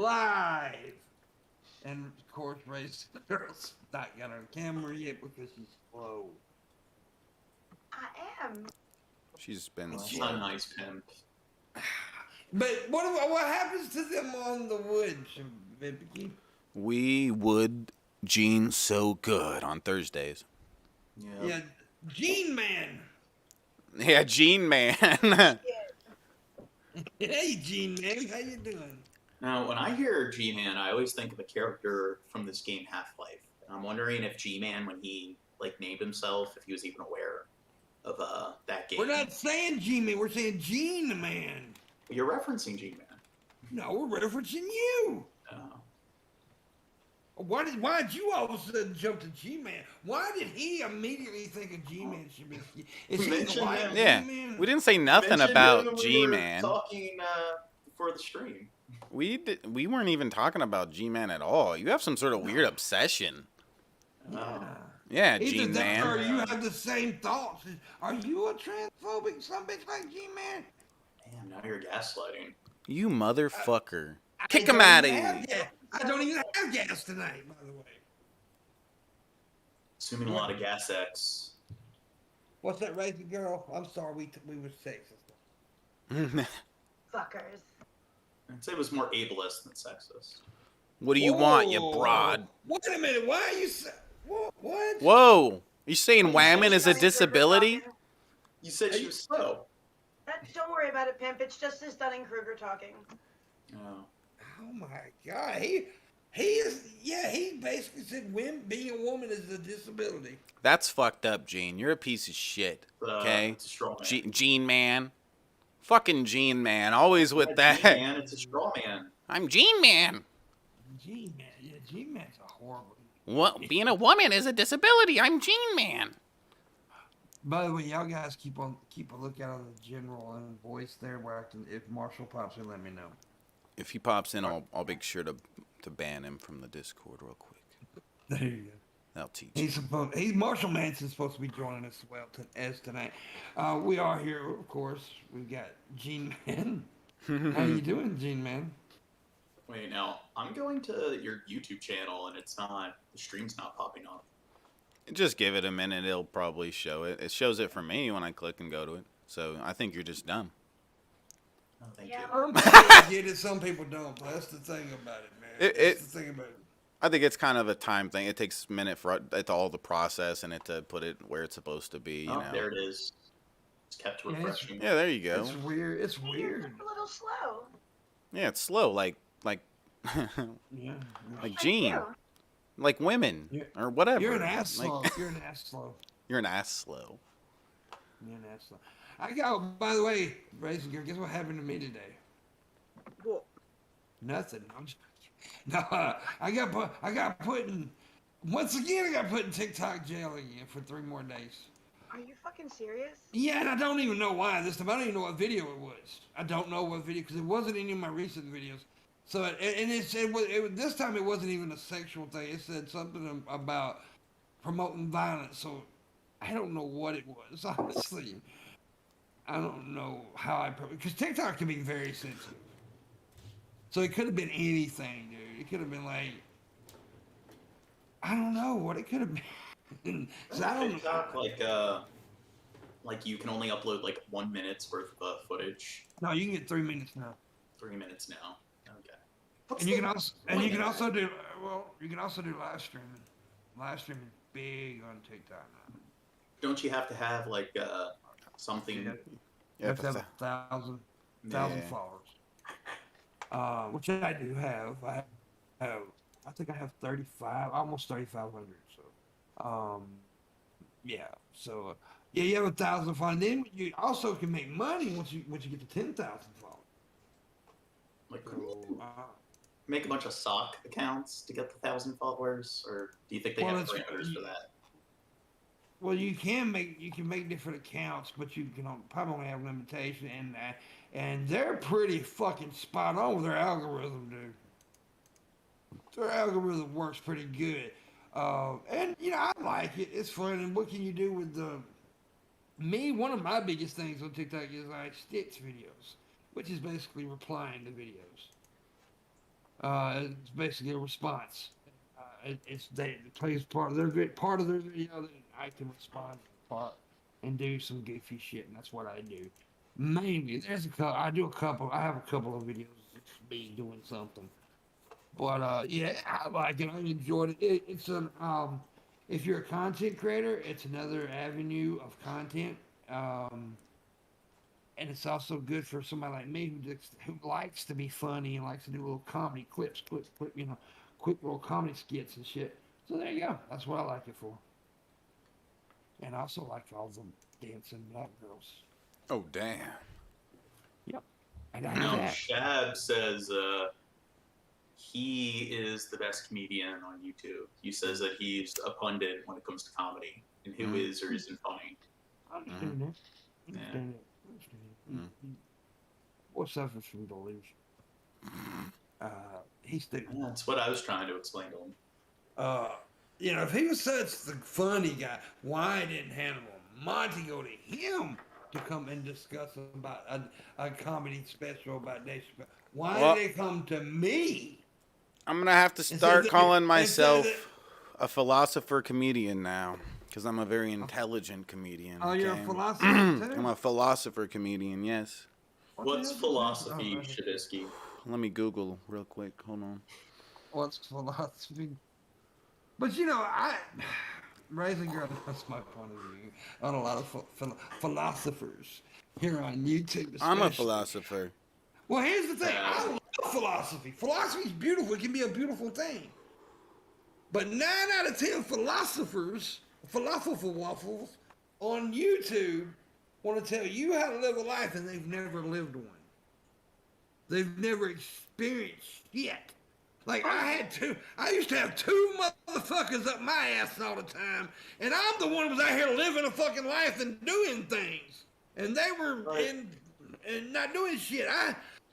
live. And of course, Ray's girl's not got her camera yet because she's slow. I am. She's been That's slow. not a nice pimp. But what happens to them on the wood, Vicky? We would Gene so good on Thursdays. Yeah, Gene Man. Yeah, Gene Man. Hey, Gene Man, how you doing? Now, when I hear G-Man, I always think of a character from this game Half-Life. And I'm wondering if G-Man, when he named himself, if he was even aware of that game. We're not saying G-Man, we're saying Gene Man. You're referencing G-Man. No, we're referencing you. Oh. Why did you all of a sudden jump to G-Man? Why did he immediately think of G-Man should be? Is he the white Yeah, G-Man? we didn't say nothing about G-Man. Talking before the stream. We weren't even talking about G-Man at all. You have some sort of weird obsession. Yeah, Either that G-Man. or you have the same thoughts. Are you a transphobic son bitch like G-Man? Damn, now you're gaslighting. You motherfucker. Kick him out of here. I don't even have gas tonight, by the way. Assuming a lot of gas X. What's that, Raven girl? I'm sorry, we were sexist. Fuckers. I'd say it was more ableist than sexist. What do you want, you broad? Wait a minute, why are you what? Whoa. You saying whamming is a disability? You said she was slow. Don't worry about it, Pimp. It's just his Dunning-Kruger talking. Oh. Oh my God, he basically said being a woman is a disability. That's fucked up, Gene. You're a piece of shit. Okay? It's a straw man. Gene Man. Fucking Gene Man. Always with that. Gene Man, it's a straw man. I'm Gene Man. Gene Man, yeah, Gene Man's a horrible. What? Being a woman is a disability. I'm Gene Man. By the way, y'all guys keep a lookout on the general and voice there where I can, if Marshall pops in, let me know. If he pops in, I'll make sure to ban him from the Discord real quick. There you go. That'll teach you. He's Marshall Manson's supposed to be joining us as tonight. We are here, of course. We've got Gene Man. How you doing, Gene Man? Wait, now I'm going to your YouTube channel and the stream's not popping up. Just give it a minute. It'll probably show it. It shows it for me when I click and go to it. So I think you're just dumb. Oh, thank you. you. Some people get it, some people don't. That's the thing about it, man. That's the thing about it. I think it's kind of a time thing. It takes a minute for it to all the process and it to put it where it's supposed to be. You know. There it is. It's kept refreshing. Yeah, there you go. It's weird. It's weird. A little slow. Yeah, it's slow, like Gene, like women or whatever. You're an ass slow. You're an ass slow. You're an ass slow. You're an ass slow. I got. By the way, Racing Girl, guess what happened to me today? What? Nothing. I'm just. No, I got put in. Once again, I got put in TikTok jail again for 3 more days. Are you fucking serious? Yeah, and I don't even know why this time. I don't even know what video it was. I don't know what video because it wasn't any of my recent videos. So this time it wasn't even a sexual thing. It said something about promoting violence. So I don't know what it was. Honestly, I don't know how because TikTok can be very sensitive. So it could have been anything, dude. It could have been like I don't know what it could have been. So I don't TikTok, like you can only upload 1 minute's worth of footage. No, you can get 3 minutes now. 3 minutes now. Okay. And you can also do live streaming. Live streaming is big on TikTok now. Don't you have to have something? You have to have 1,000 followers. Which I do have. I think I have 35, almost 3,500. So, yeah. So, you have 1,000 followers. And then you also can make money once you get to 10,000 followers. Make a bunch of sock accounts to get the 1,000 followers, or do you think they have parameters for that? Well, you can make different accounts, but you can probably only have limitation, and they're pretty fucking spot on with their algorithm, dude. Their algorithm works pretty good, and I like it. It's fun, and what can you do with one of my biggest things on TikTok is I stitch videos, which is basically replying to videos. It's basically a response. It plays part of their video, then I can respond part and do some goofy shit, and that's what I do. Mainly, I have a couple of videos of me doing something. But yeah, I like it. I enjoyed it. It's an if you're a content creator, it's another avenue of content. And it's also good for somebody like me who likes to be funny and likes to do little comedy clips, quick little comedy skits and shit. So there you go. That's what I like it for. And I also like all the dancing black girls. Oh, damn. Yep. I got Now, that. Shab says he is the best comedian on YouTube. He says that he's a pundit when it comes to comedy and who is or isn't funny. I understand that. I understand that. What suffers from delusion? He's stupid. That's what I was trying to explain to him. If he was such the funny guy, why didn't Hannibal Monty go to him to come and discuss about a comedy special about Dave Chappelle? Why did they come to me? I'm gonna have to start calling myself a philosopher comedian now, because I'm a very intelligent comedian. Oh, you're a okay? philosopher too? I'm a philosopher comedian. Yes. What's philosophy, Shabisky? Let me Google real quick. Hold on. What's philosophy? But Raising Girl, that's my point of view on a lot of philosophers here on YouTube. I'm a especially. philosopher. Well, here's the thing. I love philosophy. Philosophy is beautiful. It can be a beautiful thing. But 9 out of 10 philosophers, falafel waffles, on YouTube want to tell you how to live a life, and they've never lived one. They've never experienced shit. Like I used to have 2 motherfuckers up my ass all the time, and I'm the one who was out here living a fucking life and doing things, and they were and not doing shit.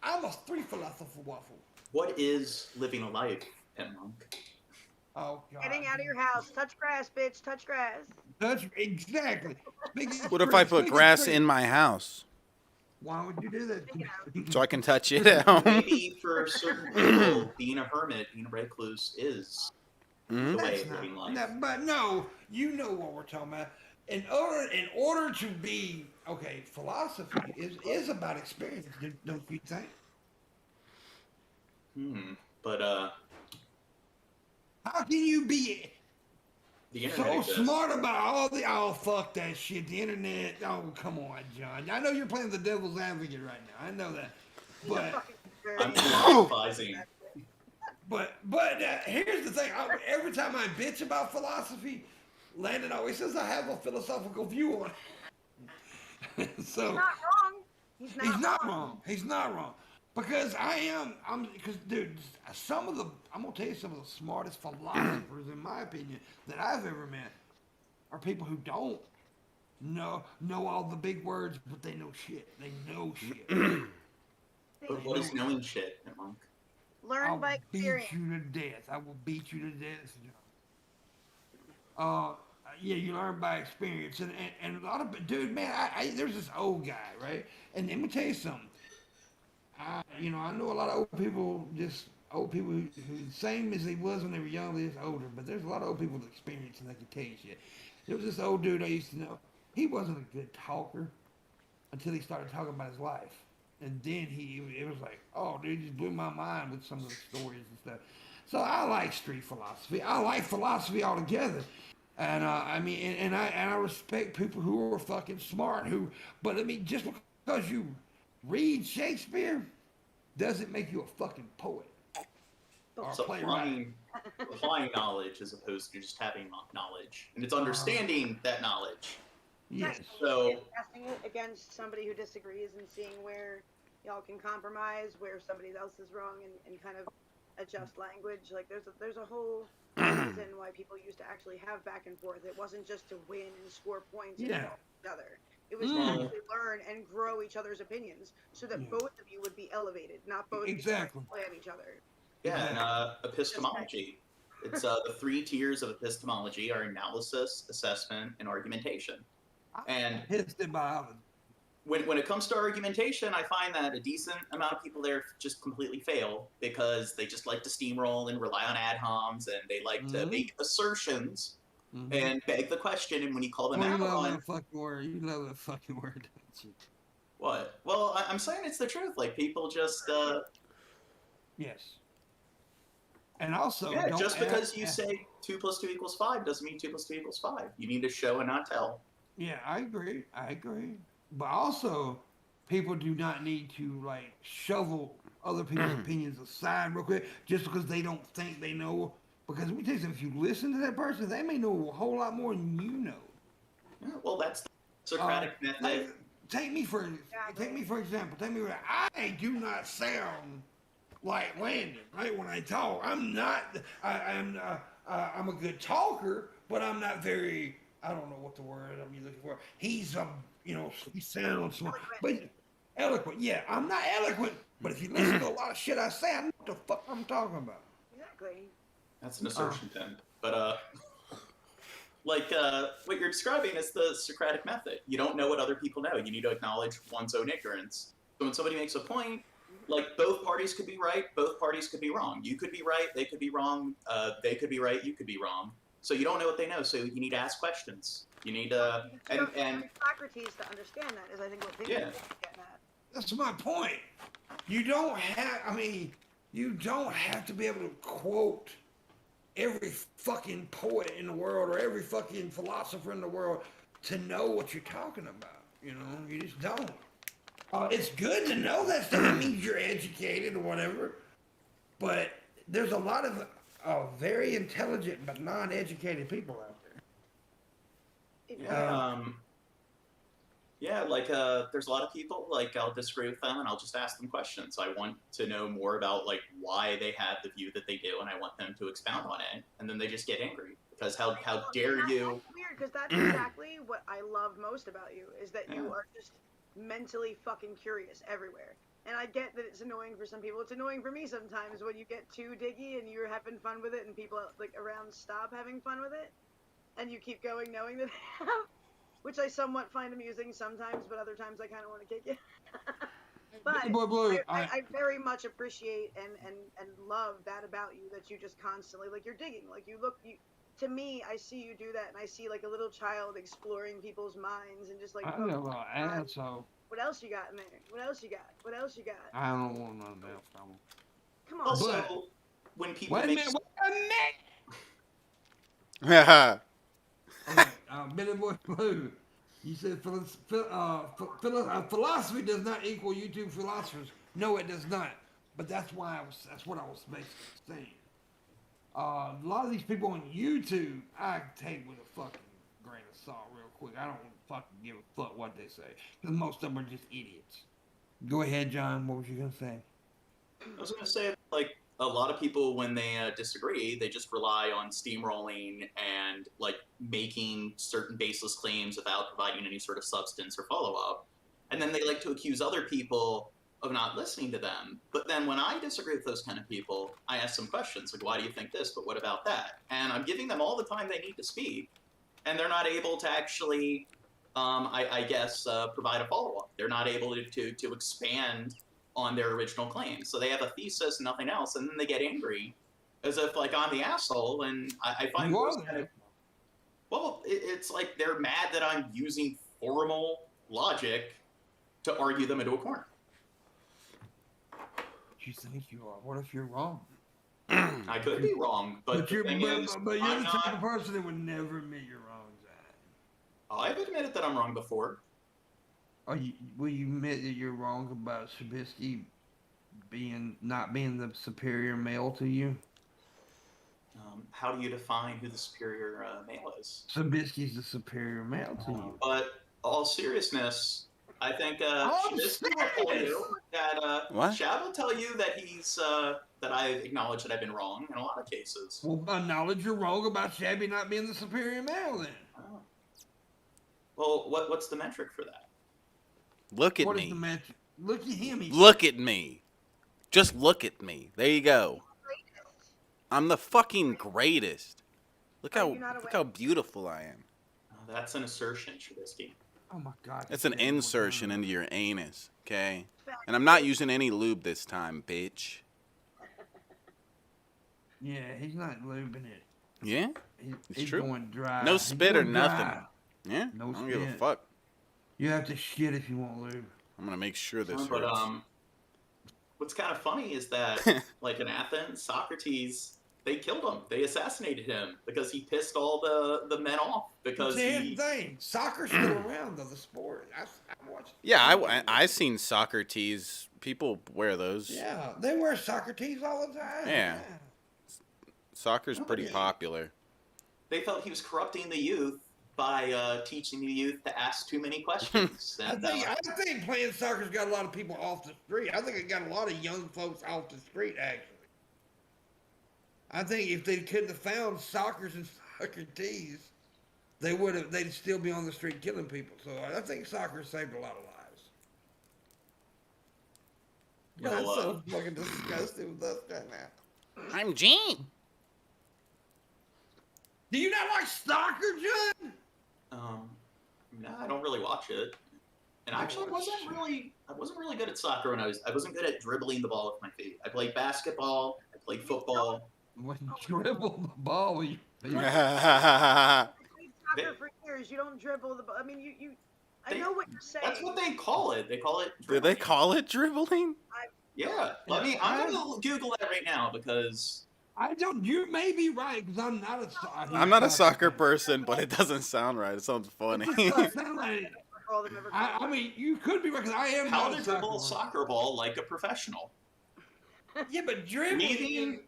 I'm a 3 falafel waffle. What is living a life, Pimpmunk? Oh God. Getting out of your house. Touch grass, bitch. Touch grass. Exactly. What if I put grass in my house Why would you do that? so I can touch it at home? Maybe for certain people, being a hermit, being a recluse is the way of living life. But no, you know what we're talking about. In order to be philosophy is about experience. Don't you think? But how can you be the internet so exists. smart about fuck that shit, the internet? Oh, come on, John. I know you're playing the devil's advocate right now. I know that, but I'm philosophizing. but here's the thing. Every time I bitch about philosophy, Landon always says I have a philosophical view on it. So He's not wrong. He's not wrong. Because dude, I'm gonna tell you some of the smartest philosophers, in my opinion, that I've ever met are people who don't know all the big words, but they know shit. They know shit. But what is knowing shit, Pimpmunk? Learn by experience. Beat you to death. I will beat you to death, John. Yeah, you learn by experience, and a lot of man. There's this old guy, right? And let me tell you something. I know a lot of old people who same as he was when they were young, they're just older. But there's a lot of old people with experience, and they can tell you shit. There was this old dude I used to know. He wasn't a good talker until he started talking about his life, and then it was like, oh, dude, just blew my mind with some of the stories and stuff. So I like street philosophy. I like philosophy altogether. And I respect people who are fucking smart. But just because you read Shakespeare doesn't make you a fucking poet or So playwright. applying knowledge as opposed to just having knowledge, and it's understanding that knowledge. Yes. So Testing it against somebody who disagrees and seeing where y'all can compromise, where somebody else is wrong, and kind of adjust language. Like there's a whole reason why people used to actually have back and forth. It wasn't just to win and score points against each other. It was to actually learn and grow each other's opinions, so that both of you would be elevated, not both Exactly. play at each other. yeah, and epistemology. It's the 3 tiers of epistemology are analysis, assessment, and argumentation. And History biology. when it comes to argumentation, I find that a decent amount of people there just completely fail because they just like to steamroll and rely on ad homs, and they like to make assertions and beg the question. And when you call them Well, out you love on that fucking word. You love that fucking word, don't you? what? Well, I'm saying it's the truth. Like people just Yes. And also, yeah, don't just because you say 2 + 2 = 5 doesn't mean 2 + 2 = 5. You need to show and not tell. Yeah, I agree. I agree. But also, people do not need to like shovel other people's opinions aside real quick just because they don't think they know. Because let me tell you something, if you listen to that person, they may know a whole lot more than you know. Yeah, well, that's the Socratic method. Take me for example. Take me where I do not sound like Landon, right? When I talk, I'm not. I'm a good talker, but I'm not very. I don't know what the word I'm looking for. He's he sounds smart, but eloquent. Yeah, I'm not eloquent, but if you listen to a lot of shit I say, I know what the fuck I'm talking about. Exactly. That's an assertion, Tim. But what you're describing is the Socratic method. You don't know what other people know. You need to acknowledge one's own ignorance. So when somebody makes a point, like both parties could be right, both parties could be wrong. You could be right, they could be wrong. They could be right, you could be wrong. So you don't know what they know. So you need to ask questions. You need to and Socrates to understand that is, I think, what people are getting at. That's my point. You don't have. I mean, you don't have to be able to quote every fucking poet in the world or every fucking philosopher in the world to know what you're talking about. You know, you just don't. It's good to know that stuff. It means you're educated or whatever. But there's a lot of very intelligent but non-educated people out there. There's a lot of people, like, I'll disagree with them and I'll just ask them questions. I want to know more about, like, why they have the view that they do, and I want them to expound on it, and then they just get angry. Because how dare you... That's weird, because that's exactly what I love most about you, is that you are just mentally fucking curious everywhere. And I get that it's annoying for some people. It's annoying for me sometimes when you get too diggy and you're having fun with it and people, like, around stop having fun with it, and you keep going knowing that they have. Which I somewhat find amusing sometimes, but other times I kind of want to kick you. But I very much appreciate and love that about you, that you just constantly, like, you're digging. Like, to me, I see you do that, and I see, like, a little child exploring people's minds and just, like, I know an asshole. What else you got in there? What else you got? What else you got? I don't want none of that from them. Come on. Also, when people Wait a make... minute. Billy Boy Blue, you said philosophy does not equal YouTube philosophers. No, it does not. But that's what I was basically saying. A lot of these people on YouTube, I take with a fucking grain of salt real quick. I don't fucking give a fuck what they say, because most of them are just idiots. Go ahead, John. What was you gonna say? I was gonna say, like, a lot of people, when they disagree, they just rely on steamrolling and, like, making certain baseless claims without providing any sort of substance or follow-up. And then they like to accuse other people of not listening to them. But then when I disagree with those kind of people, I ask them questions, like, why do you think this? But what about that? And I'm giving them all the time they need to speak, and they're not able to actually, provide a follow-up. They're not able to expand on their original claims. So they have a thesis and nothing else, and then they get angry as if, like, I'm the asshole, and I find those kind of... Well, it's like they're mad that I'm using formal logic to argue them into a corner. You think you are? What if you're wrong? I could be wrong, but you're the type of person that would never admit you're wrong, Zach. I've admitted that I'm wrong before. Will you admit that you're wrong about Trubisky not being the superior male to you? How do you define who the superior male is? Trubisky's the superior male to you. But all seriousness, I think Trubisky will tell you that Shab will tell you that he's that I acknowledge that I've been wrong in a lot of cases. Well, acknowledge you're wrong about Shabby not being the superior male then. Oh. Well, what's the metric for that? Look at me. What is the metric? Look at him. Look at me. Just look at me. There you go. I'm the fucking greatest. Look how beautiful I am. Oh, that's an assertion, Trubisky. Oh my God. It's an Yeah, one insertion time. into your anus, okay? And I'm not using any lube this time, bitch. Yeah, he's not lubing it. Yeah? He's true. going dry. No He's spit or going nothing. dry. Yeah? No I don't give a spit. fuck. You have to shit if you want lube. I'm gonna make sure this But hurts. what's kind of funny is that, like in Athens, Socrates, they killed him. They assassinated him because he pissed all the men off. Because But here's he, the thing. Soccer's still around, though, the sport. I watched. Yeah, I seen Socrates. People wear those. Yeah, they wear Socrates all the time. Yeah. Soccer's pretty Nobody- popular. they felt he was corrupting the youth by teaching the youth to ask too many questions. I And, think playing soccer's got a lot of people off the street. I think it got a lot of young folks off the street, actually. I think if they couldn't have found Soccer's and Socrates, they'd still be on the street killing people. So I think soccer saved a lot of lives. Well, That's so fucking disgusting with us right now. I'm Gene. Do you not like soccer, John? no, I don't really watch it. And actually, I wasn't really good at soccer when I wasn't good at dribbling the ball with my feet. I played basketball. I played football. When you dribble the ball, you You played soccer for years. You don't dribble the ball. I mean, I know what you're saying. That's what they call it. They call it. Did they dribbling. call it dribbling? Yeah. Let me. I'm gonna Google that right now because I don't. You may be right because I'm not a. I'm not a soccer person, but it doesn't sound right. It sounds funny. It doesn't sound like- Call them ever I mean, you could be right because I am how not to a dribble a soccer. soccer ball like a professional. Yeah, but dribbling. Meaning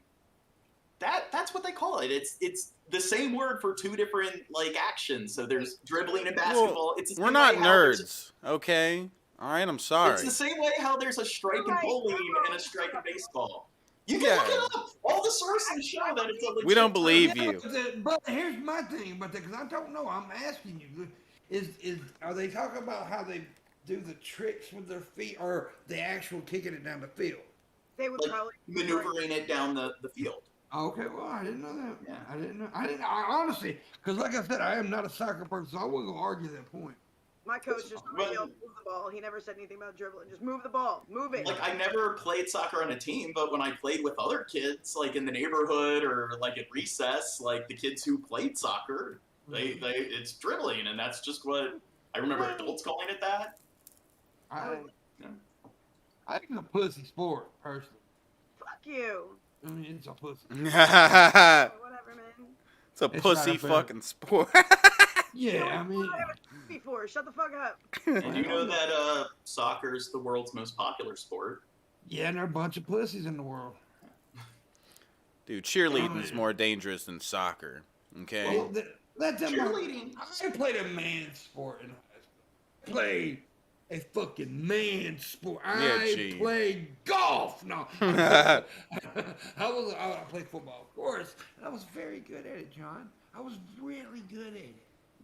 that's what they call it. It's the same word for two different like actions. So there's dribbling and basketball. It's the We're same not way how there's- nerds, okay? All right, I'm sorry. It's the same way how there's a strike in Right. bowling and a strike in baseball. You can Yeah. look it up. All the sources show that it's a legit We don't term. believe Yeah, you. but here's my thing about that because I don't know. I'm asking you. Are they talking about how they do the tricks with their feet or the actual kicking it down the field? They would Like probably maneuvering it down the field. Okay, well, I didn't know that. Yeah. I didn't know. I honestly, because like I said, I am not a soccer person, so I wasn't gonna argue that point. My coach just told me, "Yo, move the ball." He never said anything about dribbling. Just move the ball. Move it. Like I never played soccer on a team, but when I played with other kids, like in the neighborhood or like at recess, like the kids who played soccer, it's dribbling, and that's just what I remember adults calling it that. I Yeah. think it's a pussy sport, personally. Fuck you. I mean, it's a pussy. It's Whatever, man. a It's pussy not a fair- fucking sport. Yeah, I mean, Before, shut the fuck up. And you know that soccer's the world's most popular sport. yeah, and there are a bunch of pussies in the world. Dude, cheerleading's more dangerous than soccer, okay? Well, that's Cheerleading. I played a man sport in high school. Played a fucking man sport. I gee. played golf. No, I played football, of course. And I was very good at it, John. I was really good at it.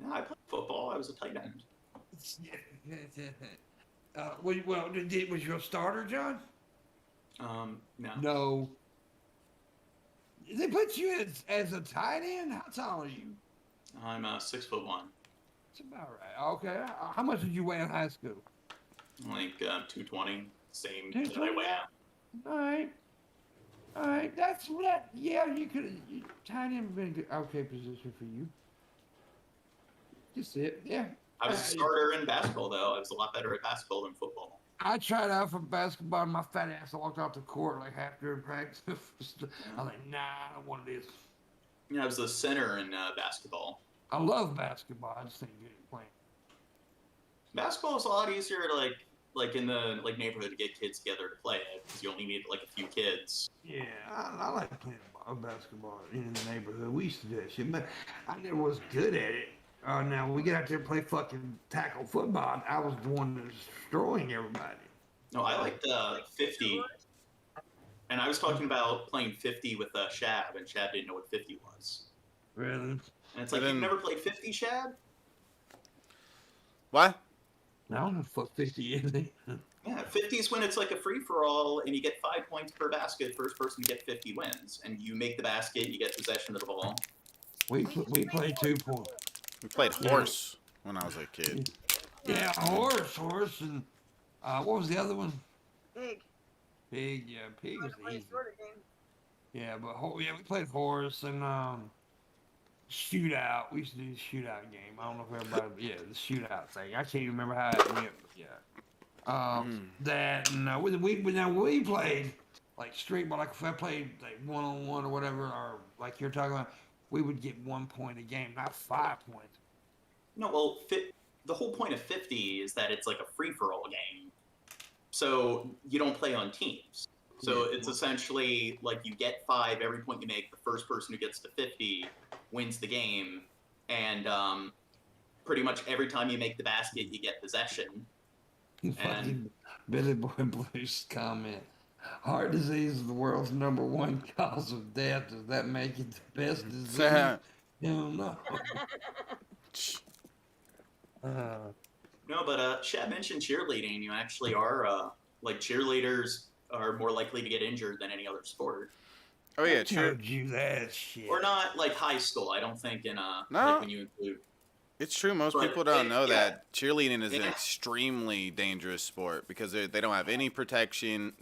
No, I played football. I was a tight end. Was you a starter, John? No. No. They put you as a tight end? How tall are you? I'm 6'1". That's about right. Okay. How much did you weigh in high school? Like 220. Same that 220? I weigh out. All right. All right. That's what. Yeah, you could. Tight end would been a good, okay position for you. Just it. Yeah. I was a starter in basketball, though. I was a lot better at basketball than football. I tried out for basketball, and my fat ass walked off the court like half during practice. I was like, nah, I don't want this. Yeah, I was the center in basketball. I love basketball. I just think good at playing. Basketball is a lot easier to like in the neighborhood to get kids together to play it because you only need like a few kids. Yeah, I like playing basketball in the neighborhood. We used to do that shit, but I never was good at it. Now, when we get out there and play fucking tackle football, I was the one that was destroying everybody. No, I liked 50. And I was talking about playing 50 with Shab, and Shab didn't know what 50 was. Really? And it's like, you've never played 50, Shab? What? I don't know what 50 is. Yeah, 50 is when it's like a free-for-all, and you get 5 points per basket. First person to get 50 wins. And you make the basket, you get possession of the ball. We played 2 points. We played horse when I was a kid. Yeah, horse, and what was the other one? Pig. Pig, yeah, pig was Play easy. shorter game. Yeah, but yeah, we played horse and shootout. We used to do the shootout game. I don't know if everybody, yeah, the shootout thing. I can't even remember how it went, but yeah. That and we played like street, but like if I played like 1-on-1 or whatever, or like you're talking about, we would get 1 point a game, not 5 points. No, well, the whole point of 50 is that it's like a free-for-all game. So you don't play on teams. So it's essentially like you get 5 every point you make. The first person who gets to 50 wins the game. And pretty much every time you make the basket, you get possession. Fucking Billy Boy Blues comment. Heart disease is the world's #1 cause of death. Does that make it the best disease? Hell no. No, but Shad mentioned cheerleading. You actually are like cheerleaders are more likely to get injured than any other sport. Oh yeah, I told you that shit. Or not like high school. I don't think in No. like when you include. It's true. Most people don't know that cheerleading is an extremely dangerous sport because they don't have any protecting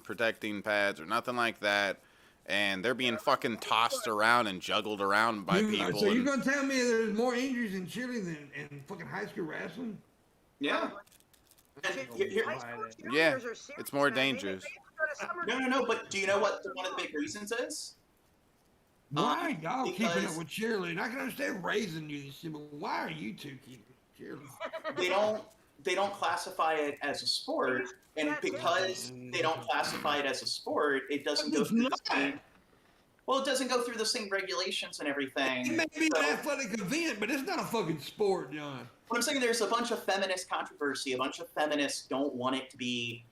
pads or nothing like that, and they're being fucking tossed around and juggled around by people. So you're gonna tell me there's more injuries in cheerleading than in fucking high school wrestling? Yeah. Yeah, it's more dangerous. No. But do you know what one of the big reasons is? Why y'all keeping up with cheerleading? I can understand raising you this shit, but why are you two keeping cheerleading? They don't classify it as a sport, and because they don't classify it as a sport, it doesn't go through the same. Well, it doesn't go through the same regulations and everything. It may be an athletic event, but it's not a fucking sport, John. What I'm saying, there's a bunch of feminist controversy. A bunch of feminists don't want it to be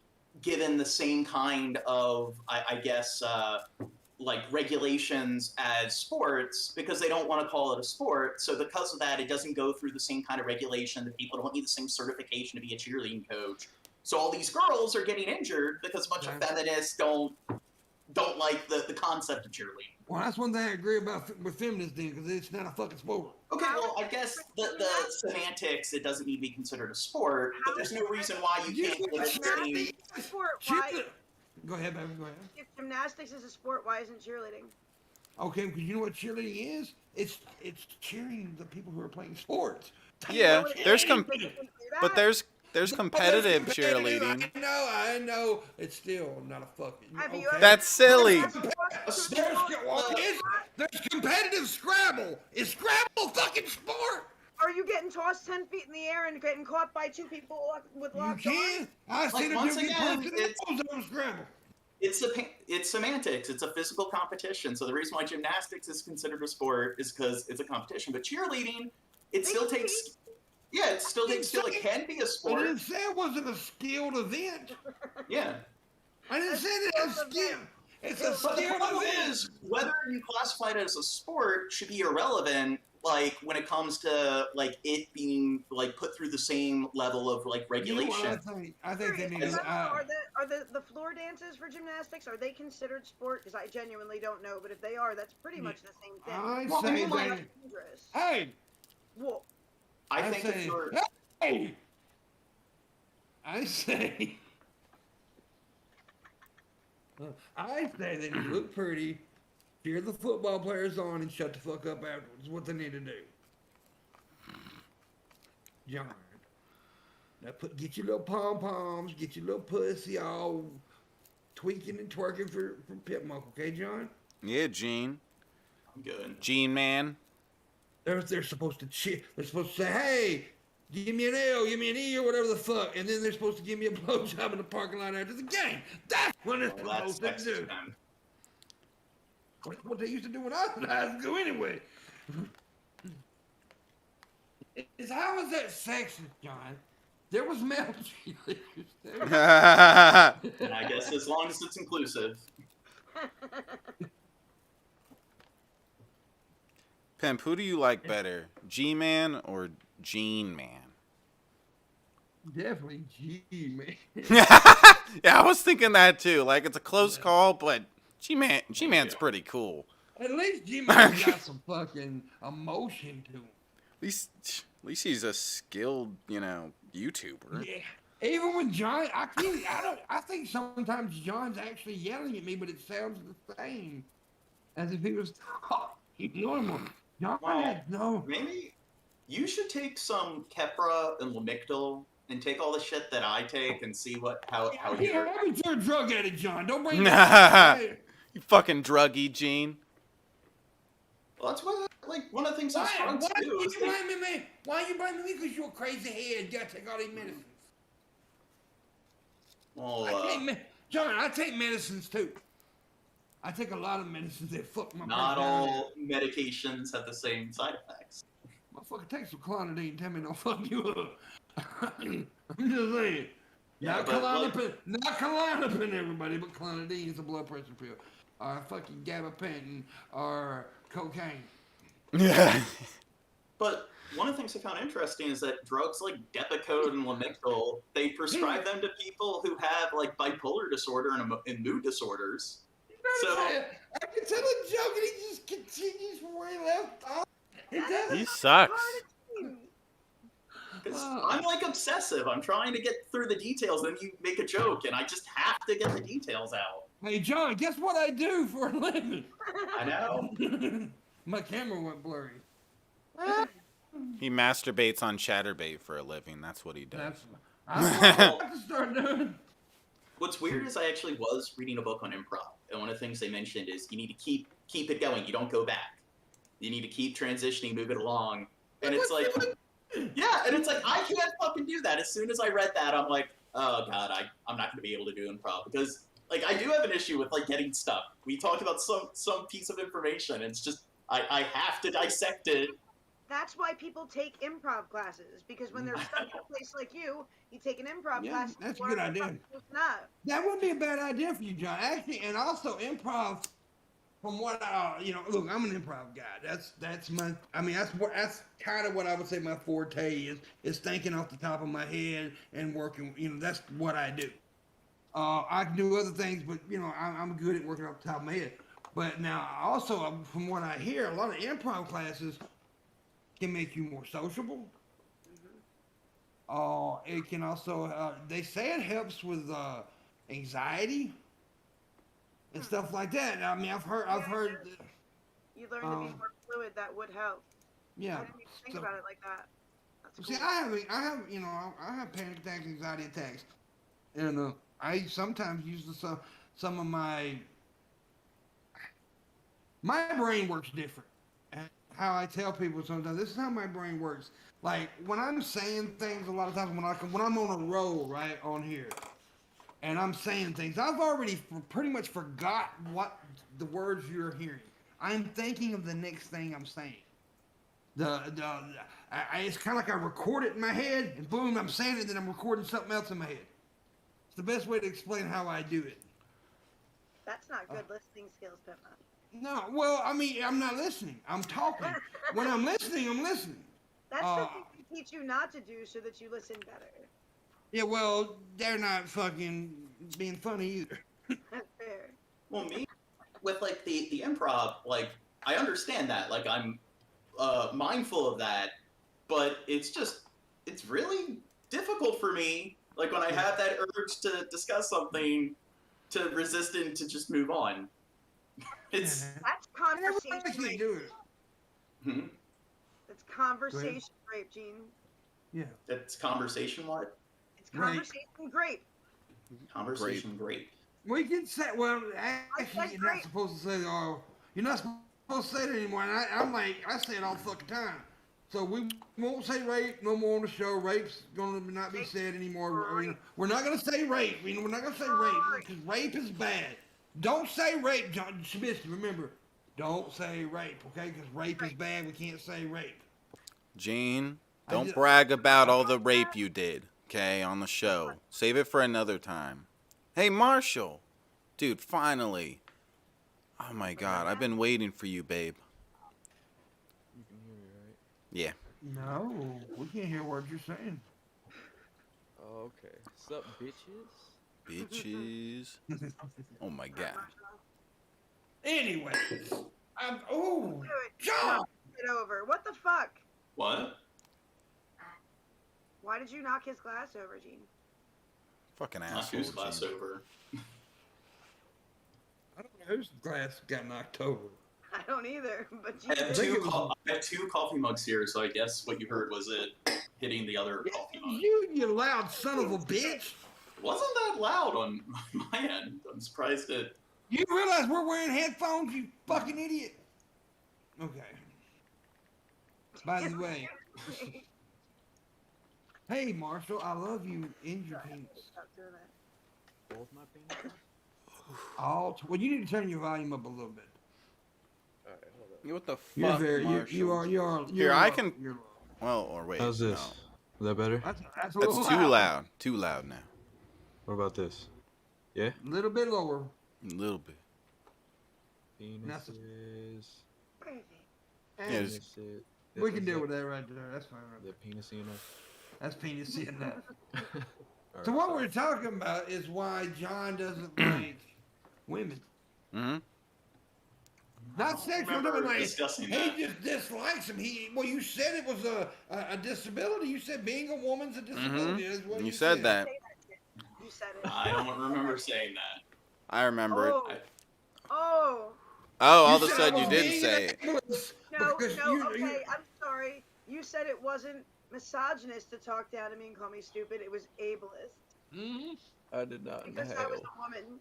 given the same kind of, I guess, like regulations as sports because they don't want to call it a sport. So because of that, it doesn't go through the same kind of regulation. That people don't need the same certification to be a cheerleading coach. So all these girls are getting injured because a bunch of feminists don't like the concept of cheerleading. Well, that's one thing I agree about with feminists then, because it's not a fucking sport. Okay, well, I guess the semantics, it doesn't need to be considered a sport, but there's no reason why you can't get a sport. Why? Go ahead, baby, go ahead. If gymnastics is a sport, why isn't cheerleading? Okay, because you know what cheerleading is? It's cheering the people who are playing sports. Yeah, but there's competitive cheerleading. I know. It's still not a fucking. Okay. That's silly. There's competitive Scrabble. Is Scrabble a fucking sport? Are you getting tossed 10 feet in the air and getting caught by 2 people with locked arms? I've seen once it again, on Scrabble. It's semantics. It's a physical competition. So the reason why gymnastics is considered a sport is because it's a competition. But cheerleading, it still takes skill. It can be a sport. I didn't say it wasn't a skilled event. Yeah. I didn't say that it was skill. It's a skilled event. The problem is, whether you classify it as a sport should be irrelevant. Like when it comes to like it being like put through the same level of like regulation. You know I think they need to. Are the floor dances for gymnastics, are they considered sport? Because I genuinely don't know, but if they are, that's pretty much the same thing. Hey. Whoa. I think if you're. Hey. I say they look pretty. Cheer the football players on and shut the fuck up afterwards. What they need to do. John. Now get your little pom-poms, get your little pussy all tweaking and twerking for Pimpmunk, okay, John? Yeah, Gene. I'm good. Gene man. They're supposed to cheer. They're supposed to say, hey, give me an L, give me an E, or whatever the fuck. And then they're supposed to give me a blowjob in the parking lot after the game. That's what they're supposed to do. What they used to do when I was in high school anyway. How is that sexist, John? There was male cheerleaders there. I guess as long as it's inclusive. Pimp, who do you like better, G-Man or Gene Man? Definitely G-Man. Yeah, I was thinking that too. Like, it's a close call, but G-Man's pretty cool. At least G-Man got some fucking emotion to him. At least he's a skilled, YouTuber. Yeah. Even when John, I think sometimes John's actually yelling at me, but it sounds the same as if he was talking normal. John Well, has no. maybe you should take some Keppra and Lamictal and take all the shit that I take and see how Yeah, you're. you're a drug addict, John. Don't bring that up. You fucking druggy, Gene. Well, that's what one of the things Why I'm trying to do. you Is blaming me? Why you blaming me? Because you're a crazy head. You gotta take all these medicines. well, John, I take medicines too. I take a lot of medicines that fuck my not personality. all medications have the same side effects. Motherfucker, take some clonidine. Tell me don't fuck you up. I'm just saying. Yeah, Not but, Klonopin, everybody, but clonidine is a blood pressure pill. Or fucking gabapentin or cocaine. Yeah. But one of the things I found interesting is that drugs like Depakote and Lamictal, they prescribe them to people who have like bipolar disorder and mood disorders. So I can tell a joke and he just continues from where he left off. He sucks. because I'm like obsessive. I'm trying to get through the details, then you make a joke, and I just have to get the details out. Hey, John, guess what I do for a living? I know. My camera went blurry. He masturbates on Chatterbait for a living. That's what he does. That's I have to start doing. What's weird is I actually was reading a book on improv, and one of the things they mentioned is you need to keep it going. You don't go back. You need to keep transitioning, move it along. And it's like, yeah, and it's like I can't fucking do that. As soon as I read that, I'm like, oh god, I'm not gonna be able to do improv because like I do have an issue with like getting stuck. We talked about some piece of information, and it's just I have to dissect it. That's why people take improv classes, because when they're stuck in a place like you take an improv class. That's a good idea. Not. That wouldn't be a bad idea for you, John. Actually, and also improv. From what look, I'm an improv guy. That's my. I mean, that's kind of what I would say my forte is thinking off the top of my head and working. That's what I do. I can do other things, but I'm good at working off the top of my head. But now, also, from what I hear, a lot of improv classes can make you more sociable. It can also. They say it helps with anxiety and stuff like that. I mean, I've heard. You learn to be more fluid. That would help. Yeah. I didn't even think about it like that. That's See, cool. I have panic attacks, anxiety attacks, and I sometimes use some of my brain works different. And how I tell people sometimes, this is how my brain works. Like when I'm saying things, a lot of times when I'm on a roll right on here, and I'm saying things, I've already pretty much forgot what the words you're hearing. I'm thinking of the next thing I'm saying. It's kind of like I record it in my head, and boom, I'm saying it, then I'm recording something else in my head. It's the best way to explain how I do it. That's not good listening skills, Pimpmunk. No, well, I mean, I'm not listening. I'm talking. When I'm listening, I'm listening. That's the thing they teach you not to do so that you listen better. Yeah, well, they're not fucking being funny either. That's fair. Well, me with like the improv, like I understand that, like I'm mindful of that, but it's really difficult for me. Like when I have that urge to discuss something, to resist it and to just move on. It's That's conversation rape. Do it. hmm? It's conversation rape, Gene. Yeah. It's conversation what? It's conversation grape. Conversation great. We can say, well, actually, you're not supposed to say, you're not supposed to say it anymore. And I'm like, I say it all the fucking time. So we won't say rape no more on the show. Rape's going to not be said anymore. We're not going to say rape. We're not going to say rape because rape is bad. Don't say rape, John Schmitz. Remember, don't say rape, okay? Because rape is bad. We can't say rape. Gene, don't brag about all the rape you did, okay, on the show. Save it for another time. Hey, Marshall. Dude, finally. Oh, my God. I've been waiting for you, babe. You can hear me, right? Yeah. No, we can't hear what you're saying. Oh, okay. Sup, bitches? Bitches. Oh, my God. Anyways, Dude, John! get over. What the fuck? What? Why did you knock his glass over, Gene? Fucking Knock asshole. whose glass Gene. over? I don't know whose glass got knocked over. I don't either, but I Gene have, did. I have two coffee mugs here, so I guess what you heard was it hitting the other coffee mug. You loud son of a bitch! It wasn't that loud on my end. I'm surprised it. You realize we're wearing headphones, you fucking idiot? Okay. By the way, hey Marshall, I love you in your penis. Stop doing that. Both my penises? Well, you need to turn your volume up a little bit. Alright, hold up. What the fuck, You're very, Marshall? you are. Here, I can- You're low. Well, or wait. How's this? No. Is that better? That's a That's little too loud. Too loud now. What about this? Yeah? A little bit lower. A little bit. Nothing. Penises. Perfect. And Yeah, just- Penises. we can deal with that right there. That's fine. Right The there. penis enough. That's penis enough. Alright, So what sorry. we're talking about is why John doesn't like women. Mm-hmm. Not sexual, remember but like discussing he that. just dislikes him. Well, you said it was a disability. You said being a woman's a disability. Is what You said that. You said it. I don't remember saying that. I remember it. Oh. Oh. Oh, all of You a said sudden I you was did being say an it. ableist No, because no, you- okay, I'm sorry. You said it wasn't misogynist to talk down to me and call me stupid. It was ableist. Mhm. I did not Because know. I was a woman.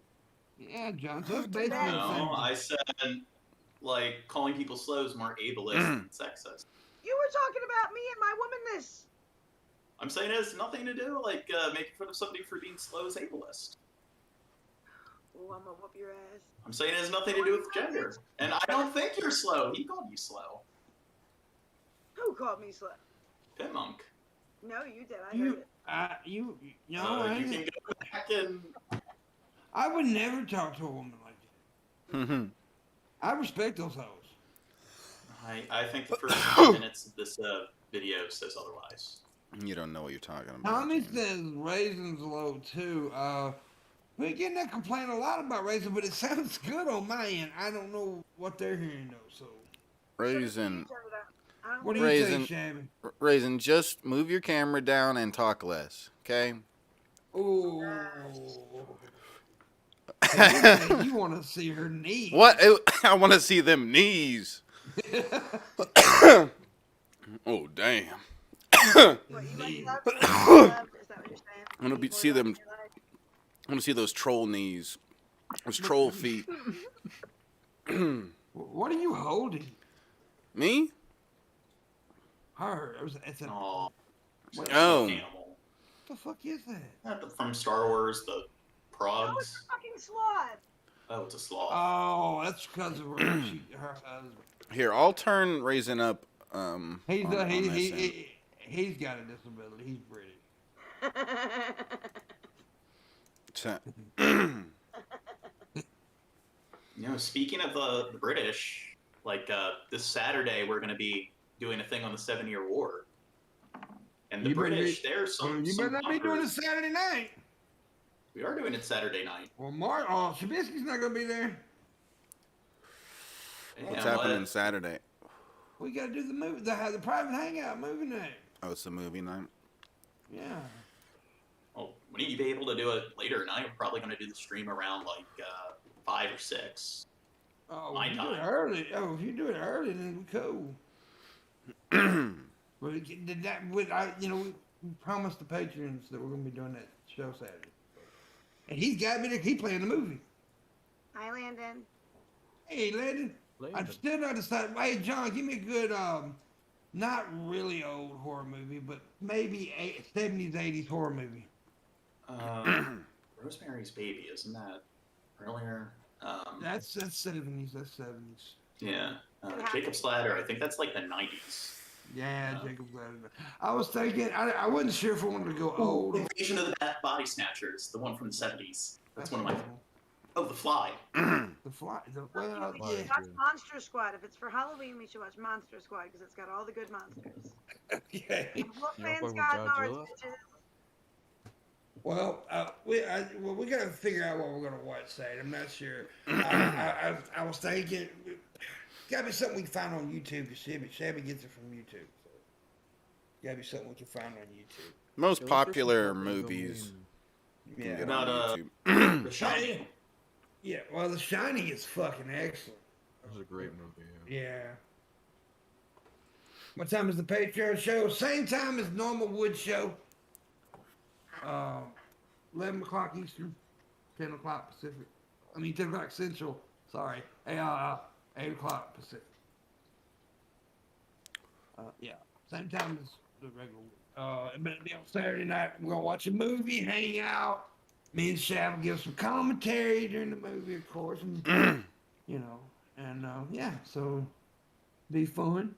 Yeah, John. So it's basically the No, same. I said like calling people slow is more ableist than sexist. You were talking about me and my womanness. I'm saying it has nothing to do like making fun of somebody for being slow is ableist. Oh, I'm gonna whoop your ass. I'm saying it has nothing to do with gender. And I don't think you're slow. He called you slow. Who called me slow? Pimpmunk. No, you did. I heard it. You know, You can go back and I would never talk to a woman like that. I respect those hoes. I think the first 10 minutes of this video says otherwise. You don't know what you're talking about. Tommy James. says raisins low too. We're getting that complaint a lot about raisins, but it sounds good on my end. I don't know what they're hearing though. So Raisin, Turn it up. I don't what do you Raisin. say, Shabby? Raisin, just move your camera down and talk less, okay? Ooh. You want to see her knees? What? I want to see them knees. Oh, damn. What, you like love? Is that what you're saying? I'm gonna People see love them. you like? I want to see those troll knees. Those troll feet. What are you holding? Me? Her. It's a, what Aw. Oh. Animal. the fuck is that? From Star Wars, the No, progs. it's a fucking sloth. Oh, it's a sloth. Oh, that's because of her. Her husband. Here, I'll turn Raisin up. He's on this end. he's got a disability. He's British. So- You know, speaking of the British, like this Saturday we're going to be doing a thing on the 7-Year War. And the You better British, be- there's some. You some better not be doing it bumpers. Saturday night. We are doing it Saturday night. Well, Trubisky's not gonna be there. What's Yeah, happening but- Saturday? We gotta do the movie, the private hangout movie night. Oh, it's the movie night. Yeah. Well, we need to be able to do it later at night. We're probably going to do the stream around like 5 or 6. Oh, My if you do it time. early. Oh, if you do it early, then we cool. But did that with we promised the patrons that we're gonna be doing that show Saturday. And he's got me there. He playing the movie. Hi, Landon. Hey, Landon. I'm still not decided. Hey, John, give me a good, not really old horror movie, but maybe 70s, 80s horror movie. Rosemary's Baby, isn't that earlier? That's 70s. That's 70s. Yeah. Jacob's Ladder, I think that's like the 90s. Yeah, Jacob's Ladder. I was thinking, I wasn't sure if I wanted to go old. Invasion of the Body Snatchers, the one from the 70s. That's one of my. cool. Oh, The Fly. The fly. Well, We should yeah. watch Monster Squad. If it's for Halloween, we should watch Monster Squad because it's got all the good monsters. Okay. Wolfman's fuck with got ours, Godzilla? bitches. Well, we got to figure out what we're gonna watch Saturday. I'm not sure. I was thinking, gotta be something we can find on YouTube. Because Shabby gets it from YouTube. So, gotta be something we can find on YouTube. Most Yeah, popular let's just movies. You can Yeah. get Not, on YouTube. The Shining. Yeah, well, The Shining is fucking excellent. It was a great movie. Yeah. What time is the Patreon show? Same time as normal Wood show. 11 o'clock Eastern, 10 o'clock Pacific. 10 o'clock Central. Sorry. 8 o'clock Pacific. Yeah. Same time as the regular one. But it'll be on Saturday night. We're going to watch a movie, hang out. Me and Shab will give some commentary during the movie, of course. And, yeah, so be fun.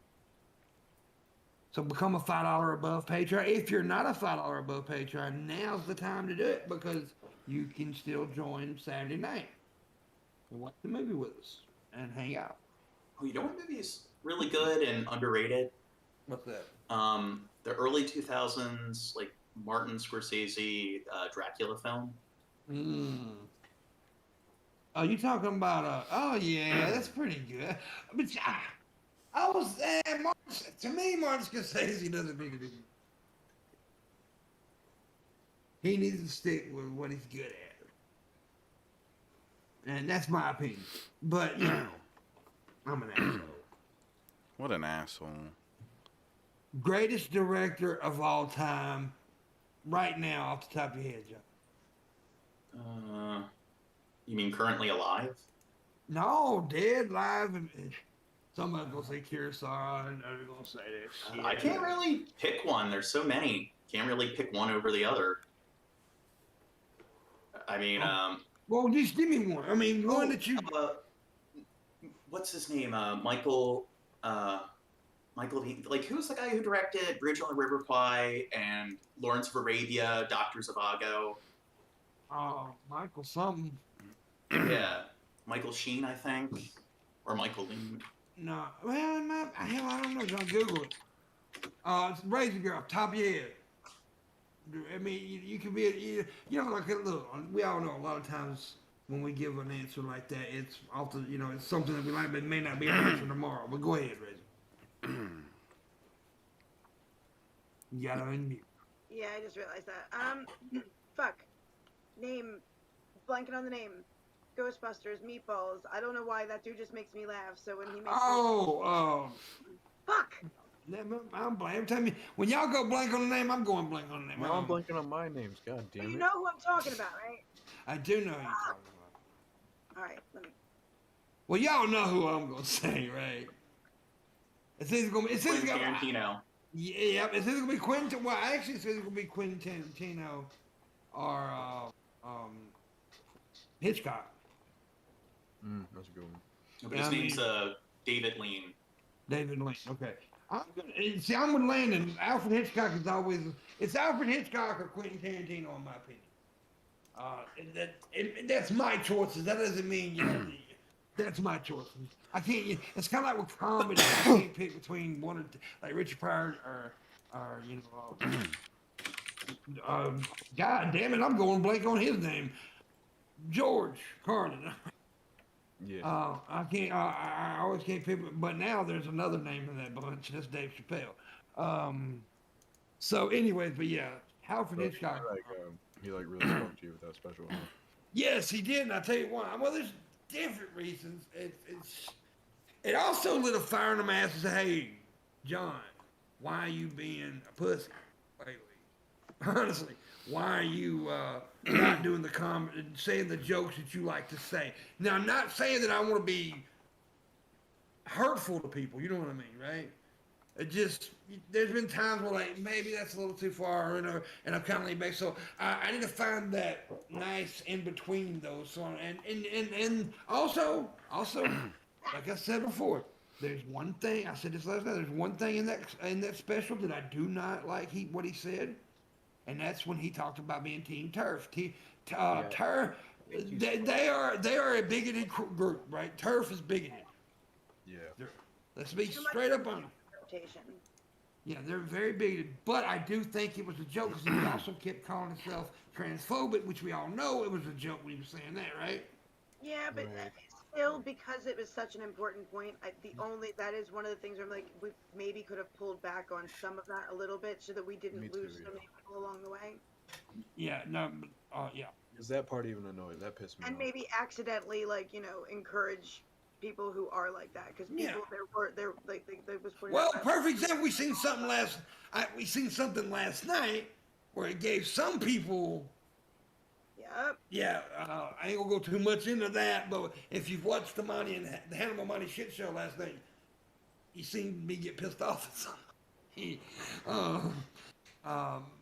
So become a $5 above Patreon. If you're not a $5 above Patreon, now's the time to do it because you can still join Saturday night and watch the movie with us and hang out. Oh, you know what movie is really good and underrated? What's that? The early 2000s, like Martin Scorsese Dracula film. Oh, you talking about oh yeah, that's pretty good. But to me, Martin Scorsese doesn't make it. He needs to stick with what he's good at, and that's my opinion. But I'm an asshole. What an asshole. Greatest director of all time, right now, off the top of your head, John. You mean currently alive? No, dead, live, and somebody's gonna say Kurosawa, and others gonna say that shit. I can't really pick one. There's so many. Can't really pick one over the other. I mean, Well, just give me one. One that you. What's his name? Michael. Like, who's the guy who directed Bridge on the River Kwai and Lawrence of Arabia, Dr. Zhivago? Oh, Michael something. Yeah, Michael Sheen, I think, or Michael Lean. No, well, hell, I don't know. John, Google it. It's Razor Girl, top of your head. You can be, like, look, we all know a lot of times when we give an answer like that, it's often, it's something that we like, but it may not be an answer tomorrow. But go ahead, Razor. You gotta unmute. Yeah, I just realized that. Fuck. Name. Blanking on the name. Ghostbusters, Meatballs. I don't know why that dude just makes me laugh. So when he makes Fuck! I'm blank. Every time when y'all go blank on the name, I'm going blank on the name. Now I'm blanking on my names. God damn it. You know who I'm talking about, right? I do know who you're talking about. Alright, let me... Well, y'all know who I'm going to say, right? It's either going to be... Quentin Tarantino. Yeah, it's either going to be Quentin... Well, actually, it's either going to be Quentin Tarantino or Hitchcock. That's a good one. But his name's David Lean. David Lean, okay. I'm with Landon. Alfred Hitchcock is always... It's Alfred Hitchcock or Quentin Tarantino, in my opinion. That's my choices. That doesn't mean, that's my choices. I can't... It's kind of like with comedy. I can't pick between one or two. Like Richard Pryor or God damn it, I'm going blank on his name. George Carlin. Yeah. I can't. I always can't pick. But now there's another name in that bunch. That's Dave Chappelle. So, anyways, but yeah, Alfred Hitchcock. He really spoke to you with that special one. Yes, he did. And I tell you why. Well, there's different reasons. It also lit a fire in my ass and said, "Hey, John, why are you being a pussy lately? Honestly, why are you not doing the comedy, saying the jokes that you like to say?" Now, I'm not saying that I want to be hurtful to people. You know what I mean, right? It just, there's been times where, like, maybe that's a little too far, and I'm kind of laid back. So I need to find that nice in between those. So and also, like I said before, there's one thing I said this last night. There's one thing in that special that I do not like. What he said. And that's when he talked about being Team Turf. Turf, they are a bigoted group, right? Turf is bigoted. Yeah. Let's be straight up on it. Yeah, they're very bigoted. But I do think it was a joke because he also kept calling himself transphobic, which we all know it was a joke when he was saying that, right? Yeah, but Still, because it was such an important point, that is one of the things where I'm like, we maybe could have pulled back on some of that a little bit so that we didn't Me lose too, so many people along the way, Yeah, no, yeah. Is that part even annoying? That pissed me and off. maybe accidentally, like, encourage people who are like that, because Yeah. people there was pointed Well, out. perfect example. We seen something last night where it gave some people. Yep. Yeah, I ain't gonna go too much into that, but if you've watched the Hannibal Monty shit show last night, you seen me get pissed off at something.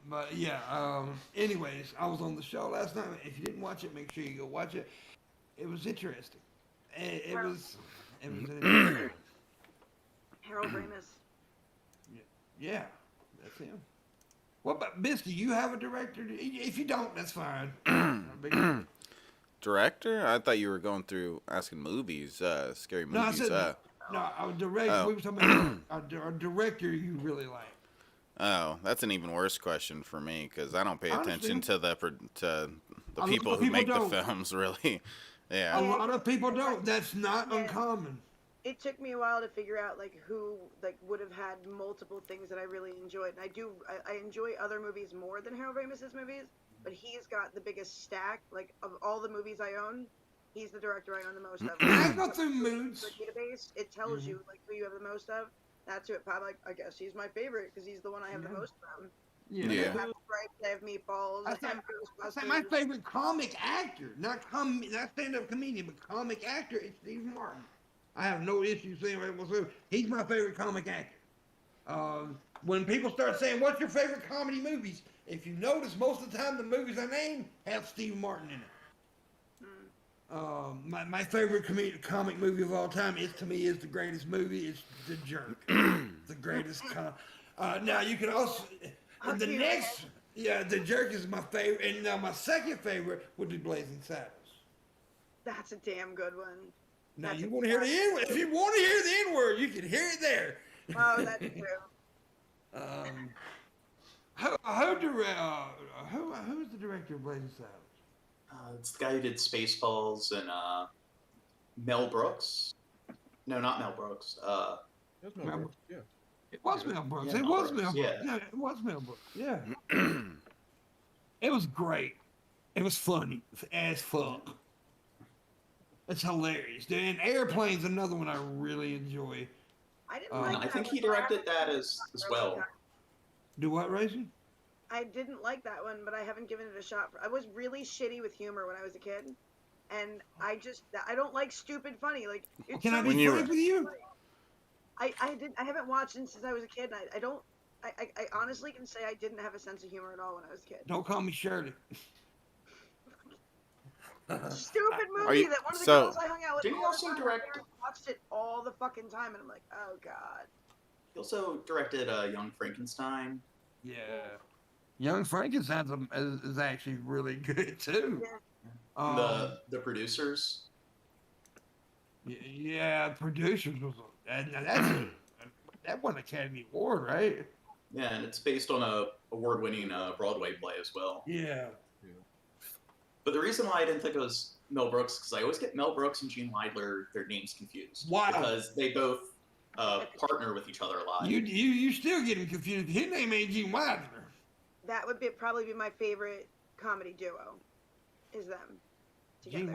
But yeah. Anyways, I was on the show last night. If you didn't watch it, make sure you go watch it. It was interesting. It was interesting. Harold Ramis. Yeah, that's him. What about Misty? You have a director? If you don't, that's fine. Director? I thought you were going through asking movies, scary No, I movies. said no. A director. Oh. We were talking about a director you really like. Oh, that's an even worse question for me because I don't pay attention Honestly, to the lot people of who people make don't. the films. Really, A yeah. lot of people don't. That's not uncommon. It took me a while to figure out who would have had multiple things that I really enjoyed. And I enjoy other movies more than Harold Ramis's movies, but he's got the biggest stack of all the movies I own. He's the director I own the most of. I go through moods. The database, it tells you who you have the most of. That's who it probably. I guess he's my favorite because he's the one I have the most from. Yeah. I have Stripes, I have Meatballs, I have I say Ghostbusters. my favorite comic actor, not stand-up comedian, but comic actor is Steve Martin. I have no issue saying he's my favorite comic actor. When people start saying, "What's your favorite comedy movies?" If you notice, most of the time the movies I name have Steve Martin in it. My favorite comic movie of all time is the greatest movie. It's The Jerk. The greatest. Now you can also The Jerk is my favorite, and now my second favorite would be Blazing Saddles. That's a damn good one. Now you want to hear the N word? If you want to hear the N word, you can hear it there. Oh, that's true. Who's the director of Blazing Saddles? It's the guy who did Spaceballs and Mel Brooks. No, not Mel Brooks. That's Mel Brooks, yeah. It was Mel Brooks. Yeah, It Mel was Brooks, Mel Brooks. yeah. Yeah, it was Mel Brooks. Yeah. It was great. It was funny as fuck. It's hilarious. Dude, and Airplane's another one I really enjoy. I didn't like I that think one, he but I directed haven't that given as it a well. shot. Do what, Racing? I didn't like that one, but I haven't given it a shot. I was really shitty with humor when I was a kid, and I don't like stupid funny. Like, it's Can I so be frank with you? I haven't watched it since I was a kid, and I honestly can say I didn't have a sense of humor at all when I was a kid. Don't call me Shirley. Stupid Are movie you- that one of the so- girls I hung out with Didn't he all the also time, direct- my parents watched it all the fucking time, and I'm like, oh god. He also directed Young Frankenstein. Yeah. Young Frankenstein is actually really good too. Yeah. The producers. Yeah, producers was that won Academy Award, right? Yeah, and it's based on a award-winning Broadway play as well. Yeah. But the reason why I didn't think it was Mel Brooks, because I always get Mel Brooks and Gene Wilder, their names confused. Wow. Because they both partner with each other a lot. You still get him confused. His name ain't Gene Wilder. That would probably be my favorite comedy duo. Is them. Together. Gene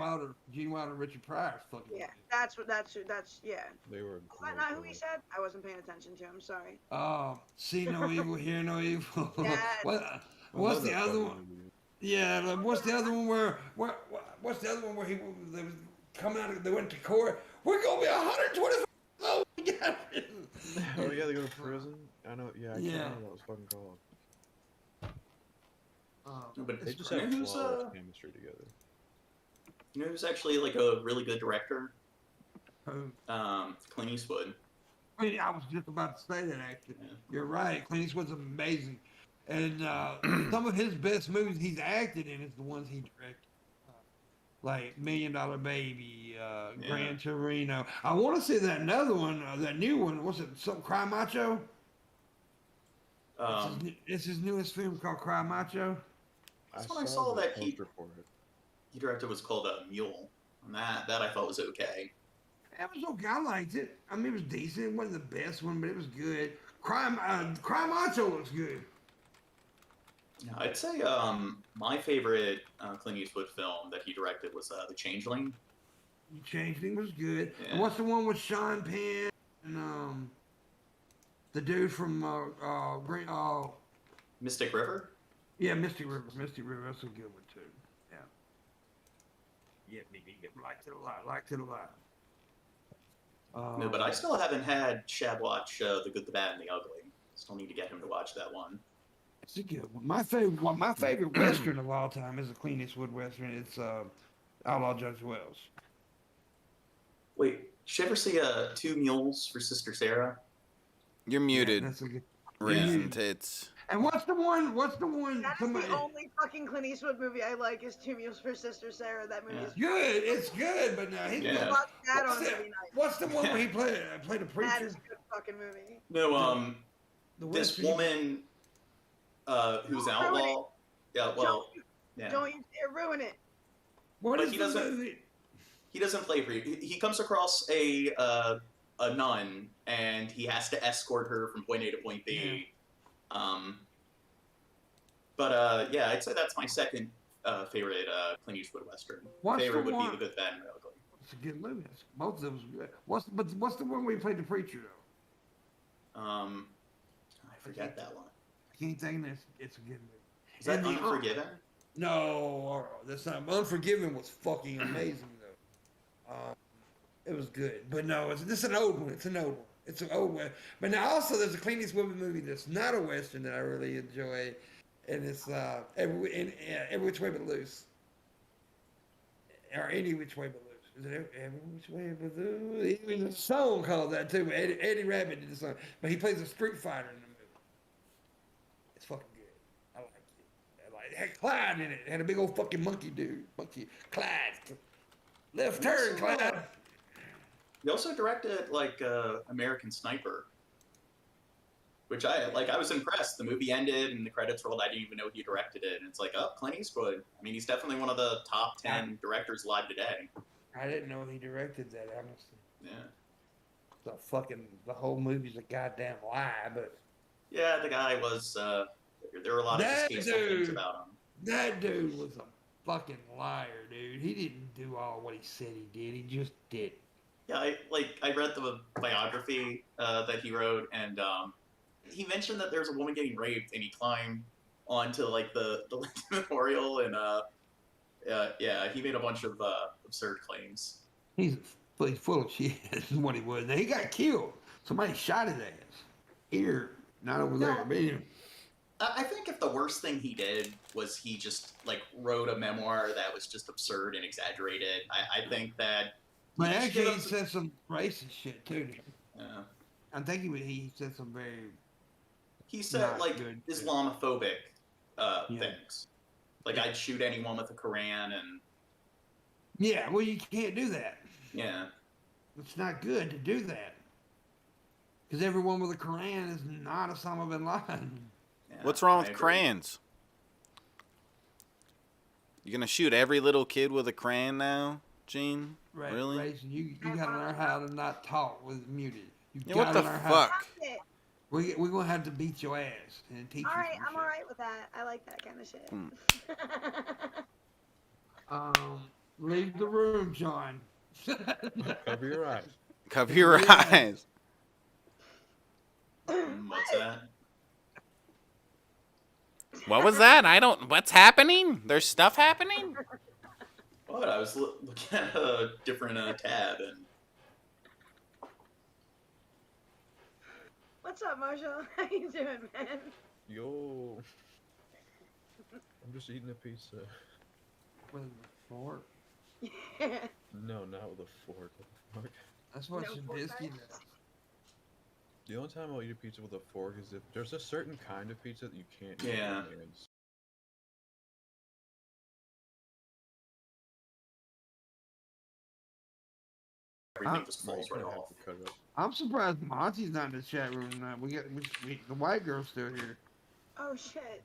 Wilder, and Richard Pryor. Fucking. Yeah, that's yeah. They were. Is that not who he said? I wasn't paying attention to him. Sorry. See no evil, hear no evil. Yes. What's the other one? Yeah, like, what's the other one where they was coming out? They went to court. We're gonna be 125. Oh my God. Oh yeah, they go to prison. I know. Yeah, I can't Yeah. remember what that was fucking called. But They just you have know who's, flawless chemistry together. you know who's actually like a really good director? Who? Clint Eastwood. I was just about to say that actually. Yeah. You're right. Clint Eastwood's amazing, and some of his best movies he's acted in is the ones he directed, like $1 Million Baby, Gran Torino. I want to see that another one, that new one. What's it? Some Cry Macho. It's his newest film called Cry Macho. That's when I saw the that he- poster for it. He directed what's called a Mule. And that I thought was okay. It was okay. I liked it. I mean, it was decent. It wasn't the best one, but it was good. Crime Macho looks good. Yeah, I'd say my favorite Clint Eastwood film that he directed was The Changeling. The Changeling was good. Yeah. And what's the one with Sean Penn and the dude from Green? Mystic River? Yeah, Mystic River. Mystic River. That's a good one too. Yeah. Yeah, liked it a lot. Liked it a lot. No, but I still haven't had Shab watch The Good, the Bad, and the Ugly. Still need to get him to watch that one. It's a good one. My favorite Western of all time is a Clint Eastwood Western. It's Outlaw Judge Wells. Wait, did you ever see Two Mules for Sister Sarah? You're muted. Yeah, that's a good. Raisin tits. And what's the one? That is the only fucking Clint Eastwood movie I like is Two Mules for Sister Sarah. That movie is good. It's good, but now he's Yeah. that on movie night. What's the one where he played a That preacher? is a good fucking movie. No, The this Western- woman who's an Don't ruin outlaw. Yeah, well, yeah. Don't you dare ruin it. What But is he the doesn't- movie? He doesn't play for you. He comes across a nun, and he has to escort her from point A to point B. Yeah, I'd say that's my second favorite Clint Eastwood Western. What's Favorite the would one- be The Good, Bad, and the Ugly. It's a good movie. Both of them are good. What's the one where he played the preacher though? I forget that one. I can't think of it. It's a good movie. Is that And the- Unforgiven? No, that's not. Unforgiven was fucking amazing though. It was good, but no, it's an old one. It's an old one. It's an old one. But now also there's a Clint Eastwood movie that's not a Western that I really enjoy, and it's Every Which Way But Loose, or Any Which Way But Loose. Is it Every Which Way But Loose? There's a song called that too. Eddie Rabbit did the song, but he plays a street fighter in the movie. It's fucking good. I like it. It had Clyde in it. It had a big old fucking monkey dude. Clyde. Left turn, Clyde. He also directed American Sniper, which I was impressed. The movie ended and the credits rolled. I didn't even know he directed it. And it's like, oh, Clint Eastwood. I mean, he's definitely one of the top 10 directors alive today. I didn't know he directed that, honestly. Yeah. The whole movie's a goddamn lie, but Yeah, the guy was. There were a lot of That distasteful things dude. about him. that dude was a fucking liar, dude. He didn't do all what he said he did. He just did. Yeah, I read the biography that he wrote, and he mentioned that there's a woman getting raped, and he climbed onto the Lincoln Memorial, and he made a bunch of absurd claims. He's full of shit. Is what he was. Now, he got killed. Somebody shot his ass. Here, not over there. But anyway. I think if the worst thing he did was he just wrote a memoir that was just absurd and exaggerated, I think that. But he should actually, give he him said some racist shit too. Yeah. I think he said some very. He said Not good. Islamophobic Yeah. things. I'd shoot anyone with a Quran, and Yeah, well, you can't do that. yeah. It's not good to do that. Because everyone with a Quran is not Osama bin Laden. Yeah, What's wrong I with agree. crayons? You gonna shoot every little kid with a crayon now, Gene? Right, Really? Raisin, you gotta learn how to not talk with muted. You Yeah, what gotta the learn fuck? That's it. We're gonna have to beat your ass and teach you. All right, some I'm shit. all right with that. I like that kind of shit. Leave the room, John. Cover your eyes. Cover your Yeah. eyes. What's that? What was that? What's happening? There's stuff happening? What? I was looking at a different tab, and What's up, Marshall? How you doing, man? Yo. I'm just eating a pizza. With a fork. No, not with a fork. What the fuck? That's what No fork Shabisky knife? does. The only time I'll eat a pizza with a fork is if there's a certain kind of pizza that you can't eat Yeah. with your hands. everything just Well, falls you're right gonna off. have to cut it up. I'm surprised Monty's not in the chat room tonight. The white girl's still here. Oh shit.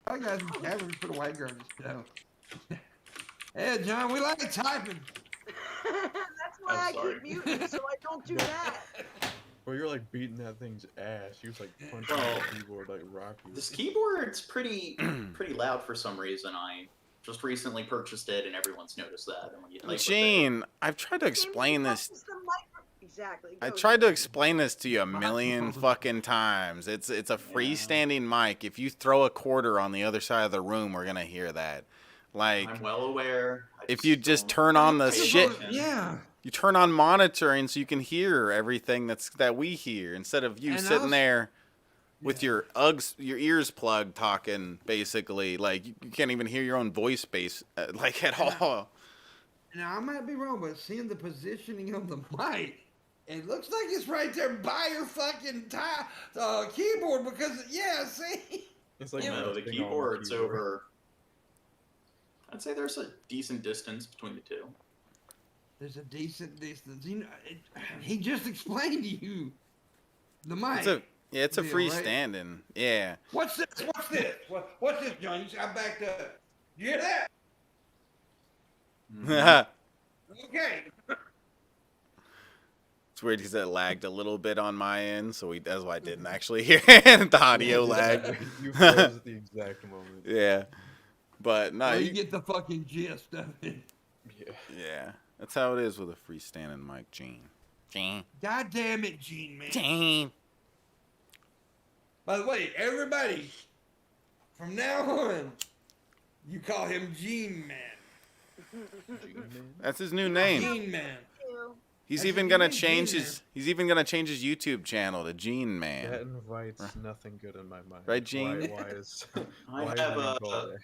White guys in caverns for the white girls. Hey, John, we like typing. That's why I'm I sorry. keep muting, so I don't do that. Well, you're like beating that thing's ass. He was like punching Well, the keyboard like Rocky. This keyboard's pretty loud for some reason. I just recently purchased it, and everyone's noticed that. And when you type with it- Gene, I've tried to explain this. Exactly. I Go, tried to Jim. explain this to you a million fucking times. It's a freestanding mic. If you throw a quarter on the other side of the room, we're gonna hear that. Like, I'm well aware. I if you just don't turn on the pay shit, attention. Yeah. you turn on monitoring so you can hear everything that we hear instead of you And sitting also- there with your ears plugged talking. Basically, like you can't even hear your own voice base like at all. Now I might be wrong, but seeing the positioning of the mic, it looks like it's right there by your fucking keyboard because see. It's like Yeah, No, the resting on keyboard's keyboard. over. I'd say there's a decent distance between the two. There's a decent distance. You know, he just explained to you the mic. It's a deal, right? freestanding. Yeah. What's this? What's this? What's this, John? You see, I backed up. You hear that? Okay. It's weird because it lagged a little bit on my end, so that's why I didn't actually hear it. The audio lagged. You froze at the exact moment. Yeah. But no, Well, you get the fucking gist of it. Yeah. yeah. That's how it is with a freestanding mic, Gene. Gene. God damn it, Gene, man. Gene. By the way, everybody, from now on, you call him Gene Man. That's his new name. Gene Man. He's That's even his gonna new name, change Gene his. He's even gonna change his YouTube channel to Gene That Man. invites nothing good in my mind. Right, Gene? Why is I why is have my a. name called that?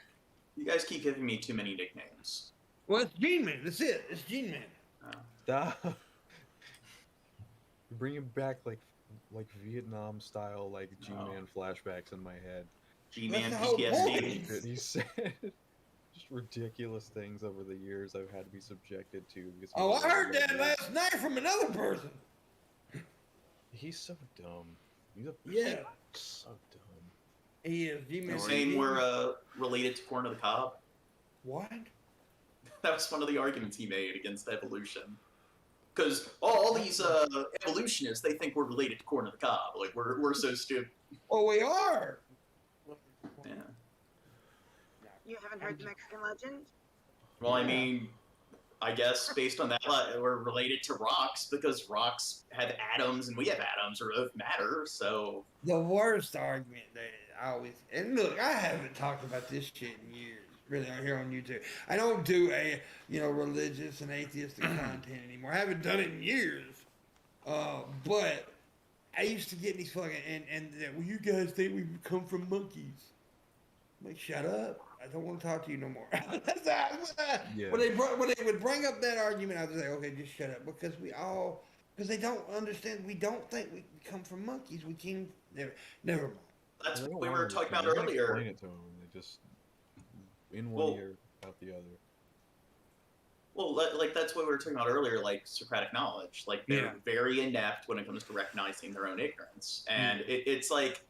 You guys keep giving me too many nicknames. Well, it's Gene Man. That's it. It's Gene Man. Stop. You're bringing back like Vietnam style like G-Man flashbacks in my head. G-Man That's the whole PTSD. point. He said just ridiculous things over the years I've had to be subjected to. Because Oh, I heard of that it. last night from another person. He's so dumb. He's a Yeah. so dumb. He is. Gene Man. You're saying we're related to corn of the cob? What? That was one of the arguments he made against evolution. Because all these evolutionists, they think we're related to corn of the cob. Like, we're so stupid. Oh, we are. Yeah. You haven't heard the Mexican legend? Well, I mean, I guess based on that, we're related to rocks because rocks have atoms and we have atoms, or both matter. So The worst argument that I always, and look, I haven't talked about this shit in years, really, here on YouTube. I don't do religious and atheistic content anymore. I haven't done it in years. But I used to get these fucking, and well, you guys think we come from monkeys. I'm like, shut up. I don't want to talk to you no more. Yeah. When they would bring up that argument, I was like, okay, just shut up. Because they don't understand. We don't think we come from monkeys. We came, never mind. that's They what don't we want were to talking about explain it. earlier. Explain it to them. They just in one Well- ear, out the other. Well, like that's what we were talking about earlier, like Socratic knowledge. Like they're Yeah. very inept when it comes to recognizing their own ignorance, and it's like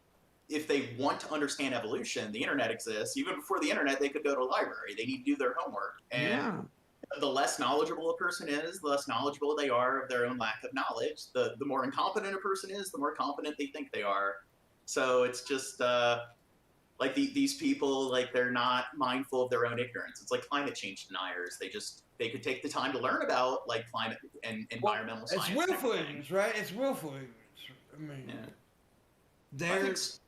if they want to understand evolution, the internet exists. Even before the internet, they could go to a library. They need to do their homework, and Yeah. the less knowledgeable a person is, the less knowledgeable they are of their own lack of knowledge. The more incompetent a person is, the more competent they think they are. So it's just like these people, like they're not mindful of their own ignorance. It's like climate change deniers. They could take the time to learn about like climate and environmental It's science. and willful everything. ignorance, right? It's willful ignorance. I mean, Yeah. I think there's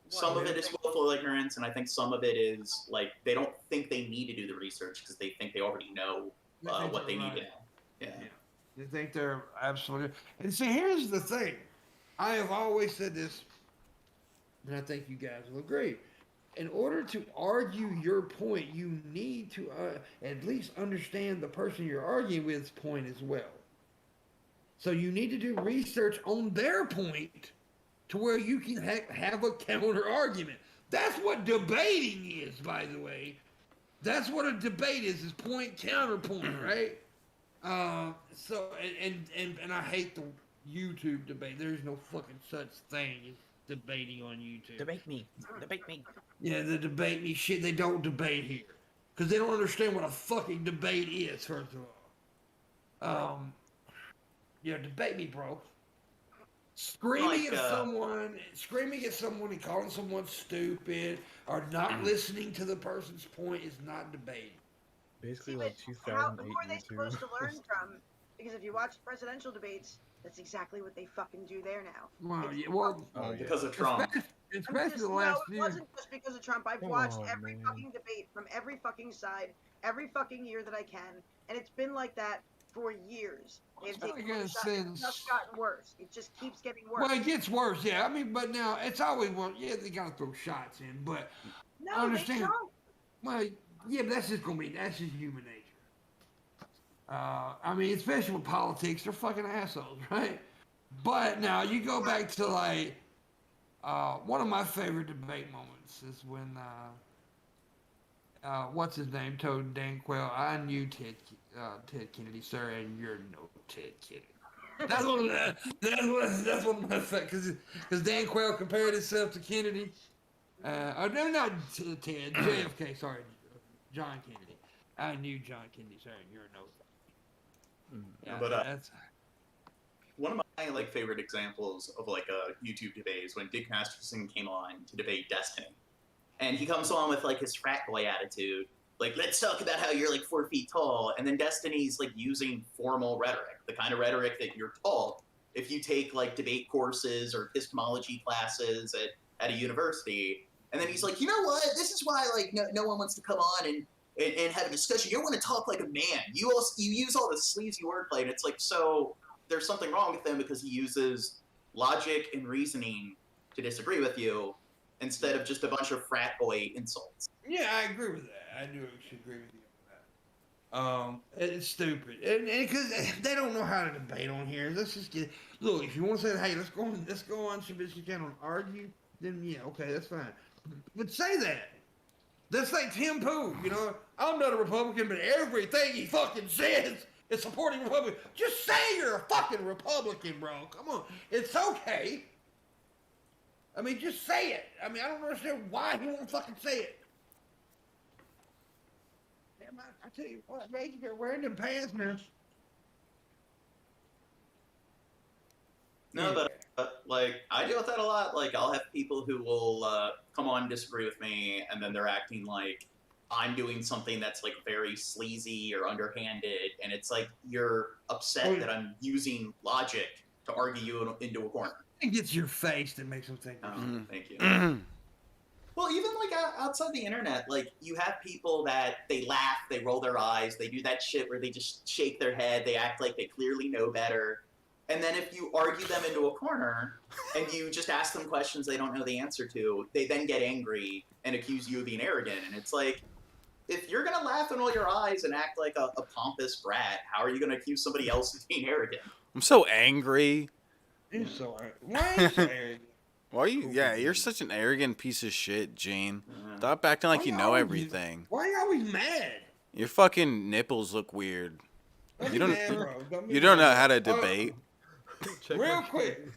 some of it is willful ignorance, and I think some of it is like they don't think they need to do the research because they think they already know what they need to know. Yeah. They think they're absolutely. And see, here's the thing. I have always said this, and I think you guys will agree. In order to argue your point, you need to at least understand the person you're arguing with's point as well. So you need to do research on their point to where you can have a counter argument. That's what debating is, by the way. That's what a debate is point counterpoint, right? So and I hate the YouTube debate. There's no fucking such thing as debating on YouTube. Debate me. Yeah, the debate me shit. They don't debate here because they don't understand what a fucking debate is. First of all, yeah, debate me, bro. Screaming Like, at someone and calling someone stupid or not listening to the person's point is not debating. Basically, See, like but who 2008 are they supposed to learn from? Because if you watch presidential debates, that's exactly what they fucking do there now. Well, It's yeah, well, Oh, yeah. because of Trump. especially the no, last it few. wasn't just because of Trump. I've Come watched on, every man. fucking debate from every fucking side, every fucking year that I can, and it's been like that for years. They've Like taken I one shot, said, it's just gotten worse. It just keeps getting worse. well, it gets worse, yeah. I mean, but now it's always yeah, they gotta throw shots in, but no, I understand. they don't. Well, yeah, but that's just human nature. I mean, especially with politics, they're fucking assholes, right? But now you go back to like one of my favorite debate moments is when what's his name told Dan Quayle, "I knew Ted Kennedy, sir, and you're no Ted Kennedy." That's one of my favorite because Dan Quayle compared himself to Kennedy. No, not to Ted, JFK. Sorry, John Kennedy. I knew John Kennedy, sir, and you're no. Yeah, But that's one of my like favorite examples of like a YouTube debate is when Dick Masterson came on to debate Destiny, and he comes on with like his frat boy attitude, like let's talk about how you're like 4 feet tall, and then Destiny's like using formal rhetoric, the kind of rhetoric that you're taught if you take like debate courses or epistemology classes at a university. And then he's like, you know what? This is why like no one wants to come on and have a discussion. You don't want to talk like a man. You use all the sleazy wordplay, and it's like, so there's something wrong with him because he uses logic and reasoning to disagree with you instead of just a bunch of frat boy insults. yeah, I agree with that. I do actually agree with you on that. It's stupid, and because they don't know how to debate on here. Let's just look. If you want to say, hey, let's go on Trubisky channel and argue, then yeah, okay, that's fine. But say that. That's like Tim Pool, you know. I'm not a Republican, but everything he fucking says is supporting Republicans. Just say you're a fucking Republican, bro. Come on. It's okay. I mean, just say it. I mean, I don't understand why he won't fucking say it. Damn, I tell you what, man, you're wearing them pants, man. No, but like I deal with that a lot. Like I'll have people who will come on and disagree with me, and then they're acting like I'm doing something that's like very sleazy or underhanded, and it's like you're upset that I'm using logic to argue you into a corner. It gets your face that makes them think. Thank you. Well, even like outside the internet, like you have people that they laugh, they roll their eyes, they do that shit where they just shake their head, they act like they clearly know better. And then if you argue them into a corner and you just ask them questions they don't know the answer to, they then get angry and accuse you of being arrogant. And it's like, if you're going to laugh and roll your eyes and act like a pompous brat, how are you going to accuse somebody else of being arrogant? I'm so angry. You're so angry. Why are you so arrogant? Why are you? Yeah, you're such an arrogant piece of shit, Gene. Stop acting like you know everything. Why are you always mad? Your fucking nipples look weird. Don't You be don't. mad, bro. Don't be You don't mad. know how to debate. Check Real my- quick.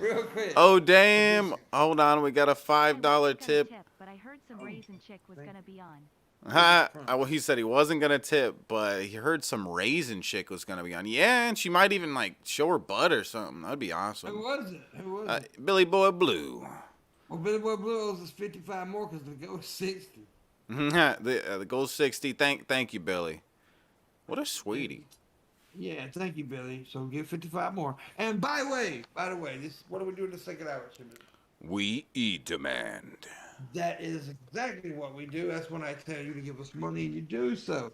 Real quick. Oh damn! Hold on, we got a $5 tip. But I heard some raisin chick was gonna be on. Ha! Well, he said he wasn't gonna tip, but he heard some raisin chick was gonna be on. Yeah, and she might even like show her butt or something. That'd be Who awesome. was it? Who was it? Billy Boy Blue. Well, Billy Boy Blue owes us 55 more because the goal is 60. The goal 60. Thank you, Billy. What a sweetie. Yeah, thank you, Billy. So get 55 more. And by the way, this what are we doing the second hour, Jimmy? We demand. That is exactly what we do. That's when I tell you to give us money and you do so.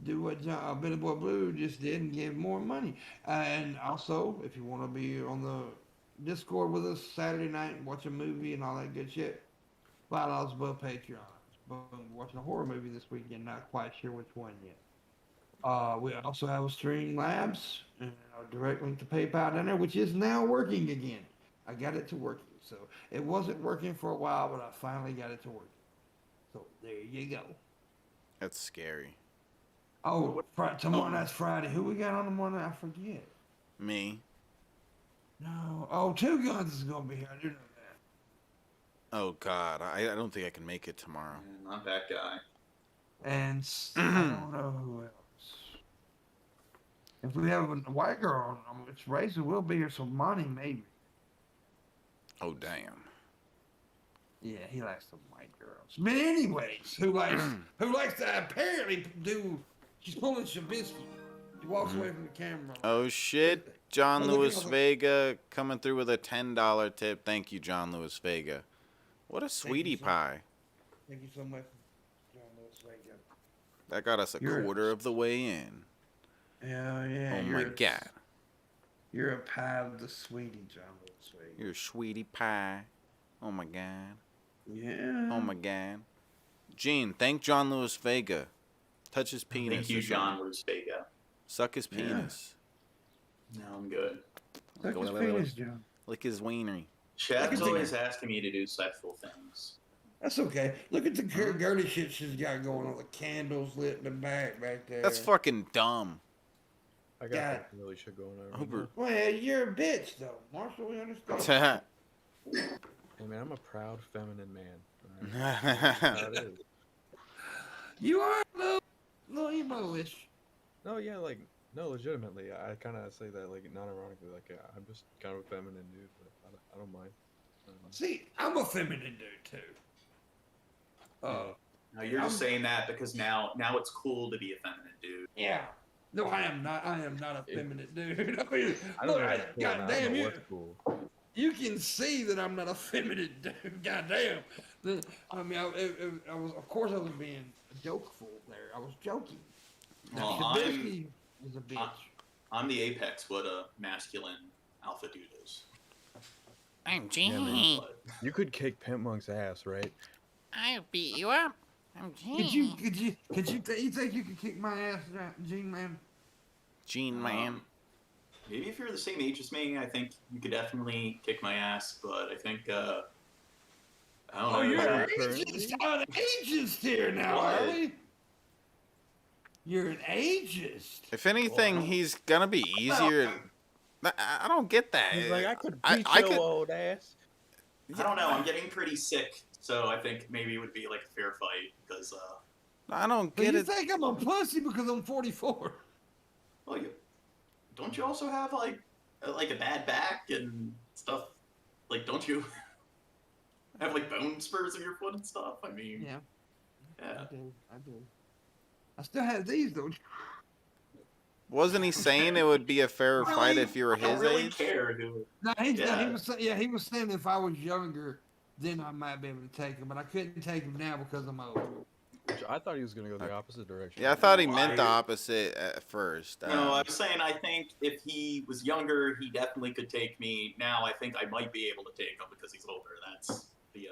Do what Billy Boy Blue just did and give more money. And also, if you want to be on the Discord with us Saturday night and watch a movie and all that good shit, $5 above Patreon. But we're watching a horror movie this weekend, not quite sure which one yet. We also have a Stream Labs and a direct link to PayPal down there, which is now working again. I got it to working. So it wasn't working for a while, but I finally got it to work. So there you go. That's scary. Oh, tomorrow night's Friday. Who we got on tomorrow night? I forget. Me. No. Oh, Two Guns is gonna be here. I do know that. Oh God, I don't think I can make it tomorrow. Yeah, not that guy. And I don't know who else. If we have a white girl on, it's Razor will be here, so Monty maybe. Oh damn. Yeah, he likes the white girls. But anyways, who likes to apparently do? She's pulling Shabisky. She walks away from the camera. Oh shit, John Oh, look Lewis at all the- Vega coming through with a $10 tip. Thank you, John Lewis Vega. What a sweetie sir. pie. Thank you so much, John Lewis Vega. That got us a You're- quarter of the way in. Hell yeah. Oh my God. You're a pie of the sweetie, John Lewis Vega. You're a sweetie pie. Oh my God. Yeah. Oh my God. Gene, thank John Lewis Vega. Touch his penis. Thank you, or something. John Lewis Vega. Suck his Yeah. penis. No, I'm good. Suck his penis, John. Lick his wienery. Chad's at always asking me to do sexual things. That's okay. Look at the girly shit she's got going on. The candles lit in the back there. That's fucking dumb. I got God. something really shit going on. Hooper. Well, you're a bitch, though. Marshall, we understand. Hey man, I'm a proud feminine man. Alright? That's how it is. You are a little emo-ish. No, yeah, like no, legitimately, I kind of say that like non-ironically, like I'm just kind of a feminine dude, but I don't mind. See, I'm a feminine dude, too. Now you're just saying that because now it's cool to be a feminine dude. Yeah. No, I am not. I am not a feminine dude. I mean, I don't look, know what's cool, God man. I damn don't know you. what's cool. You can see that I'm not a feminine dude. God damn. I mean, I was, of course, I was being jokeful there. I was joking. Well, Shabisky is a bitch. I'm the apex what a masculine alpha dude is. I'm Yeah, man. Gene. But You could kick Pimpmonk's ass, right? I'll beat you up. I'm Could Gene. you think you could kick my ass, Gene man? Gene man. maybe if you're the same age as me, I think you could definitely kick my ass. But I think I don't know. Oh, you're an currently? ageist. I'm an ageist here now, What? are we? You're an ageist. If anything, he's gonna be easier. I don't get that. He's like, I could I- beat I your could- old ass. I don't know. I'm getting pretty sick, so I think maybe it would be like a fair fight because I don't But get you it. think I'm a pussy because I'm 44? well, don't you also have like a bad back and stuff? Like, don't you have like bone spurs in your foot and stuff? I mean, Yeah, yeah. I do. I still have these though. Wasn't he saying it would be a fairer fight if you were I don't his really age? care who. No, he Yeah. was saying if I was younger, then I might be able to take him, but I couldn't take him now because I'm old. Which I thought he was gonna go the opposite direction. Yeah, I thought he meant the opposite at first. No, I was saying I think if he was younger, he definitely could take me. Now I think I might be able to take him because he's older. That's the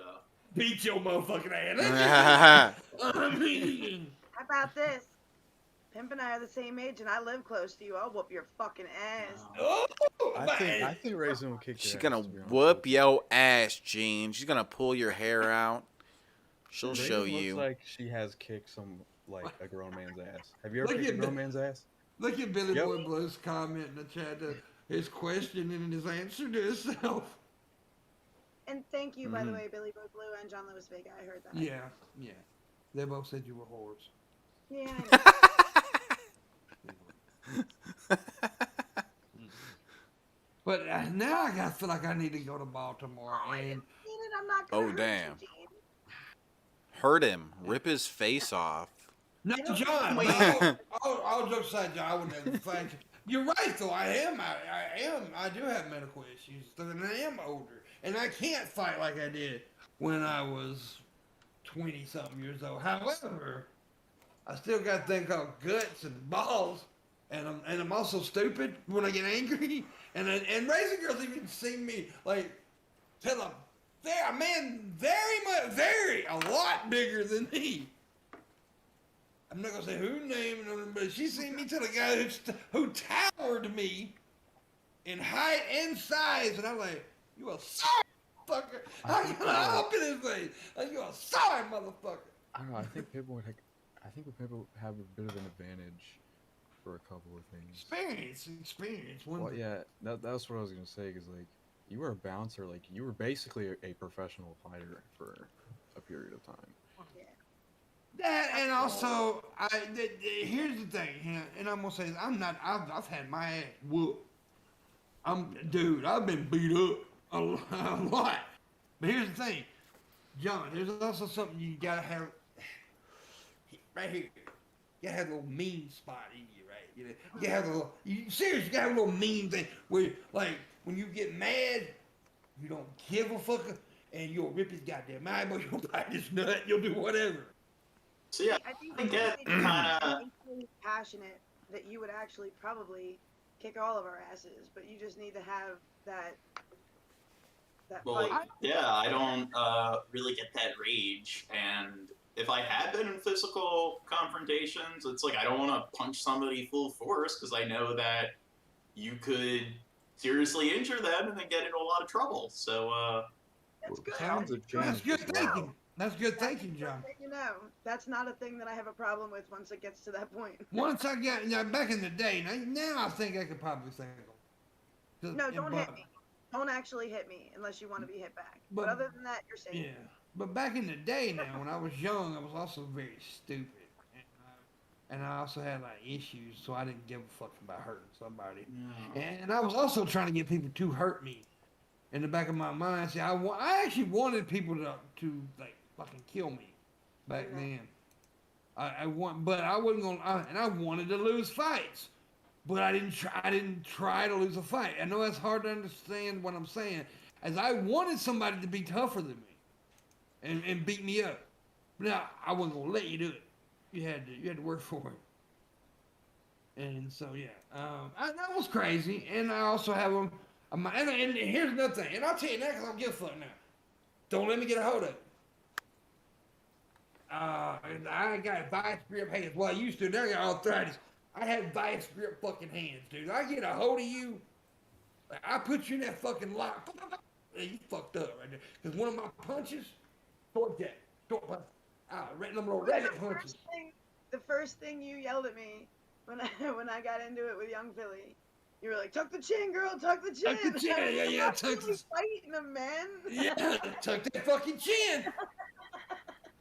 Beat your motherfucking ass. I mean, How about this? Pimp and I are the same age, and I live close to you. I'll whoop your fucking ass. oh, I think Raisin will kick She's your gonna ass, to be honest whoop with you. your ass, Gene. She's gonna pull your hair out. She'll Raisin show looks you. like she has kicked some like a grown man's ass. Have you ever Look kicked a at grown the- man's ass? look at Billy Yep. Boy Blue's comment in the chat. His question and his answer to itself. And thank you, by the Mhm. way, Billy Boy Blue and John Lewis Vega. I heard that. Yeah, yeah. They both said you were whores. Yeah. I know. But now I feel like I need to go to Baltimore Oh, I and didn't mean it. I'm not gonna Oh, hurt damn. you, Gene. Hurt him. Rip his face off. no, I don't John. wait. No, all jokes aside, John. I wouldn't have fight you. You're right, though. I am. I do have medical issues, and I am older, and I can't fight like I did when I was 20-something years old. However, I still got a thing called guts and balls, and I'm also stupid when I get angry. And Raisin Girls even seen me like tell a man a lot bigger than me. I'm not gonna say who named him, but she seen me tell a guy who towered me in height and size, and I'm like, "You a sorry motherfucker!" I got up in his face. Like, "You a sorry motherfucker." I don't know. I think people have a bit of an advantage for a couple of things. Experience. Well, yeah, that's what I was gonna say. Cause like you were a bouncer, like you were basically a professional fighter for a period of time. That and also, here's the thing, and I'm gonna say this, I've had my ass whooped. I've been beat up a lot. But here's the thing, John. There's also something you gotta have right here. You gotta have a little mean spot in you, right? You have a little. Seriously, you gotta have a little mean thing where, like, when you get mad, you don't give a fuck, and you'll rip his goddamn eyeball, you'll bite his nut, you'll do whatever. So yeah, I think I get kind of. passionate that you would actually probably kick all of our asses, but you just need to have that Well, fight. yeah, I don't really get that rage, and if I had been in physical confrontations, it's like I don't want to punch somebody full force because I know that you could seriously injure them and then get into a lot of trouble. So, That's good. Times have That's changed good as well. thinking. That's good thinking, John. You know, that's not a thing that I have a problem with once it gets to that point. Once I got, back in the day, now I think I could probably think of them. No, don't hit me. Don't actually hit me unless you want to be hit back. But, But- other than that, you're safe. Yeah, but back in the day now, when I was young, I was also very stupid. And I also had like issues, so I didn't give a fuck about hurting somebody. And I was also trying to get people to hurt me. In the back of my mind, see, I actually wanted people to like fucking kill me back then. But I wasn't gonna, and I wanted to lose fights, but I didn't try to lose a fight. I know that's hard to understand what I'm saying, as I wanted somebody to be tougher than me, and beat me up. Now I wasn't gonna let you do it. You had to work for it. And so yeah, that was crazy. And I also have them. And here's another thing, and I'll tell you that because I don't give a fuck now. Don't let me get a hold of it. I got vice grip hands. Well, I used to. Now I got arthritis. I had vice grip fucking hands, dude. I get a hold of you. I put you in that fucking lock. You fucked up right there. Because one of my punches, short punch. Them little rabbit punches. The first thing you yelled at me when I got into it with young Philly, you were like, "Tuck the chin, girl, tuck the chin." Tuck the chin, yeah, tuck the fighting them, man. Yeah, tuck that fucking chin.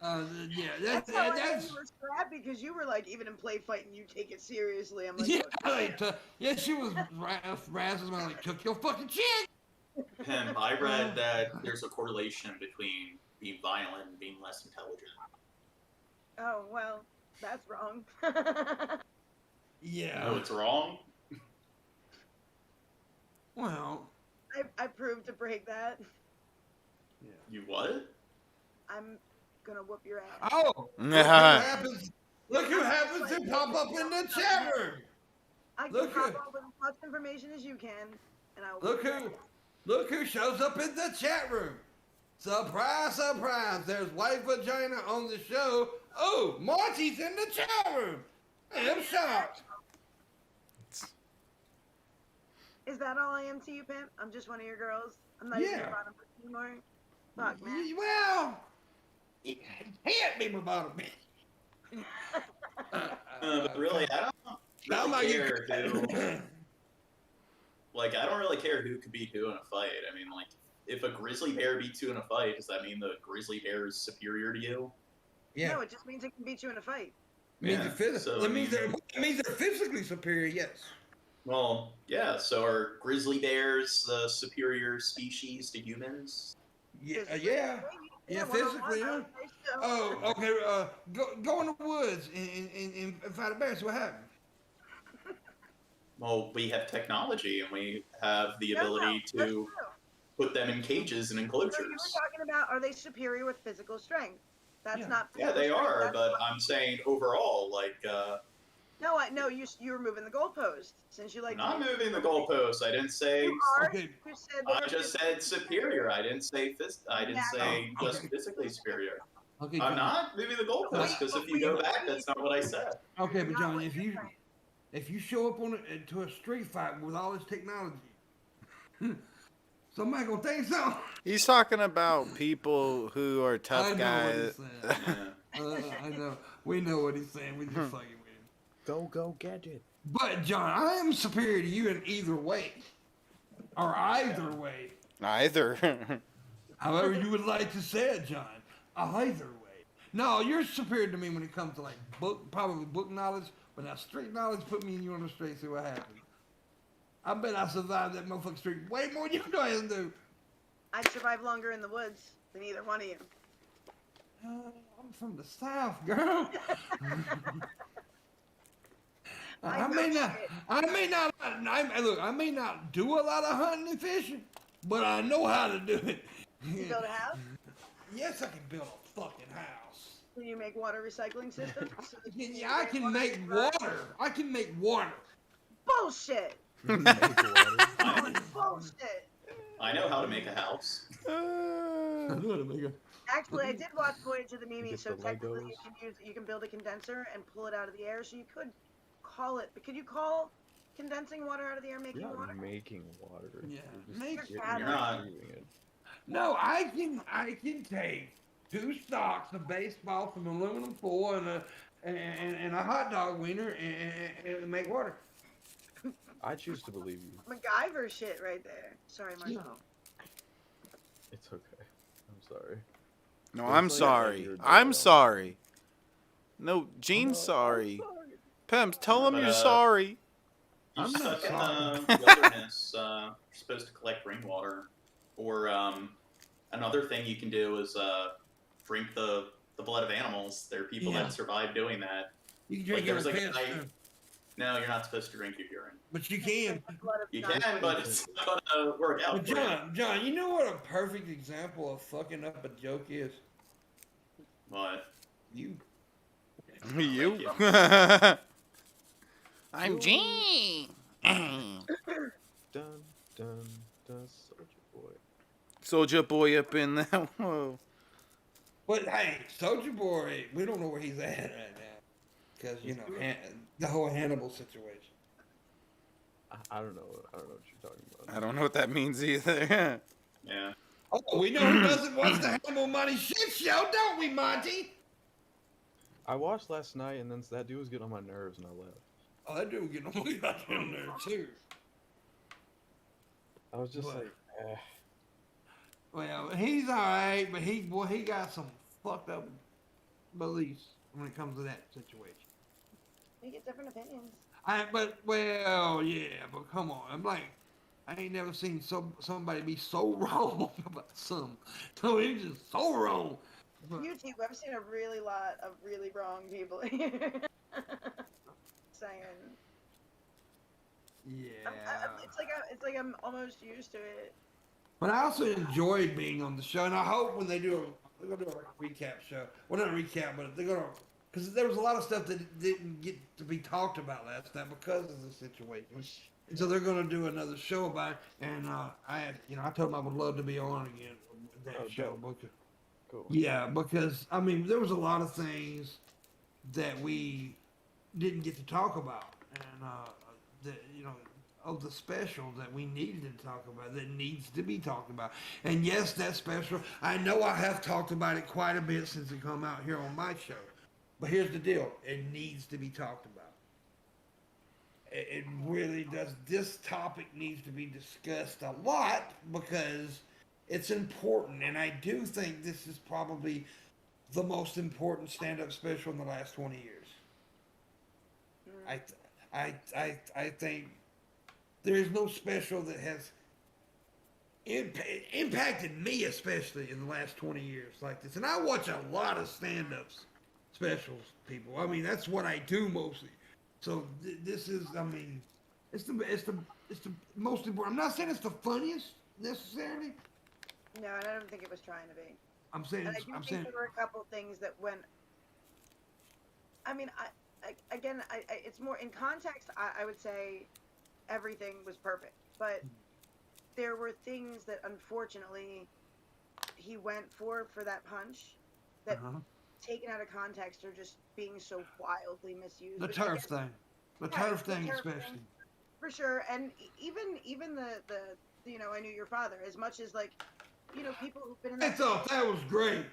Yeah, That's how I knew you were scrappy, because you were like, even in play fighting, you take it seriously. I'm like, yeah, she was razzing me like, "Tuck your fucking chin." Pimp, I read that there's a correlation between being violent and being less intelligent. Oh well, that's wrong. Yeah. No, it's wrong. Well, I proved to break that. yeah. You what? I'm gonna whoop your ass. Oh, look who happens to pop up in the chat room. I can pop up with as much information as you can, and I will. Look who shows up in the chat room. Surprise, surprise. There's White Vagina on the show. Oh, Marty's in the chat room. I'm shocked. Is that all I am to you, Pimp? I'm just one of your girls. I'm not even your bottom bitch anymore. Fuck, man. Well, you can't be my bottom bitch. But really, I don't really care who. Like, I don't really care who could beat who in a fight. I mean, like, if a grizzly bear beats you in a fight, does that mean the grizzly bear is superior to you? Yeah. No, it just means it can beat you in a fight. It means they're physically superior, yes. Well, yeah, so are grizzly bears the superior species to humans? Yeah, physically, yeah. Oh, okay, go in the woods and fight a bear, see what happens. Well, we have technology, and we have the ability to put them in cages and enclosures. So you were talking about, are they superior with physical strength? That's not. Yeah, they are, but I'm saying overall, like. No, you were moving the goalpost since you like. I'm not moving the goalpost. I didn't say. You are. Okay. You said I just said superior. I didn't say just physically superior. Okay, I'm not moving the goalpost because if you go back, that's not what I said. Okay, but John, if you show up to a street fight with all this technology, somebody gonna think so. He's talking about people who are tough I guys. know what he's saying. I know. We know what he's saying. We just fucking with him. Go gadget. But John, I am superior to you in either way, or either way, Either. however you would like to say it, John. Either way. No, you're superior to me when it comes to like probably book knowledge, but now street knowledge, put me and you on the street, see what happens. I bet I survived that motherfucking street way more than you guys do. I'd survive longer in the woods than either one of you. I'm from the South, girl. I know may shit. look, I may not do a lot of hunting and fishing, but I know how to do it. You build a house? Yes, I can build a fucking house. Can you make water recycling systems? So that you Yeah, I can water make and water. I can make water. Bullshit! Make water. Bullshit! I know how to make a house. Actually, I did watch Voyage of the Mimi, Get so the technically Legos. you can build a condenser and pull it out of the air. So you could call it. But could you call condensing water out of the air making You're water? not making water. Yeah, You're make- just You're not. receiving it. No, I can take 2 stalks of baseball from aluminum foil and a hot dog wiener and make water. I choose to believe you. MacGyver shit right there. Sorry, Marcel. It's okay. I'm sorry. No, Don't I'm say sorry. you're I'm dumb. sorry. No, Gene's sorry. Pimps, tell him you're sorry. You're I'm not stuck in sorry. the wilderness. You're supposed to collect rainwater. Or another thing you can do is drink the blood of animals. There are people Yeah. that survive doing that. You can Like drink there your was a piss, guy. too. No, you're not supposed to drink your urine. But you can. Blood of You nuts. can, but it's not gonna work out But for you. John, you know what a perfect example of fucking up a joke is? But You. You? I'm Gene. Dun dun dun, soldier boy. Soldier boy up in there. Whoa. But hey, Soldier Boy, we don't know where he's at right now. Because, you know, the whole Hannibal situation. I don't know. I don't know what you're talking about. I don't know what that means either. yeah. Oh, we know who doesn't watch the Hannibal Monty shit show, don't we, Monty? I watched last night, and then that dude was getting on my nerves, and I left. Oh, that dude was getting on my goddamn nerves, too. I was just What? like, eh. Well, he's alright, but he got some fucked up beliefs when it comes to that situation. We get different opinions. Well, yeah, but come on. I'm like, I ain't never seen somebody be so wrong about something. No, he's just so wrong. But, YouTube, I've seen a really lot of really wrong people here. Saying. yeah. It's like I'm almost used to it. But I also enjoyed being on the show, and I hope when they're gonna do a recap show. Well, not a recap, but they're gonna, because there was a lot of stuff that didn't get to be talked about last night because of the situation. And so they're gonna do another show about it, and I told them I would love to be on again with that Oh, show. dope. Because, Cool. yeah, because I mean there was a lot of things that we didn't get to talk about, and that of the special that we needed to talk about, that needs to be talked about. And yes, that special, I know I have talked about it quite a bit since it come out here on my show. But here's the deal, it needs to be talked about. It really does. This topic needs to be discussed a lot because it's important. And I do think this is probably the most important stand-up special in the last 20 years. I think there's no special that has impacted me, especially in the last 20 years like this. And I watch a lot of stand-ups specials, people. I mean, that's what I do mostly. So this is, I mean, it's the most important. I'm not saying it's the funniest necessarily. No, and I don't think it was trying to be. I'm saying, And I do think there were a couple things that went. I mean, it's more in context. I would say everything was perfect, but there were things that unfortunately he went for that punch that taken out of context are just being so wildly misused. the Which turf again, thing, the right, turf the thing turf especially. thing. For sure, and even the I knew your father as much as like, people who've been in I that. thought that was great.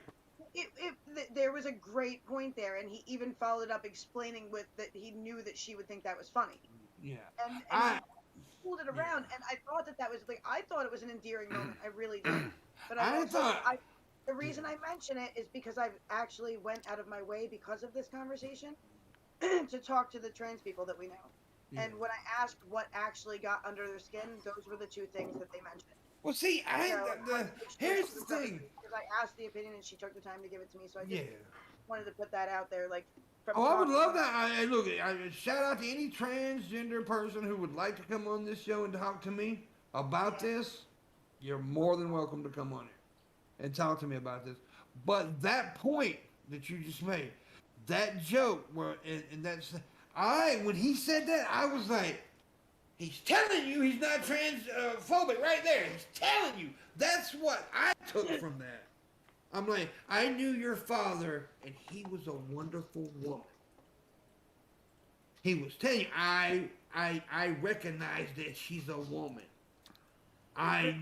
There was a great point there, and he even followed up explaining with that he knew that she would think that was funny, Yeah. and I he pulled it around, and I thought that was like I thought it was an endearing moment. I really did, but I thought. the reason I mention it is because I actually went out of my way because of this conversation to talk to the trans people that we know. Yeah. And when I asked what actually got under their skin, those were the two things that they mentioned. Well, see, So, here's the thing. because I asked the opinion and she took the time to give it to me, so I just Yeah. wanted to put that out there. Like, from Oh, I would talking- love that. Look, shout out to any transgender person who would like to come on this show and talk to me about this. You're more than welcome to come on here and talk to me about this. But that point that you just made, that joke, and that's, when he said that, I was like, he's telling you he's not transphobic right there. He's telling you. That's what I took from that. I'm like, I knew your father, and he was a wonderful woman. He was telling you, I recognize that she's a woman. I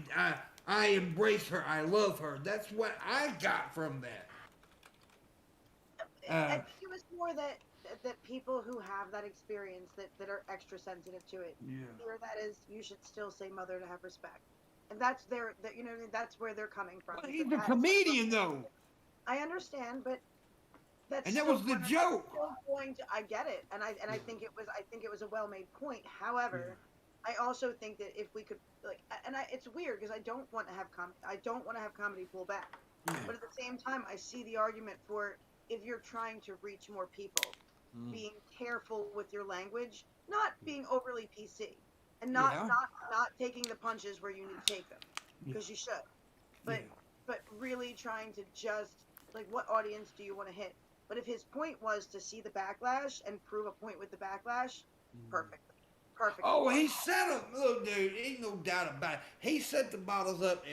embrace her. I love her. That's what I got from that. I think it was more that people who have that experience that are extra sensitive to it, Yeah. hear that is you should still say mother to have respect, and that's that's where they're coming from. Well, he's a comedian, though. I understand, but that's And that still was the gonna- joke. still going to, I get it, and I think it was a well-made point. However, I also think that if we could it's weird because I don't want to have comedy pull back, but at the same time I see the argument for if you're trying to reach more people, being careful with your language, not being overly PC, and not taking the punches where you need to take them, because you should, but really trying to just like what audience do you want to hit? But if his point was to see the backlash and prove a point with the backlash, perfect. Oh, he set them. Look, dude, ain't no doubt about it. He set the bottles up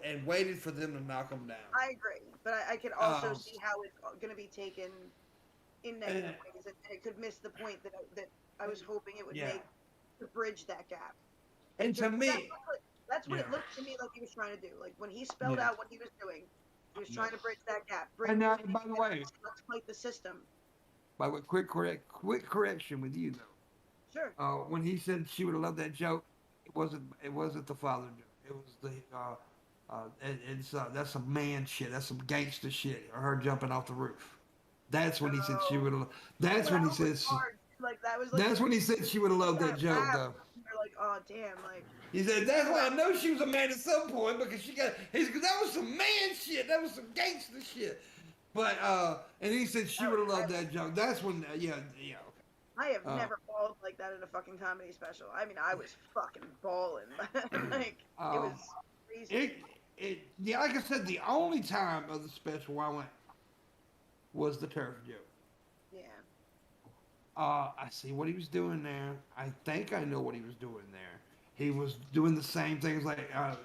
and waited for them to knock them down. I agree, but I could also see how it's going to be taken in negative ways, and it could miss the point that I was hoping it would make to bridge that gap. And to Because me, that's what it looked to me like he was trying to do. Like when he spelled out what he was doing, he was trying to bridge that gap. And now, by the way, let's fight the system. by the way, quick correction with you though. Sure. When he said she would have loved that joke, it wasn't the father joke. It was that's some man shit. That's some gangster shit. Or her jumping off the roof. That's when he said she would have. That's when he said she. Like that was like. That's when he said she would have loved that joke though. You're like, oh damn, like. He said that's why I know she was a man at some point because that was some man shit. That was some gangster shit. But and he said she would have loved that joke. That's when okay. I have never bawled like that in a fucking comedy special. I mean, I was fucking bawling. Like, it was crazy. Like I said, the only time of the special where I went was the turf joke. Yeah. I see what he was doing there. I think I know what he was doing there. He was doing the same things like, a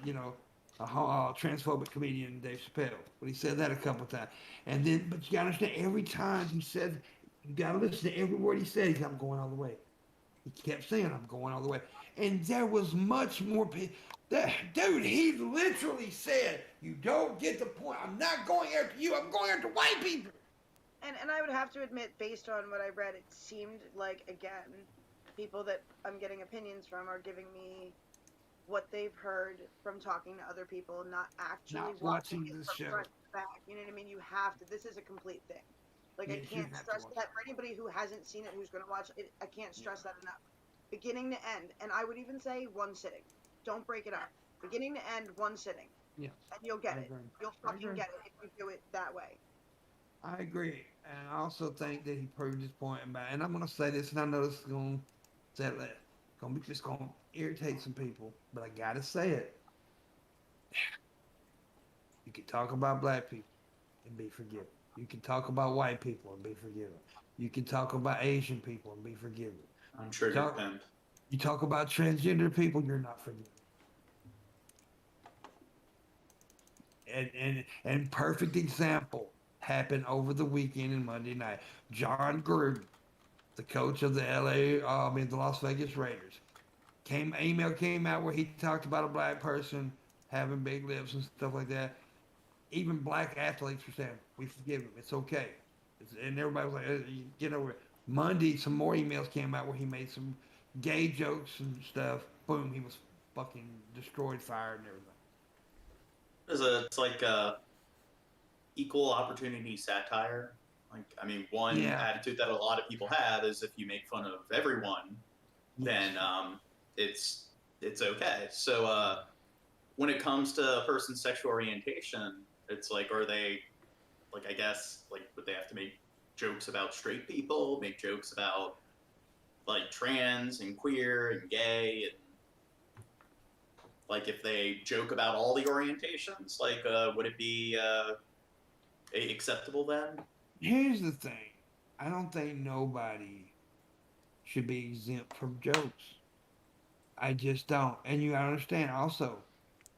transphobic comedian, Dave Chappelle, when he said that a couple times. And then, but you gotta understand, every time he said, you gotta listen to every word he said. He said, I'm going all the way. He kept saying, I'm going all the way. And there was much more. Dude, he literally said, you don't get the point. I'm not going after you. I'm going after white people. And I would have to admit, based on what I read, it seemed like, again, people that I'm getting opinions from are giving me what they've heard from talking to other people, not actually watching it from front to back. You know what I mean? You have to. This is a complete thing. Like, I can't stress that for anybody who hasn't seen it, who's going to watch it. I can't stress that enough. Beginning to end, and I would even say one sitting. Don't break it up. Beginning to end, one sitting. Yeah. And you'll get it. You'll fucking get it if you do it that way. I agree. And I also think that he proved his point. And I'm going to say this, and I know this is going to it's going to irritate some people, but I got to say it. You can talk about black people and be forgiven. You can talk about white people and be forgiven. You can talk about Asian people and be forgiven. I'm sure you're pimped. You talk about transgender people, you're not forgiven. And perfect example happened over the weekend and Monday night. John Gruden, the coach of the the Las Vegas Raiders, email came out where he talked about a black person having big lips and stuff like that. Even black athletes were saying, We forgive him. It's okay. And everybody was like, "You get over it." Monday, some more emails came out where he made some gay jokes and stuff. Boom, he was fucking destroyed, fired, and everything. It's like equal opportunity satire. Like, I mean, one attitude that a lot of people have is if you make fun of everyone, then it's okay. So when it comes to a person's sexual orientation, it's like, are they, like, I guess, like, would they have to make jokes about straight people, make jokes about, like, trans and queer and gay, and, like, if they joke about all the orientations, like, would it be acceptable then? Here's the thing. I don't think nobody should be exempt from jokes. I just don't. And you understand also,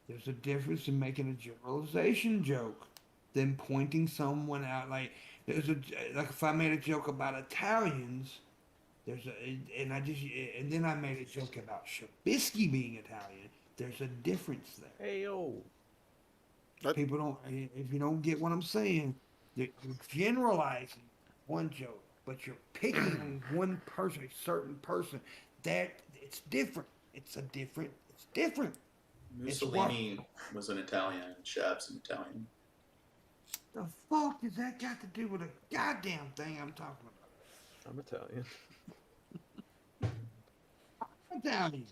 there's a difference in making a generalization joke than pointing someone out. Like if I made a joke about Italians, and then I made a joke about Shabisky being Italian. There's a difference there. Hey yo. People don't. If you don't get what I'm saying, you're generalizing one joke, but you're picking on one person, a certain person. That it's different. It's different. Mussolini was an Italian, and Shab's an Italian. The fuck does that got to do with a goddamn thing I'm talking about? I'm Italian. I'm Italian.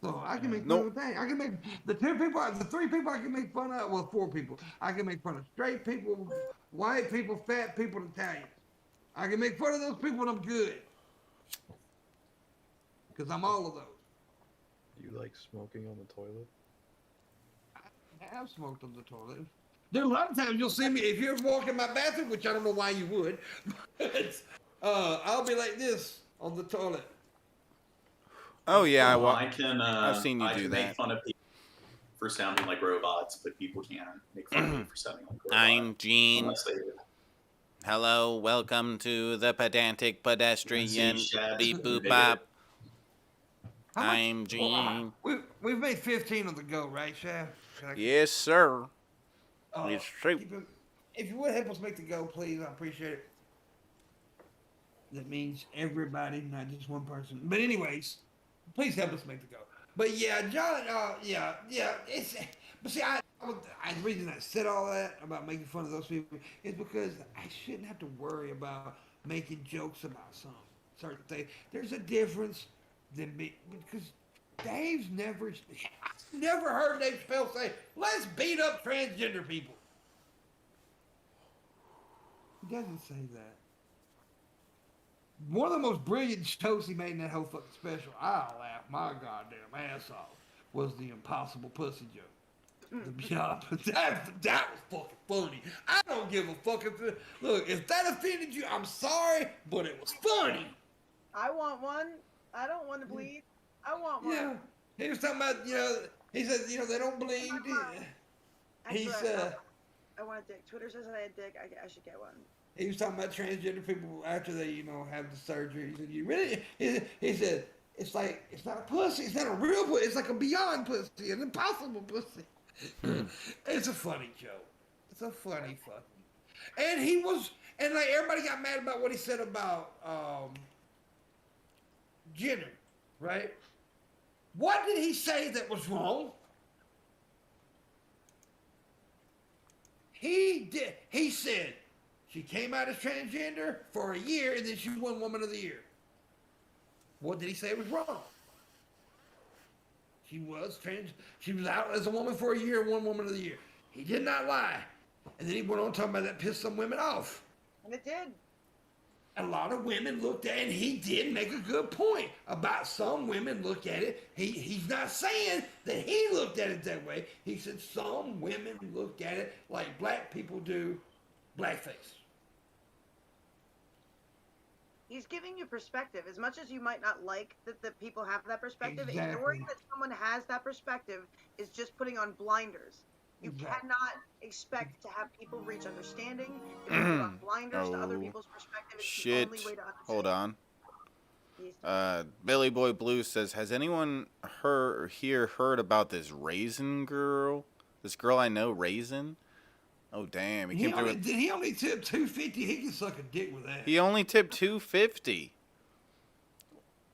So I can make fun of things. I can make the three people I can make fun of. Well, four people. I can make fun of straight people, white people, fat people, and Italians. I can make fun of those people and I'm good. Because I'm all of those. You like smoking on the toilet? I have smoked on the toilet. There are a lot of times you'll see me, if you're walking my bathroom, which I don't know why you would, but I'll be like this on the toilet. Oh yeah, I've seen you do that. Make fun of people for sounding like robots, but people can't make fun of me for sounding like robots. I'm Gene. Hello, welcome to the pedantic pedestrian. Beep boop bop. I'm Gene. We've made 15 on the go, right, Chef? Yes, sir. It's true. If you would help us make the go, please, I appreciate it. That means everybody, not just one person. But anyways, please help us make the go. But yeah, John, it's. But see, the reason I said all that about making fun of those people is because I shouldn't have to worry about making jokes about some certain thing. There's a difference than me because Dave's never heard Dave Chappelle say, "Let's beat up transgender people." He doesn't say that. One of the most brilliant shows he made in that whole fucking special, I laughed my goddamn ass off, was the impossible pussy joke. That was fucking funny. I don't give a fuck look, if that offended you, I'm sorry, but it was funny. I want one. I don't want to bleed. I want one. Yeah. He was talking about, he said, they don't bleed. Actually, I want a dick. Twitter says I had a dick. I should get one. He was talking about transgender people after they, have the surgery. He said, "You really?" He said, "It's like it's not a pussy. It's not a real pussy. It's like a beyond pussy, an impossible pussy." It's a funny joke. It's a funny fucking. And like everybody got mad about what he said about Jenner, right? What did he say that was wrong? He said she came out as transgender for a year and then she won Woman of the Year. What did he say was wrong? She was out as a woman for a year and won Woman of the Year. He did not lie. And then he went on talking about that pissed some women off. And it did. A lot of women looked at it, and he did make a good point about some women look at it. He's not saying that he looked at it that way. He said some women look at it like black people do blackface. He's giving you perspective. As much as you might not like that people have that perspective, Exactly. ignoring that someone has that perspective is just putting on blinders. You cannot expect to have people reach understanding if you put on blinders to other people's perspective. It's the only way to understand. Hold on. Billy Boy Blue says, has anyone heard about this Raisin girl? This girl I know, Raisin? Oh damn! He only tipped $2.50. He can suck a dick with that. He only tipped $2.50.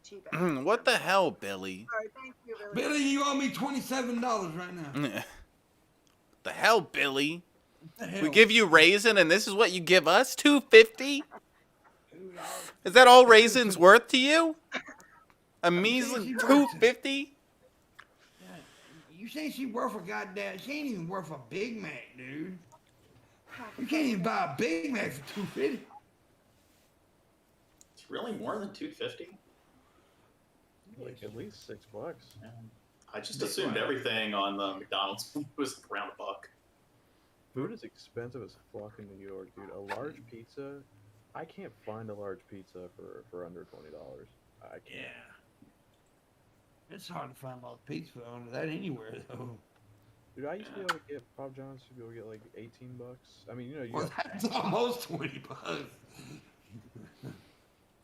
Cheap ass. What the hell, Billy? Sorry, thank you, Billy. Billy, you owe me $27 right now. The hell, Billy? What the hell? We give you raisin, and this is what you give us? $2.50? Is that all raisin's worth to you? A measly $2.50? You think she worth a goddamn? She ain't even worth a Big Mac, dude. You can't even buy a Big Mac for $2.50. It's really more than $2.50. Like at least $6. Yeah. I just assumed everything on the McDonald's was around $1. Food is expensive as fuck in New York, dude. A large pizza, I can't find a large pizza for under $20. I can't. Yeah. It's hard to find a lot of pizza under that anywhere, though. Dude, I used to be able to get Pop John's to be able to get like $18. I mean, you know, you. Well, that's almost $20.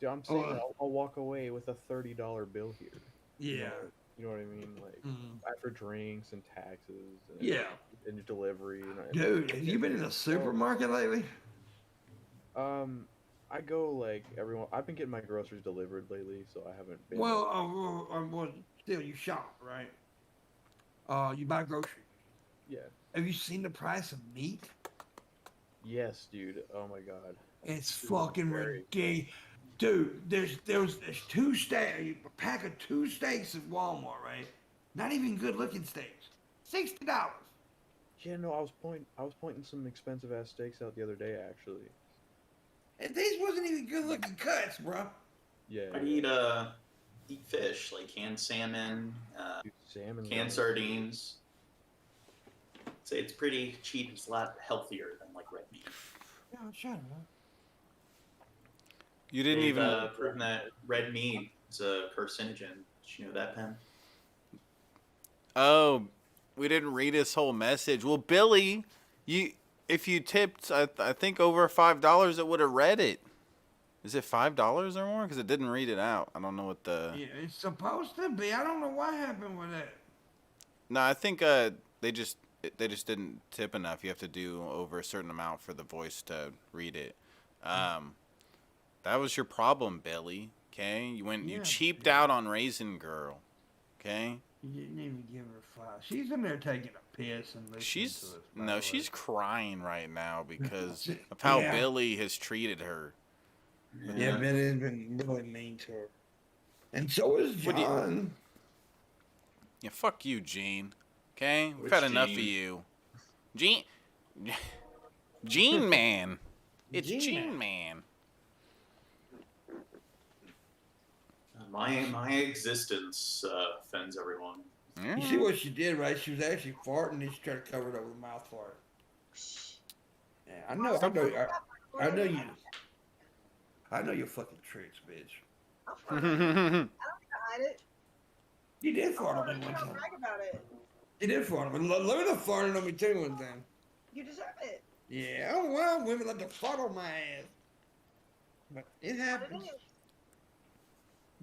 Dude, I'm saying I'll walk away with a $30 bill here. Yeah. You know what I mean? Like after drinks and taxes. And, Yeah. And delivery. And Dude, have you been in a supermarket lately? I go like everyone. I've been getting my groceries delivered lately, so I haven't been. Well, still, you shop, right? You buy groceries. Yeah. Have you seen the price of meat? Yes, dude. Oh my god. It's fucking ridiculous. Dude, there's 2 steaks, a pack of 2 steaks at Walmart, right? Not even good looking steaks. $60. Yeah, no, I was pointing some expensive ass steaks out the other day, actually. And these wasn't even good looking cuts, bro. Yeah. I eat fish, like canned salmon, Dude, salmon, canned sardines. Say it's pretty cheap. It's a lot healthier than like red meat. Yeah, shut up. You didn't They've, even. proven that red meat is a carcinogen. Did you know that, Pen? Oh, we didn't read his whole message. Well, Billy, if you tipped, I think over $5, it would have read it. Is it $5 or more? Because it didn't read it out. I don't know what the. Yeah, it's supposed to be. I don't know what happened with that. No, I think they just didn't tip enough. You have to do over a certain amount for the voice to read it. That was your problem, Billy. Okay, you cheaped out on Raisin Girl. Okay. You didn't even give her 5. She's in there taking a piss and listening to us. She's crying right now because of how Billy has treated her. Yeah, Billy's been really mean to her. And so is John. Yeah, fuck you, Gene. Okay? We've Which had enough of Gene? you. Gene Man. It's Gene Gene Man. My existence offends everyone. Yeah. You see what she did, right? She was actually farting and she tried to cover it over with mouth fart. Yeah, I know you. I know your fucking tricks, bitch. I'll fart. I don't need to hide it. You did fart I'll on me one time. brag about it. You did fart on me. Luna farted on me too one time. You deserve it. Yeah, oh well, women like to fart on my ass. But it happens.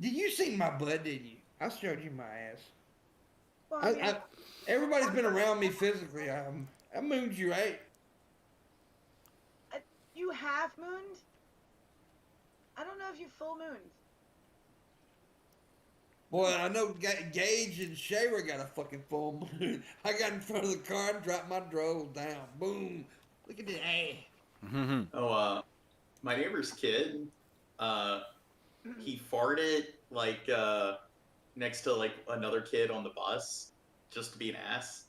Did you see my butt, did you? I showed you my ass. Well, Everybody's been around me physically. I mooned you, right? You half mooned? I don't know if you full mooned. Boy, I know Gage and Shayra got a fucking full moon. I got in front of the car and dropped my drove down. Boom. Look at the ass. Oh, my neighbor's kid, he farted like next to like another kid on the bus just to be an ass,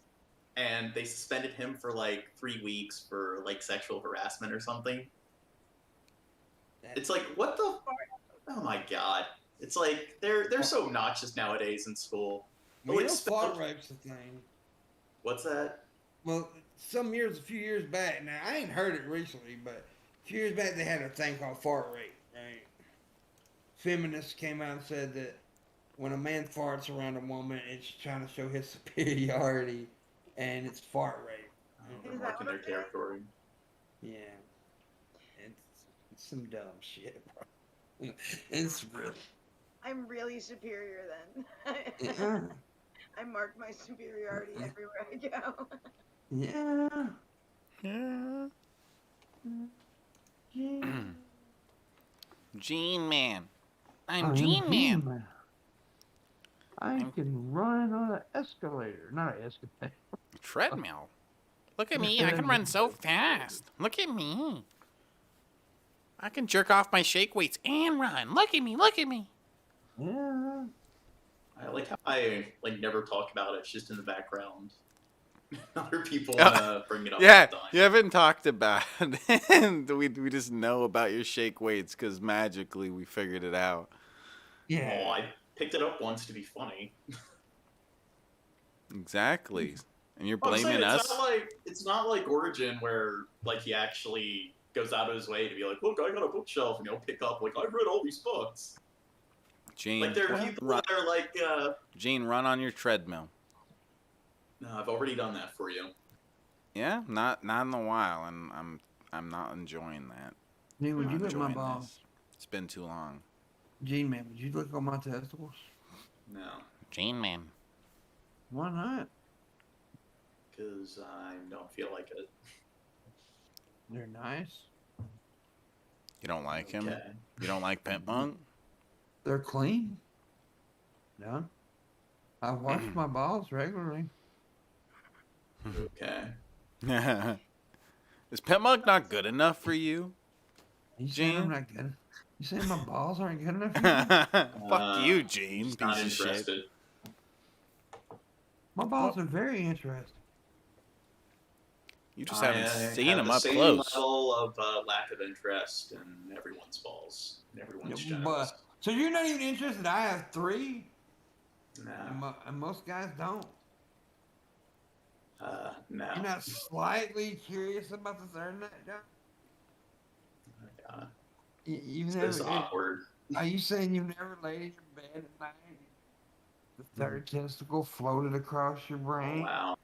and they suspended him for like 3 weeks for like sexual harassment or something. It's like, what the? Oh my god! It's like they're so obnoxious nowadays in school. Well, you know, fart rape's a thing. What's that? Well, a few years back, now I ain't heard it recently, but a few years back they had a thing called fart rape, right? Feminists came out and said that when a man farts around a woman, it's trying to show his superiority, and it's fart rape. They're marking their territory. Yeah. It's some dumb shit, bro. It's real. I'm really superior then. Yeah. I mark my superiority everywhere I go. Yeah. Gene Man. I'm I'm Gene Man. He-Man. I can run on an escalator, not an escalator. Treadmill. Look at me. I can run so fast. Look at me. I can jerk off my shake weights and run. Look at me. Look at me. Yeah. I like how I never talk about it. It's just in the background. Other people bring it up. Yeah, all the time. you haven't talked about it. we just know about your shake weights because magically we figured it out. Yeah. Oh, I picked it up once to be funny. Exactly. And you're I'm saying, blaming us? It's not like Origin where he actually goes out of his way to be like, look, I got a bookshelf, and he'll pick up I've read all these books. Gene, There are people that are Gene, run on your treadmill. no, I've already done that for you. Yeah, not in a while, and I'm not enjoying that. Gene, would Not you lick my enjoying balls? this. It's been too long. Gene Man, would you lick on my testicles? No, Gene Man. Why not? because I don't feel like it. They're nice. You don't like him? Okay. You don't like Pimpmunk? They're clean. No. I wash my balls regularly. Okay. Is Pimpmunk not good enough for you? You saying Gene? I'm not good? You saying my balls aren't good enough for you? Fuck you, Gene, Just not piece of shit. interested. My balls are very interesting. You just haven't I seen have him the up same close. level of lack of interest in everyone's balls, in everyone's genitals. So you're not even interested? I have 3, No. and most guys don't. No. You're not slightly curious about the third nut, John? You've It's never. awkward. Are you saying you've never laid in your bed at night? The third testicle floated across your Oh, brain. wow.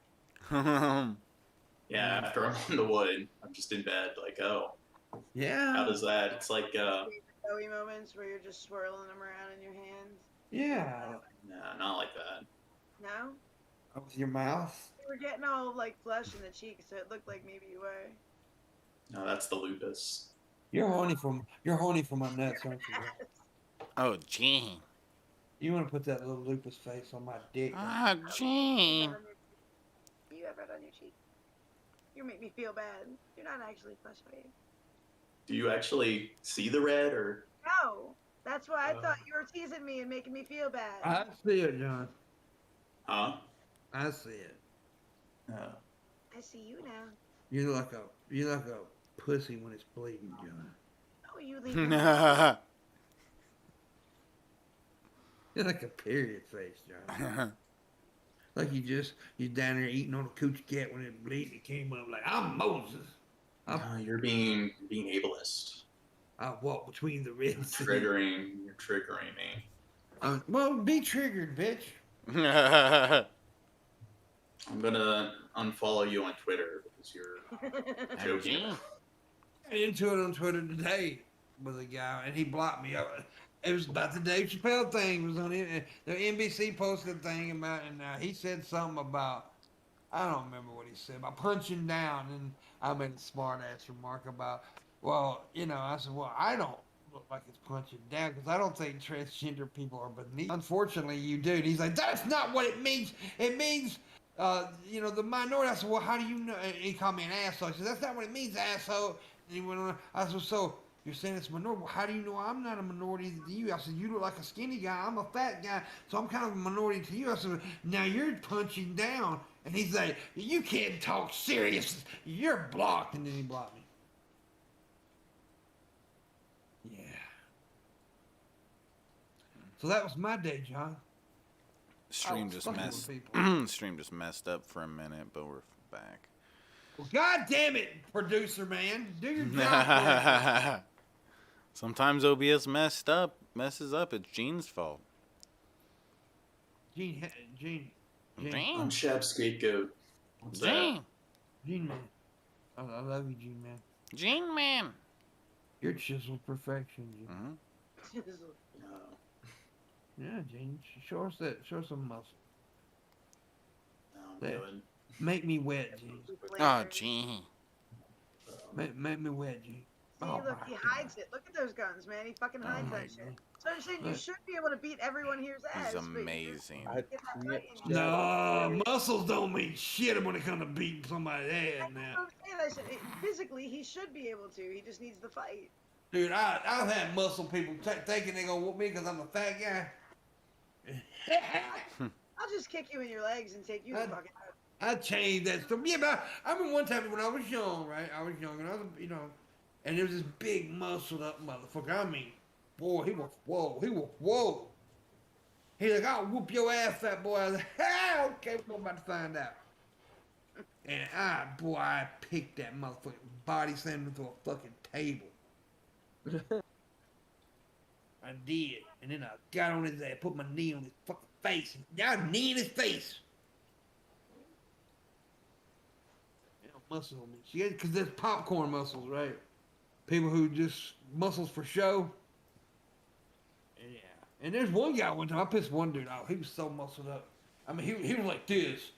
Yeah, after I'm on the wood, I'm just in bed, how Yeah. does that? It's like, Joey moments where you're just swirling them around in your hands. Yeah. no, not like that. No? With your mouth. You were getting all flush in the cheeks, so it looked like maybe you were. No, that's the lupus. You're horny for my nuts, aren't you? Oh, Gene. You want to put that little lupus face on my dick? Ah, Gene. You have it on your cheek. You make me feel bad. You're not actually flush, are you? Do you actually see the red, or? No. That's why I thought you were teasing me and making me feel bad. I see it, John. Huh? I see it. No. I see you now. You're like a pussy when it's bleeding, John. Oh, you leave me. You're like a period face, John. Like you down there eating on a coochie cat when it bleeding. It came up like I'm Moses. No, you're being ableist. I walk between the ribs. You're triggering me. Well, be triggered, bitch. I'm gonna unfollow you on Twitter because you're joking. I got into it on Twitter today with a guy, and he blocked me. It was about the Dave Chappelle thing. It was on it. The NBC posted a thing about, and he said something about, I don't remember what he said, about punching down, and I made a smart ass remark about, well, I said, well, I don't look like it's punching down because I don't think transgender people are beneath. Unfortunately, you do. And he's like, that's not what it means. It means, the minority. I said, well, how do you know? And he called me an asshole. He said, that's not what it means, asshole. And he went on. I said, so you're saying it's a minority? Well, how do you know I'm not a minority to you? I said, you look like a skinny guy. I'm a fat guy, so I'm kind of a minority to you. I said, now you're punching down. And he's like, you can't talk serious. You're blocked. And then he blocked me. Yeah. So that was my day, John. Stream just fucking messed. with people. Stream just messed up for a minute, but we're back. Well, God damn it, producer man. Do your job. Sometimes OBS messes up. It's Gene's fault. Gene. I'm Shep's scapegoat. What's that? Gene man. I love you, Gene man. Gene Man. You're chiseled perfection, Gene. Mm-hmm. No. Yeah, Gene. Show some muscle. No, I'm There. good. Make me wet, Gene. Oh, Gene. Make me wet, G. See, Oh look, my he God. hides it. Look at those guns, man. He fucking hides that shit. So I'm saying you Look. should be able to beat everyone here's ass. He's but you amazing. just get that fight in you. No, muscles don't mean shit when it comes to beating somebody's ass That's now. what I'm saying. Physically, he should be able to. He just needs the fight. Dude, I've had muscle people thinking they're gonna whoop me because I'm a fat guy. I'll just kick you in your legs and take you the fucking out. I changed that stuff. Yeah, but I remember one time when I was young, right? I was young, and I was, and there was this big muscled up motherfucker. I mean, boy, he was whoa. He's like, I'll whoop your ass, fat boy. I was like, okay, we're about to find out. And I picked that motherfucker, body slammed him to a fucking table. I did. And then I got on his ass, put my knee on his fucking face. Got a knee in his face. Muscle on me. See, because there's popcorn muscles, right? People who just muscles for show. Yeah. And there's one guy one time, I pissed one dude off. He was so muscled up. I mean, he was like this.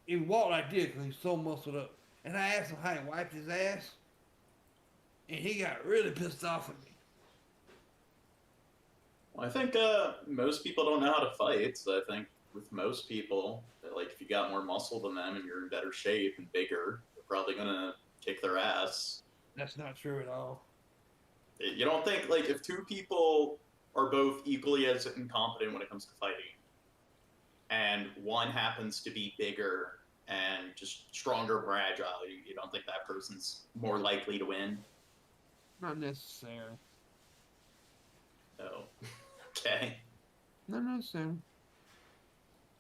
He walked like this because he's so muscled up. And I asked him how he wiped his ass. And he got really pissed off at me. Well, I think most people don't know how to fight, so I think with most people, like if you got more muscle than them and you're in better shape and bigger, you're probably gonna kick their ass. That's not true at all. You don't think, like, if two people are both equally as incompetent when it comes to fighting, and one happens to be bigger and just stronger, more agile, you don't think that person's more likely to win? Not necessarily. No. Okay. Not necessarily.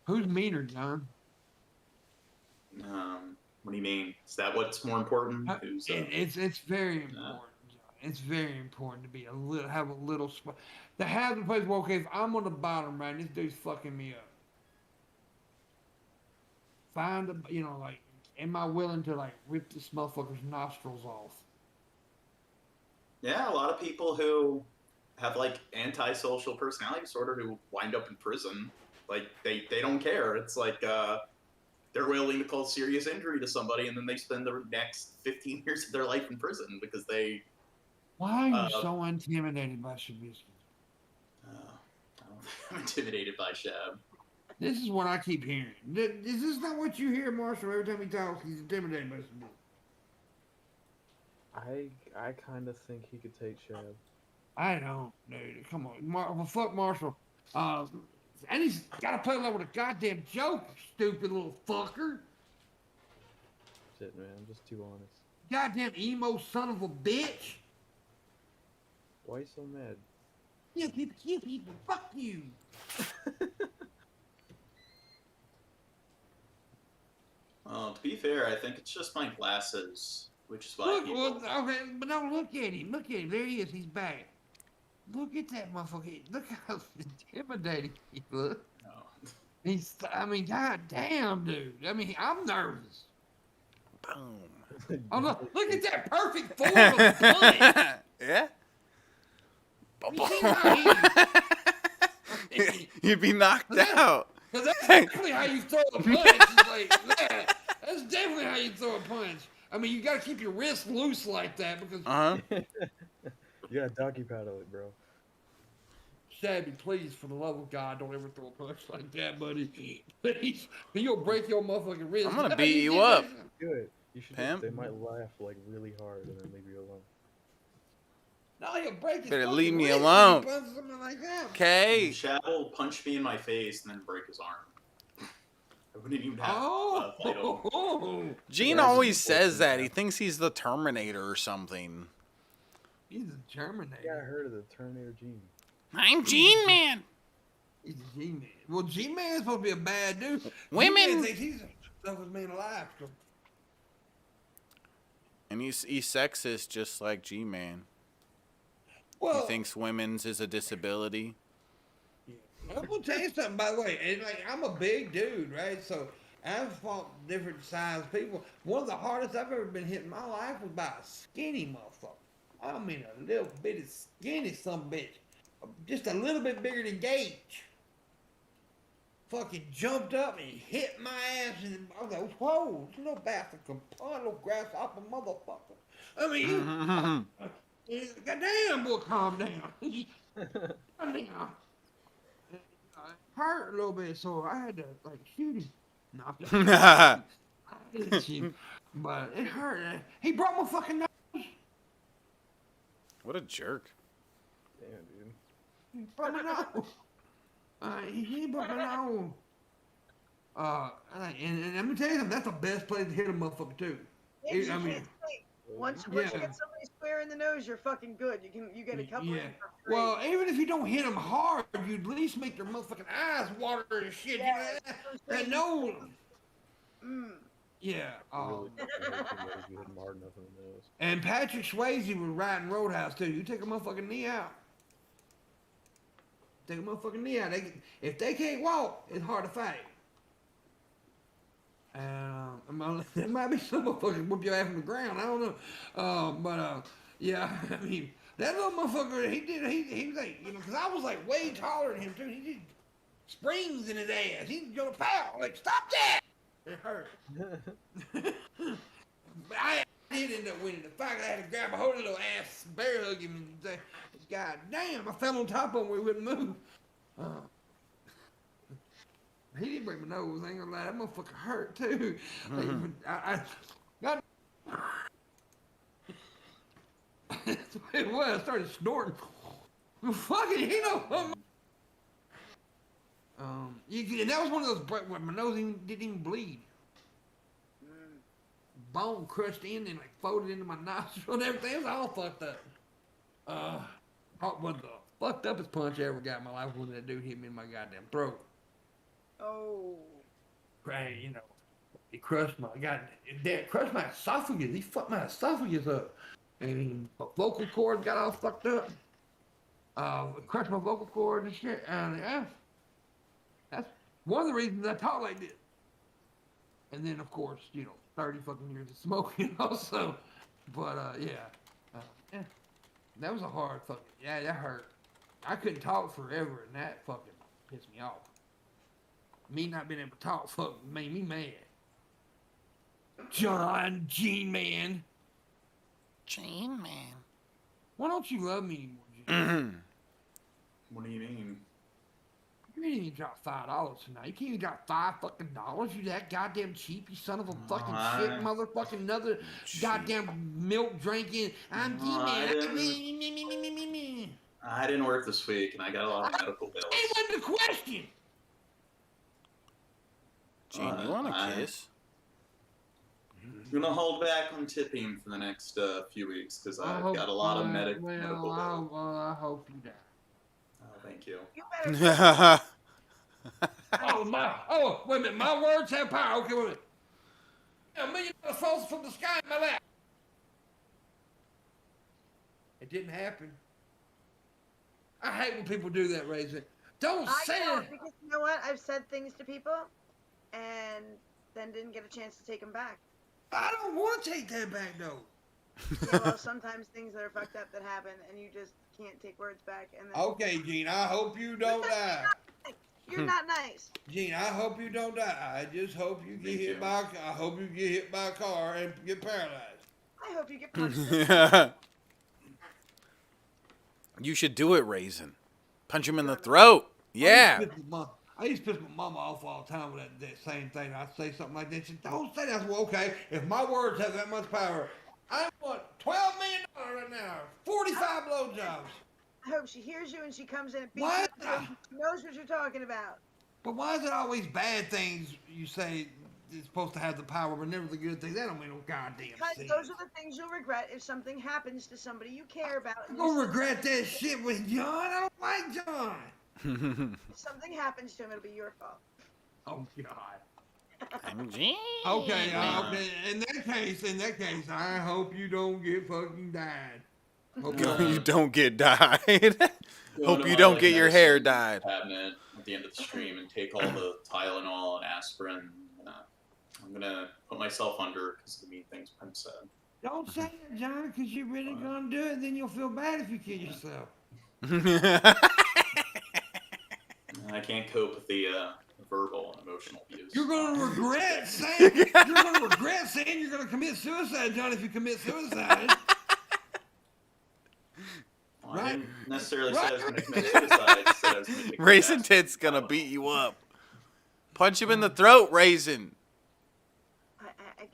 Who's meaner, John? What do you mean? Is that what's more important? Who's, It's very important, John. It's very important to be have a little spot. To have the place where, okay, if I'm on the bottom, right, this dude's fucking me up. Find like, am I willing to like rip this motherfucker's nostrils off? Yeah, a lot of people who have like antisocial personality disorder who wind up in prison, like they don't care. It's like they're willing to cause serious injury to somebody, and then they spend the next 15 years of their life in prison because they. Why are you so intimidated by Shabisky? I'm intimidated by Shab. This is what I keep hearing. Is this not what you hear, Marshall? Every time he talks, he's intimidated by Shabisky. I kind of think he could take Shab. I don't, dude. Come on, well, fuck Marshall. And he's got to play along with a goddamn joke, stupid little fucker. Shit, man, I'm just too honest. Goddamn emo son of a bitch. Why are you so mad? You people, fuck you. Well, to be fair, I think it's just my glasses, which is why Okay, but now look at him. Look at him. There he is. He's back. Look at that motherfucker. Look how intimidating he looks. No. God damn, dude. I mean, I'm nervous. Boom. Oh, look at that perfect form of punch. Yeah? You see how You'd be knocked out. Because that's definitely how you throw a punch. It's like that. That's definitely how you throw a punch. I mean, you got to keep your wrist loose like that because. You gotta doggy paddle it, bro. Shabby, please, for the love of God, don't ever throw a punch like that, buddy. Please, you'll break your motherfucking wrist. I'm gonna beat you up. Do it. You should. Pimp? They might laugh like really hard and then leave you alone. No, you'll break his Better fucking leave me wrist if alone. you punch something like that. Okay. Shab will punch me in my face and then break his arm. I wouldn't even have Oh, to fight him. Gene always says that. He thinks he's the Terminator or something. He's a Terminator. Yeah, I heard of the Terminator gene. I'm Gene Man. He's a G-Man. Well, G-Man's supposed to be a bad dude. Women- G-Man thinks he's the toughest man alive. And he's sexist just like G-Man. Well, He thinks women's is a disability. I'm gonna tell you something, by the way. And like, I'm a big dude, right? So I've fought different sized people. One of the hardest I've ever been hit in my life was by a skinny motherfucker. I mean, a little bitty skinny son of a bitch, just a little bit bigger than Gage. fucking jumped up and hit my ass, and I was like, whoa, you little bastard, little grasshopper motherfucker. I mean, goddamn, boy, calm down. Calm down. It hurt a little bit, so I had to, like, shoot him. No, I didn't shoot him, but it hurt. He broke my fucking nose. What a jerk. Damn, dude. He broke my nose. He broke my nose. And let me tell you something, that's the best place to hit a motherfucker, too. Maybe I you mean, can't sleep. Once you get somebody square in the nose, you're fucking good. You get a couple in for free. Well, even if you don't hit them hard, you at least make their motherfucking eyes water and shit. Yeah, You know, that nose. Yeah. Really fucking hurt somebody if you hit 'em hard enough in the nose. And Patrick Swayze was riding Roadhouse too. You take a motherfucking knee out. Take a motherfucking knee out. If they can't walk, it's hard to fight. And there might be some motherfuckers whoop your ass on the ground. I don't know. Yeah. I mean, that little motherfucker. He was like, you know, because I was like way taller than him too. He did springs in his ass. He's gonna pow. Like, stop that! It hurt. But I did end up winning the fight. I had to grab a hold of the little ass, bear hug him, and say, God damn, I fell on top of him where he wouldn't move. He didn't break my nose, I ain't gonna lie, that motherfucker hurt too. That's what it was, I started snorting. Fucking, you know. And that was one of those where my nose didn't even bleed. Bone crushed in and like folded into my nostril and everything. It was all fucked up. One of the fucked uppest punch I ever got in my life was when that dude hit me in my goddamn throat. Oh. Right, you know, he crushed my my esophagus. He fucked my esophagus up, and my vocal cord got all fucked up. Crushed my vocal cord and shit. And yeah, that's one of the reasons I talk like this. And then, of course, you know, 30 fucking years of smoking also. But yeah, that was a hard fucking. Yeah, that hurt. I couldn't talk forever, and that fucking pissed me off. Me not being able to talk fucking made me mad. John Gene Man. Gene Man. Why don't you love me anymore, Gene? What do you mean? You didn't even drop $5 tonight. You can't even drop $5 fucking dollars. You that goddamn cheap, you son of a fucking shit, motherfucking another goddamn milk drinking. I'm Gene Man. I didn't work this week, and I got a lot of medical bills. It wasn't the question. Gene, you want a kiss? I'm gonna hold back on tipping for the next few weeks because I've got a lot of medical bills. I hope you die. Oh, thank you. You better Wait a minute, my words have power. Okay, wait a minute. $1 million falls from the sky in my lap. It didn't happen. I hate when people do that, Razor. Don't say it. Because you know what? I've said things to people and then didn't get a chance to take them back. I don't want to take that back, though. Yeah, well, sometimes things that are fucked up that happen and you just can't take words back. And then Okay, Gene, I hope you don't die. You're not nice. Gene, I hope you don't die. I just hope you get hit by a car and get paralyzed. I hope you get punched. You should do it, Raisin. Punch him in the throat. Yeah. I used to piss my mama off all the time with that same thing. I'd say something like that. She said, don't say that. I said, well, okay, if my words have that much power, I want $12 million right now. 45 blowjobs. I hope she hears you and she comes in and beats What? you up. She knows what you're talking about. But why is it always bad things you say is supposed to have the power, but never the good things? That don't make no goddamn Because sense. those are the things you'll regret if something happens to somebody you care about. I'm going to regret that shit with John. I don't like John. If something happens to him, it'll be your fault. Oh, God. I'm Gene. Okay, okay. In that case, I hope you don't get fucking died. Hope You don't get dyed. Hope you don't get your hair dyed. Cabinet at the end of the stream and take all the Tylenol and aspirin. I'm gonna put myself under because of the mean things Pimp said. Don't say it, John, because you're really gonna do it. Then you'll feel bad if you kill yourself. I can't cope with the verbal and emotional abuse. You're gonna regret saying you're gonna commit suicide, John, if you commit suicide. Well, I didn't Right. necessarily say I was going to commit suicide. I just said I was going to kick Raisin his ass. Tit's gonna beat you up. Punch him in the throat, Raisin.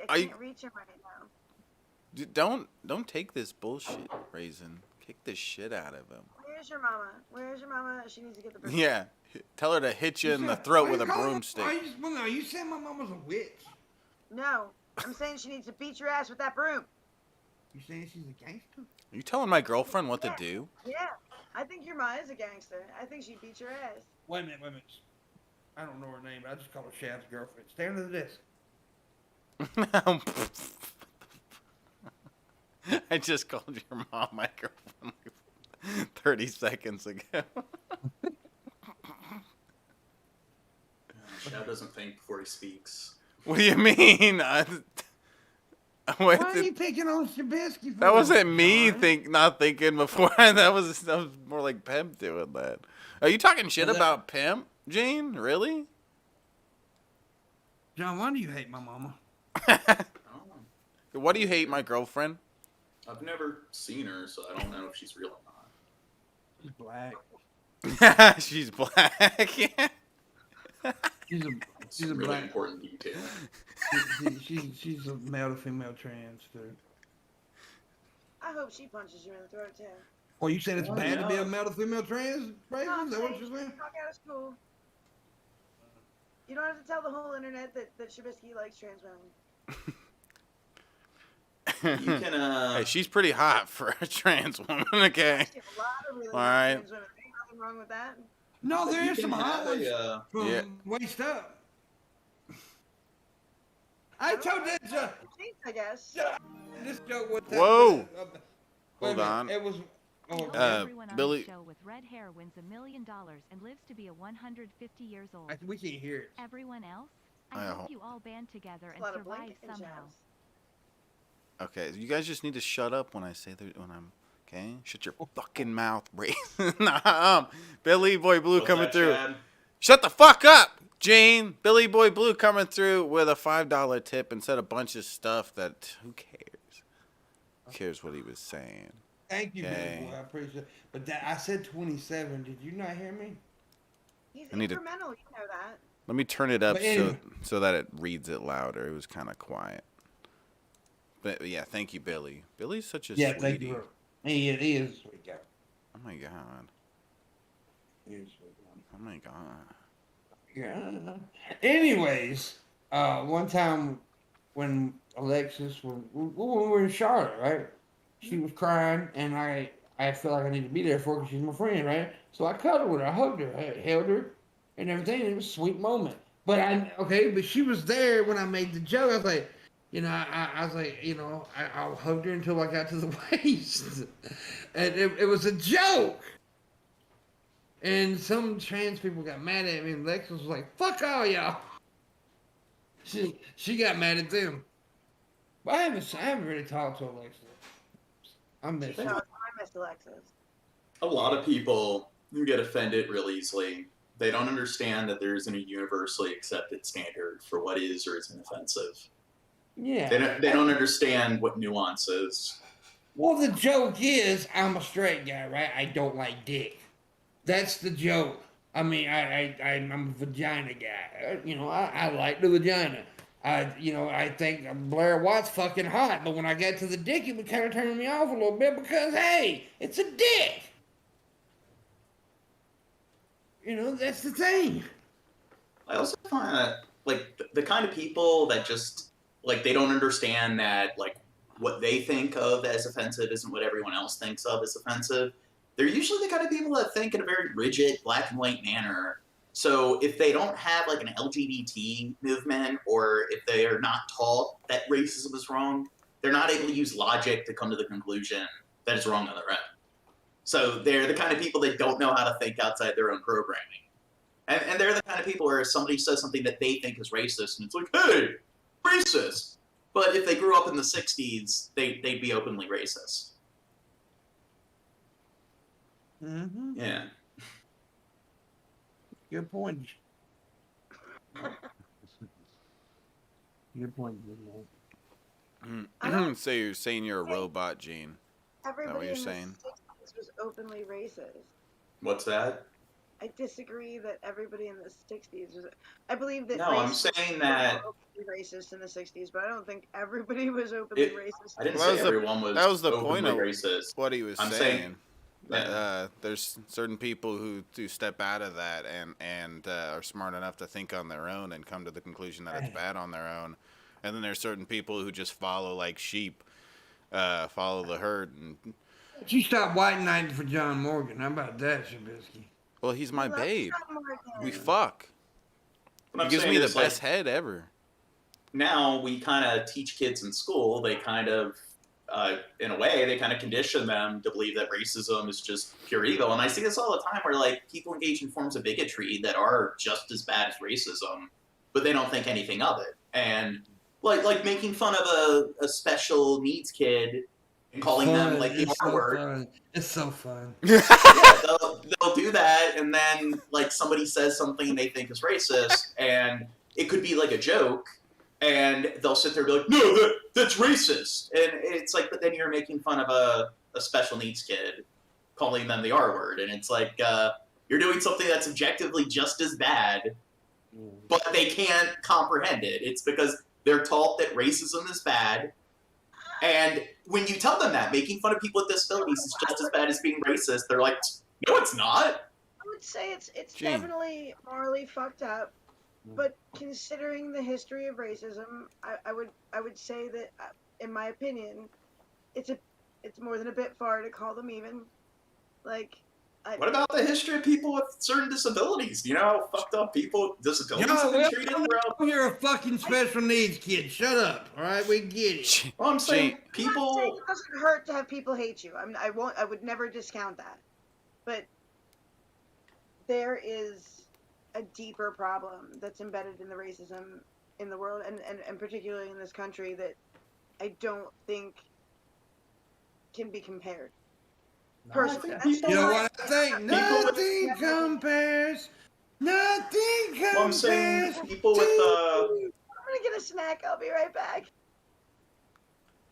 I can't reach him right now. Don't take this bullshit, Raisin. Kick the shit out of him. Where's your mama? Where's your mama? She needs to get the broom. Yeah. Tell her to hit you in the throat with a broomstick. Well, you saying my mom was a witch? No, I'm saying she needs to beat your ass with that broom. You saying she's a gangster? Are you telling my girlfriend what to do? Yeah, I think your ma is a gangster. I think she beat your ass. Wait a minute. I don't know her name, but I just call her Shad's girlfriend. Stay under the desk. I just called your mom my girlfriend like 30 seconds ago. Shad doesn't think before he speaks. What do you mean? Why are you picking on Shabisky for That wasn't me John? not thinking before. That was more like Pimp doing that. Are you talking shit Well, about Pimp, Gene? Really? John, why do you hate my mama? I don't know. What do you hate my girlfriend? I've never seen her, so I don't know if she's real or not. She's black. She's black. Yeah. She's a really black. important detail. She's a male to female trans dude. I hope she punches you in the throat too. Well, you said it's Oh, bad to be no. a male to female trans, right? No, Is that what you're saying? Walk out of school. You don't have to tell the whole internet that Shabisky likes trans women. You can, Hey, she's pretty hot for a trans woman. Okay. She has a lot of really All right. trans women. Ain't nothing wrong with that. No, there you is can some hot have ones from Yeah. waist up. I told that joke. I guess. This joke was. Whoa. Wait a Hold minute, on. It was. Oh, Everyone on Billy- the show with red hair wins $1 million and lives to be 150 years old. we can't hear it. Everyone else, I I hope hope- you all band together A and lot of survive blanket and somehow. showers. Okay, you guys just need to shut up when I say that. When I'm okay, shut your fucking mouth, Raisin. Billy Boy Blue What's coming that, through. Shad? Shut the fuck up, Jane. Billy Boy Blue coming through with a $5 tip and said a bunch of stuff that who cares? Who cares what he was saying? Thank you, Okay. Billy Boy. I appreciate it. But that, I said 27. Did you not hear me? He's I need to- incremental, you know that. Let me turn it up But anyway. so that it reads it louder. It was kind of quiet. But yeah, thank you, Billy. Billy's such a Thank sweetie. you. He is a sweet guy. Oh my god. He is a sweet guy. Oh my god. Yeah. Anyways, one time when Alexis when we were in Charlotte, right? She was crying, and I felt like I needed to be there for her because she's my friend, right? So I cuddled with her, I hugged her, I held her, and everything. It was a sweet moment. But but she was there when I made the joke. I was like, I was like, I hugged her until I got to the waist, and it was a joke. And some trans people got mad at me, and Lex was like, "Fuck all y'all." She got mad at them. But I haven't really talked to Alexis. I miss No, her. I miss Alexis. A lot of people who get offended real easily, they don't understand that there isn't a universally accepted standard for what is or isn't offensive. Yeah. They don't understand what nuance is. Well, the joke is, I'm a straight guy, right? I don't like dick. That's the joke. I mean, I'm a vagina guy. I like the vagina. I think Blair White's fucking hot, but when I got to the dick, it would kind of turn me off a little bit because, hey, it's a dick. That's the thing. I also find that, like, the kind of people that just, like, they don't understand that, like, what they think of as offensive isn't what everyone else thinks of as offensive. They're usually the kind of people that think in a very rigid, black and white manner. So if they don't have, like, an LGBT movement, or if they are not taught that racism is wrong, they're not able to use logic to come to the conclusion that it's wrong on their own. So they're the kind of people that don't know how to think outside their own programming. And they're the kind of people where somebody says something that they think is racist, and it's like, hey, racist! But if they grew up in the 60s, they'd be openly racist. Mm-hmm. Yeah. Good point. Good point, good man. So you're saying you're a robot, Gene? Everybody you're in saying? the 60s was openly racist. What's that? I disagree that everybody in the 60s was. I believe that No, I'm racists saying were that openly racist in the 60s, but I don't think everybody was openly racist. I didn't Well, say everyone was that was the point openly of racist. what he was I'm saying. saying yeah. There's certain people who do step out of that and are smart enough to think on their own and come to the conclusion that it's bad on their own, and then there's certain people who just follow like sheep, follow the herd. And You stop white knighting for John Morgan. How about that, Shabisky? well, he's my Love babe. John Morgan. We fuck. What He I'm gives saying me the is, like, best head ever. now we kind of teach kids in school. They kind of, in a way, they kind of condition them to believe that racism is just pure evil. And I see this all the time, where like people engage in forms of bigotry that are just as bad as racism, but they don't think anything of it. And like making fun of a special needs kid and calling them like the It's R so word. fun. It's so fun. Yeah, they'll do that, and then like somebody says something they think is racist, and it could be like a joke, and they'll sit there and be like, "No, that's racist," and it's like, but then you're making fun of a special needs kid, calling them the R word, and it's like you're doing something that's objectively just as bad, but they can't comprehend it. It's because they're taught that racism is bad. And when you tell them that making fun of people with disabilities is just as bad as being racist, they're like, "No, it's not." I would say it's Gene. definitely morally fucked up, but considering the history of racism, I would say that, in my opinion, it's more than a bit far to call them even. Like, What about the history of people with certain disabilities? Do you know how fucked up people with disabilities have been treated throughout? You're a fucking special needs kid. Shut up. All right, we get it. Well, I'm saying I'm not saying people. it doesn't hurt to have people hate you. I would never discount that, but there is a deeper problem that's embedded in the racism in the world, and particularly in this country, that I don't think can be compared. Personally, think You know what I think? with- Nothing compares. Nothing compares. Well, I'm saying people with I'm gonna get a snack. I'll be right back.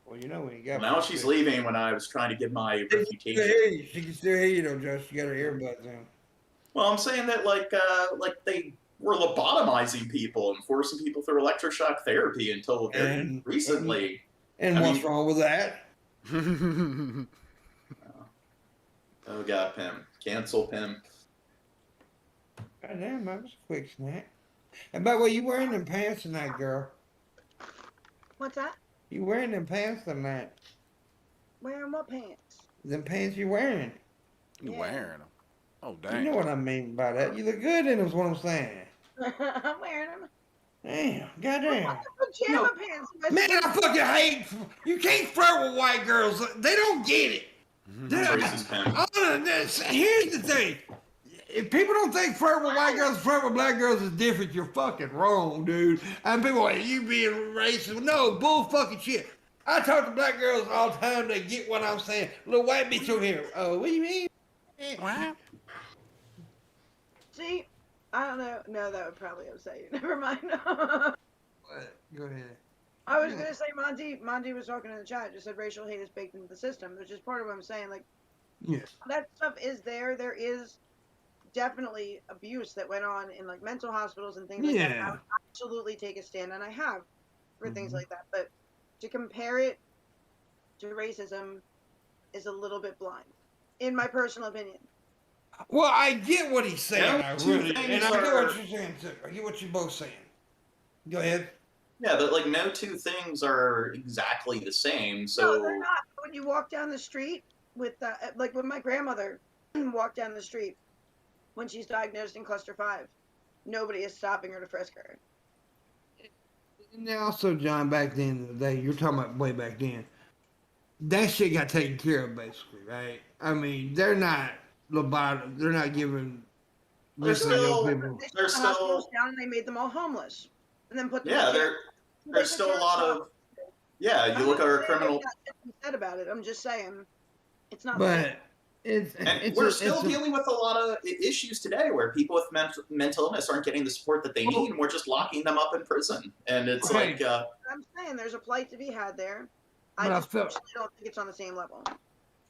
Well, you know when you got. now she's leaving when I was trying to give my She can still refutation. hear you. She can still hear you though, Josh. She got her earbuds in. Well, I'm saying that like they were lobotomizing people and forcing people through electroshock therapy until very And- recently. And I what's mean- wrong with that? Oh god, Pimp. Cancel Pimp. God damn, that was a quick snack. And by the way, you wearing them pants tonight, girl? What's that? You wearing them pants tonight? Wearing what pants? Them pants you wearing? You Yeah. wearing them? Oh You dang! know what I mean by that. You look good in them, is what I'm saying. I'm wearing them. Damn, goddamn. Pajama pants. Man, I fucking hate. You can't flirt with white girls. They don't get it. That's racist, Pimp. Here's the thing. If people don't think flirt with white girls, flirt with black girls is different, you're fucking wrong, dude. And people are like, you being racist. No, bull fucking shit. I talk to black girls all the time. They get what I'm saying. Little white bitch over here. Oh, what do you mean? What? See, I don't know. No, that would probably upset you. Never mind. What? Go ahead. I was gonna say Monty was talking in the chat. Just said racial hate is baked into the system, which is part of what I'm saying. Like, Yeah. that stuff is there. There is definitely abuse that went on in like mental hospitals and things like that. Yeah. I would absolutely take a stand, and I have for things like that. But to compare it to racism is a little bit blind, in my personal opinion. Well, I get what he's saying. Yeah, I two really, things and I get are- what you're saying too. I get what you're both saying. Go ahead. Yeah, but like no two things are exactly the same. No, So they're not. When you walk down the street with, like when my grandmother walked down the street when she's diagnosed in cluster 5, nobody is stopping her to frisk her. And then also, John, back then in the day, you're talking about way back then, that shit got taken care of basically, right? I mean, they're not they're not giving They're mentally ill still- people. They shut They're the hospitals still- down and they made them all homeless, and then put them yeah, in jail. there's They still took a lot care of yeah. You look at our criminal. Said about it. I'm just saying, it's not. But We're still dealing with a lot of issues today where people with mental illness aren't getting the support that they need, and we're just locking them up in prison. And it's Okay. like, I'm saying there's a plight to be had there. But I I just feel- personally don't think it's on the same level.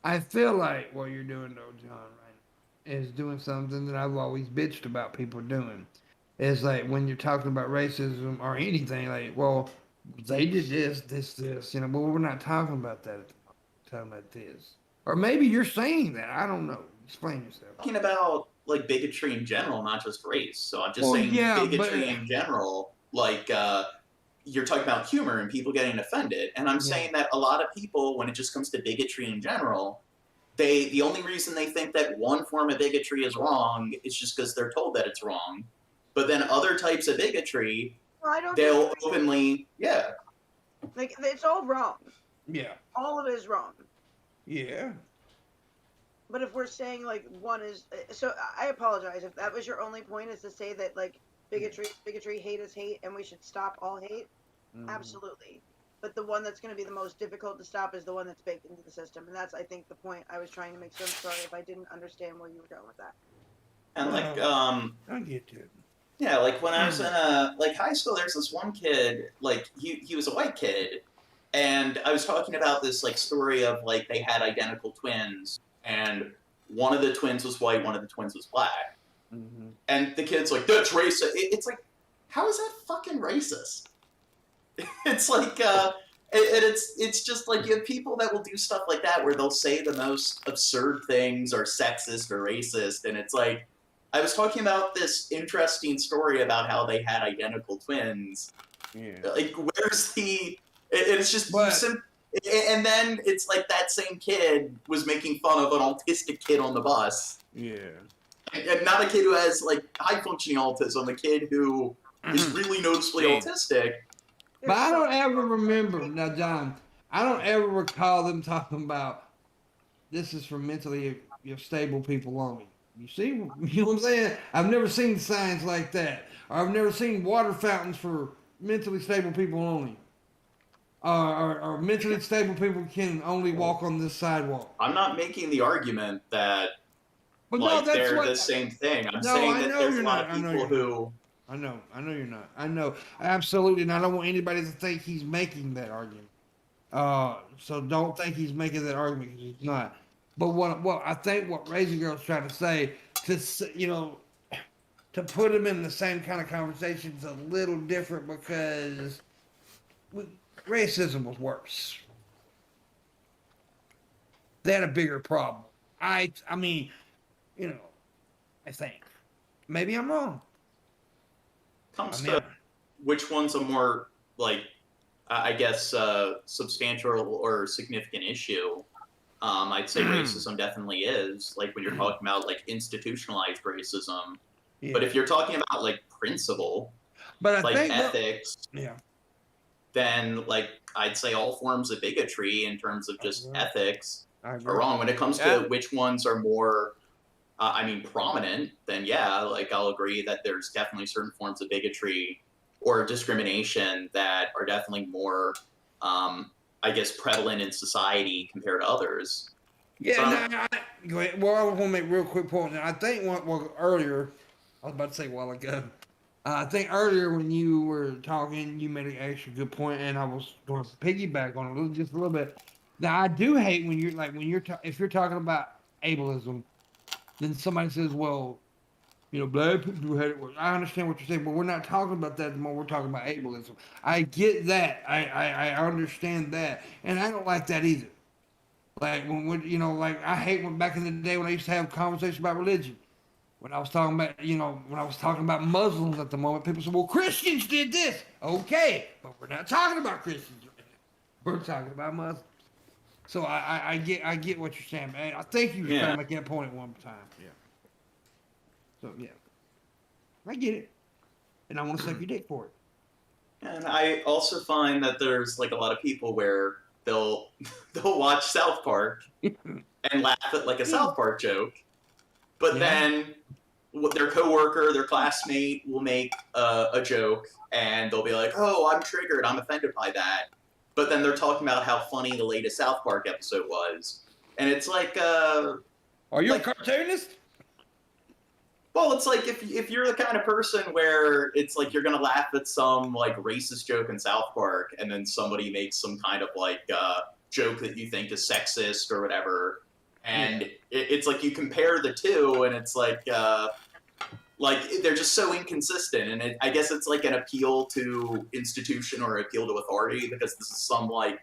I feel like what you're doing, though, John, right, is doing something that I've always bitched about people doing. It's like when you're talking about racism or anything, like, well, they did this, you know, but we're not talking about that. We're talking about this. Or maybe you're saying that. I don't know. Explain yourself. talking about like bigotry in general, not just race. So I'm just Well, saying yeah, bigotry but- in general, like you're talking about humor and people getting offended. And I'm saying that a lot of people, when it just comes to bigotry in general, the only reason they think that one form of bigotry is wrong is just because they're told that it's wrong. But then other types of bigotry, No, I don't. they'll think- openly, like it's all wrong. Yeah. All of it is wrong. Yeah. But if we're saying like one is, so I apologize if that was your only point, is to say that like bigotry is bigotry, hate is hate, and we should stop all hate. Absolutely. But the one that's going to be the most difficult to stop is the one that's baked into the system, and that's, I think, the point I was trying to make. So I'm sorry if I didn't understand where you were going with that. and like I get it. yeah, like when I was in like high school, there's this one kid, like he was a white kid, and I was talking about this like story of like they had identical twins, and one of the twins was white, one of the twins was black, and the kid's like, that's racist. It's like, how is that fucking racist? It's like, and it's just like you have people that will do stuff like that where they'll say the most absurd things or sexist or racist, and it's like, I was talking about this interesting story about how they had identical twins. Yeah. Like, where's the? It's just But- and then it's like that same kid was making fun of an autistic kid on the bus, Yeah. and not a kid who has like high functioning autism, a kid who is really noticeably autistic. But I don't ever remember, now, John, I don't ever recall them talking about this is for mentally stable people only. You see, you know what I'm saying? I've never seen signs like that. Or I've never seen water fountains for mentally stable people only. Or mentally stable people can only walk on this sidewalk. I'm not making the argument that But like no, that's they're what. the same thing. I'm No, saying I that know there's a you're lot not. of I know people you're who. I know you're not. I know, absolutely, and I don't want anybody to think he's making that argument. So don't think he's making that argument because he's not. But what I think what Raising Girl's trying to say, to put him in the same kind of conversation is a little different because racism was worse. They had a bigger problem. I mean, I think maybe I'm wrong. Comes I mean, to which one's a more like I guess substantial or significant issue. I'd say racism definitely is, like when you're talking about like institutionalized racism. yeah. But if you're talking about like principle, But I like think ethics, yeah. then like I'd say all forms of bigotry in terms of just agree. ethics I are agree. wrong. When it comes Yeah. to which ones are more prominent, then yeah, like I'll agree that there's definitely certain forms of bigotry or discrimination that are definitely more, I guess, prevalent in society compared to others. Yeah, go ahead. Well, I want to make a real quick point. I think earlier, I was about to say a while ago. I think earlier when you were talking, you made an extra good point, and I was going to piggyback on it just a little bit. Now, I do hate when if you're talking about ableism, then somebody says, well, black people had it worse. I understand what you're saying, but we're not talking about that anymore. We're talking about ableism. I get that. I understand that. And I don't like that either. Like, like I hate when back in the day when I used to have conversations about religion. When I was talking about, Muslims at the moment, people said, well, Christians did this. Okay, but we're not talking about Christians. We're talking about Muslims. So I get what you're saying, man. I think you were trying to make that point at one time. Yeah. So yeah, I get it, and I want to suck your dick for it. And I also find that there's like a lot of people where they'll watch South Park and laugh at like a South Park joke, but then their coworker, their classmate will make a joke, and they'll be like, "Oh, I'm triggered. I'm offended by that." But then they're talking about how funny the latest South Park episode was, and it's like, Are you Like- a cartoonist? Well, it's like if you're the kind of person where it's like you're gonna laugh at some like racist joke in South Park, and then somebody makes some kind of like joke that you think is sexist or whatever, and it's like you compare the two, and it's like they're just so inconsistent, and I guess it's like an appeal to institution or appeal to authority because this is some like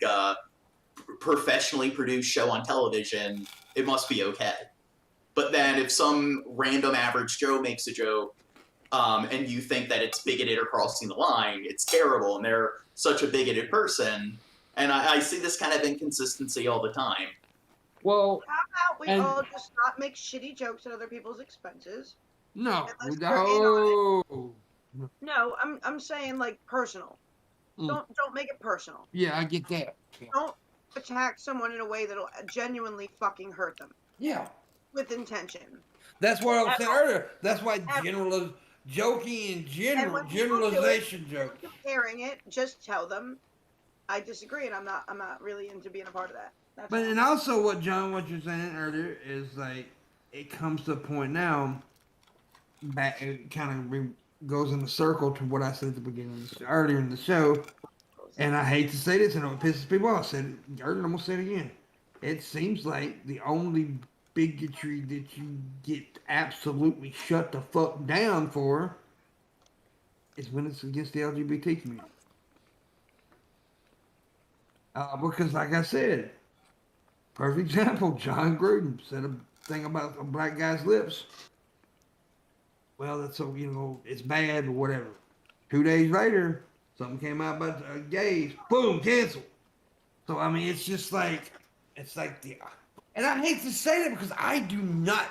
professionally produced show on television. It must be okay. But then if some random average Joe makes a joke and you think that it's bigoted or crossing the line, it's terrible, and they're such a bigoted person. And I see this kind of inconsistency all the time. Well, How about we And- all just not make shitty jokes at other people's expenses? no, Unless we're no. No, I'm saying like personal. Mm. Don't make it personal. Yeah, I get that. Don't attack someone in a way that'll genuinely fucking hurt them Yeah, with intention. that's what I was saying earlier. That's why Ever. joking and And when people do it, generalization jokes. Comparing it, just tell them I disagree, and I'm not really into being a part of that. That's But all. and also what you're saying earlier is like it comes to a point now. Back it kind of goes in a circle to what I said at the beginning earlier in the show. And I hate to say this, and it pisses people off. I said it earlier, I'm gonna say it again. It seems like the only bigotry that you get absolutely shut the fuck down for is when it's against the LGBT community. Because, like I said, perfect example, John Gruden said a thing about a black guy's lips. Well, that's so, it's bad or whatever. 2 days later, something came out about gays. Boom, canceled. So, I mean, it's just like, and I hate to say that because I do not,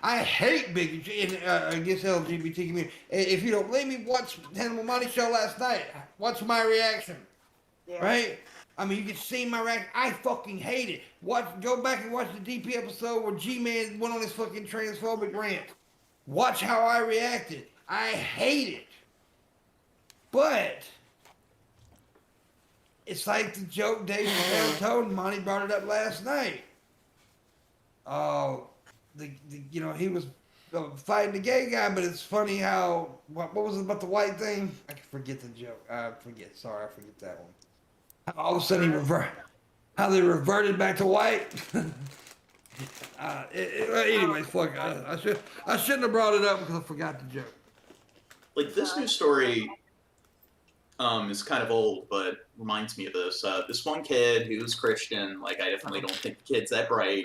I hate bigotry against LGBT community. If you don't believe me, watch Hannibal Monty show last night. Watch my reaction. Yeah. Right? I mean, you can see my reaction. I fucking hate it. Go back and watch the DP episode where G-Man went on his fucking transphobic rant. Watch how I reacted. I hate it. But it's like the joke Dave Chappelle told, and Monty brought it up last night. Oh, he was fighting the gay guy, but it's funny how, what was it about the white thing? I can forget the joke. I forget that one. How all of a sudden how they reverted back to white. Anyways, fuck. I shouldn't have brought it up because I forgot the joke. Like, this news story is kind of old, but reminds me of this. This one kid who's Christian, like, I definitely don't think the kid's that bright.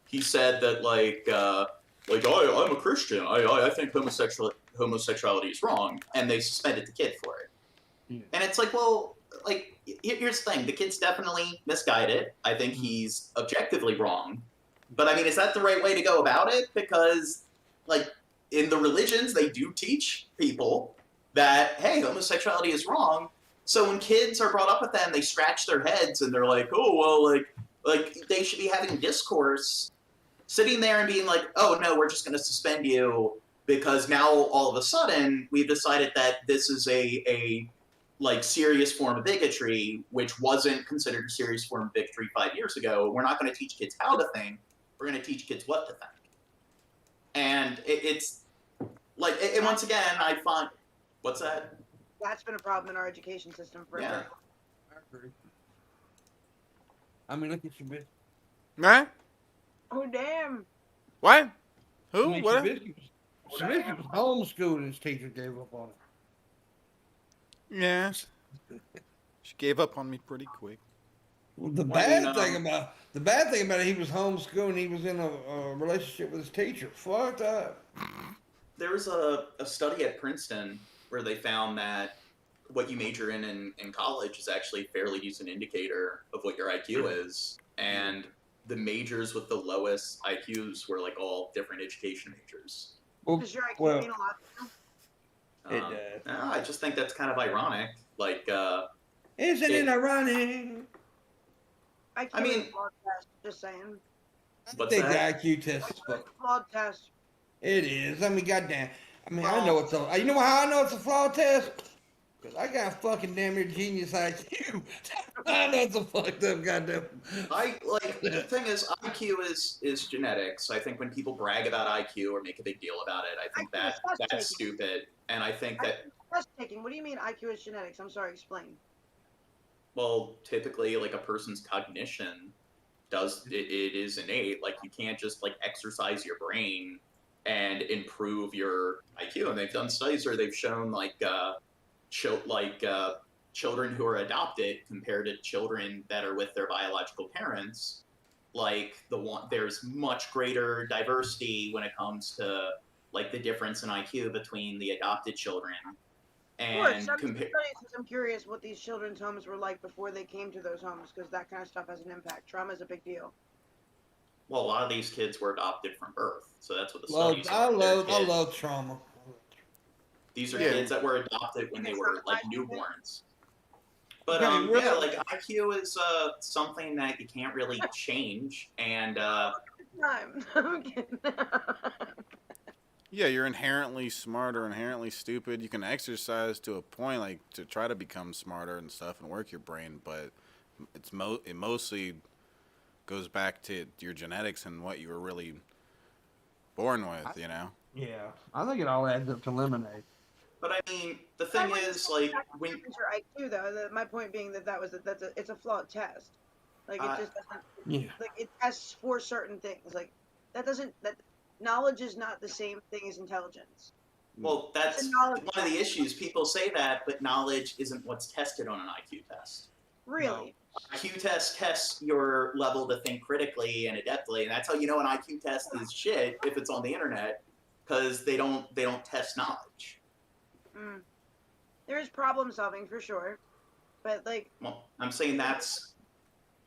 He said that, I'm a Christian. I think homosexuality is wrong, and they suspended the kid for it. Yeah. And it's like, well, like, here's the thing. The kid's definitely misguided. I think he's objectively wrong. But, I mean, is that the right way to go about it? Because, like, in the religions, they do teach people that, hey, homosexuality is wrong. So when kids are brought up with that and they scratch their heads and they're like, oh, well, like they should be having discourse, sitting there and being like, oh, no, we're just going to suspend you because now all of a sudden we've decided that this is a serious form of bigotry, which wasn't considered a serious form of bigotry 5 years ago. We're not going to teach kids how to think. We're going to teach kids what to think. And it's like, and once again, I find, what's that? That's been a problem in our education system forever. I agree. I mean, look at your bitch. Right? Oh, damn. What? I Who? mean, What? Trubisky was homeschooled and his teacher gave up on it. Yes. She gave up on me pretty quick. Well, the Well, bad you know- thing about it, he was homeschooled and he was in a relationship with his teacher. Fucked up. There was a study at Princeton where they found that what you major in college is actually a fairly decent indicator of what your IQ is. And the majors with the lowest IQs were like all different education majors. Well, Does your IQ well, mean a lot? It Um, does. no, I just think that's kind of ironic. Like, isn't it ironic? IQ mean- is a flawed test, just saying. I What's think that? the IQ test is It's fuck. a flawed test. It is. I mean, goddamn. I mean, I know it's a. You know how I know it's a flawed test? Because I got a fucking damn near genius IQ. That's a fucked up goddamn. The thing is, IQ is genetics. I think when people brag about IQ or make a big deal about it, I think IQ is test taking. that's stupid. And I think that Test taking. What do you mean IQ is genetics? I'm sorry, explain. well, typically like a person's cognition it is innate. Like you can't just like exercise your brain and improve your IQ. And they've done studies where they've shown children who are adopted compared to children that are with their biological parents, there's much greater diversity when it comes to like the difference in IQ between the adopted children. And I'm curious what these children's homes were like before they came to those homes, because that kind of stuff has an impact. Trauma is a big deal. Well, a lot of these kids were adopted from birth, so that's what the studies I are. love trauma. These are kids that were adopted when they were like newborns. But really? like IQ is something that you can't really change, and I'm kidding. Yeah, you're inherently smart or inherently stupid. You can exercise to a point, like to try to become smarter and stuff and work your brain, but it mostly goes back to your genetics and what you were really born with, you know? Yeah, I think it all adds up to lemonade. But I mean, the thing is, like, when your IQ though, my point being it's a flawed test. Like it just doesn't. Yeah. Like it tests for certain things. Like that knowledge is not the same thing as intelligence. Well, that's one of the issues. People say that, but knowledge isn't what's tested on an IQ test. Really? No. IQ test tests your level to think critically and adeptly, and that's how you know an IQ test is shit if it's on the internet, because they don't test knowledge. There is problem solving for sure, but like. Well, I'm saying that's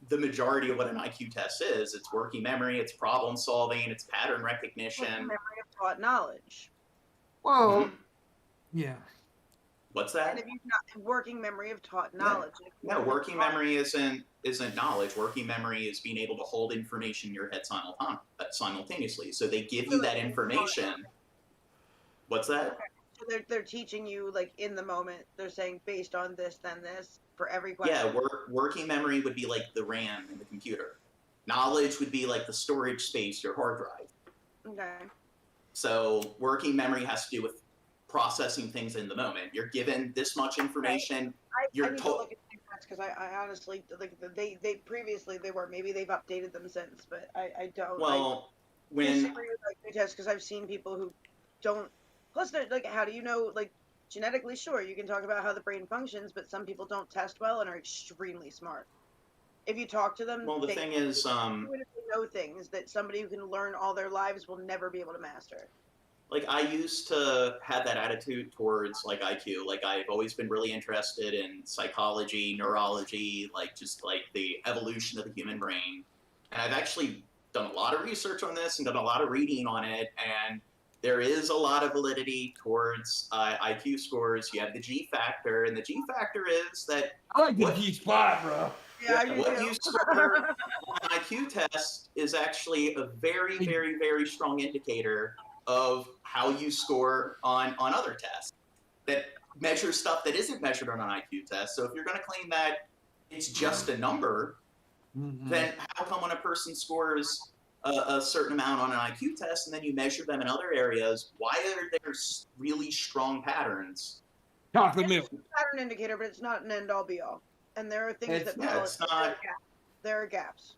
the majority of what an IQ test is. It's working memory, it's problem solving, it's pattern recognition. Working memory of taught knowledge. Well, yeah. What's that? And if you've not working memory of taught knowledge. No, working memory isn't knowledge. Working memory is being able to hold information in your head simultaneously. So they give you that information. What's that? Okay. So they're teaching you like in the moment. They're saying based on this, then this for every question. Yeah, working memory would be like the RAM in the computer. Knowledge would be like the storage space, your hard drive. Okay. So working memory has to do with processing things in the moment. You're given this much information. You're told. Because I honestly like they previously they were, maybe they've updated them since, but I don't. Well, I disagree with IQ tests because I've seen people who don't. Plus, like, how do you know? Like, genetically, sure, you can talk about how the brain functions, but some people don't test well and are extremely smart. If you talk to them, well, the thing is, even if they know things that somebody who can learn all their lives will never be able to master. Like, I used to have that attitude towards, like, IQ. Like, I've always been really interested in psychology, neurology, like, just, like, the evolution of the human brain. And I've actually done a lot of research on this and done a lot of reading on it, and there is a lot of validity towards IQ scores. You have the G factor, and the G factor is that... I like the G spot, bro. Yeah, what you score on an IQ test is actually a very, very, very strong indicator of how you score on other tests that measure stuff that isn't measured on an IQ test. So if you're going to claim that it's just a number, then how come when a person scores a certain amount on an IQ test and then you measure them in other areas, why are there really strong patterns? Chocolate milk. It's a pattern indicator, but it's not an end-all be-all. And there are things there are gaps.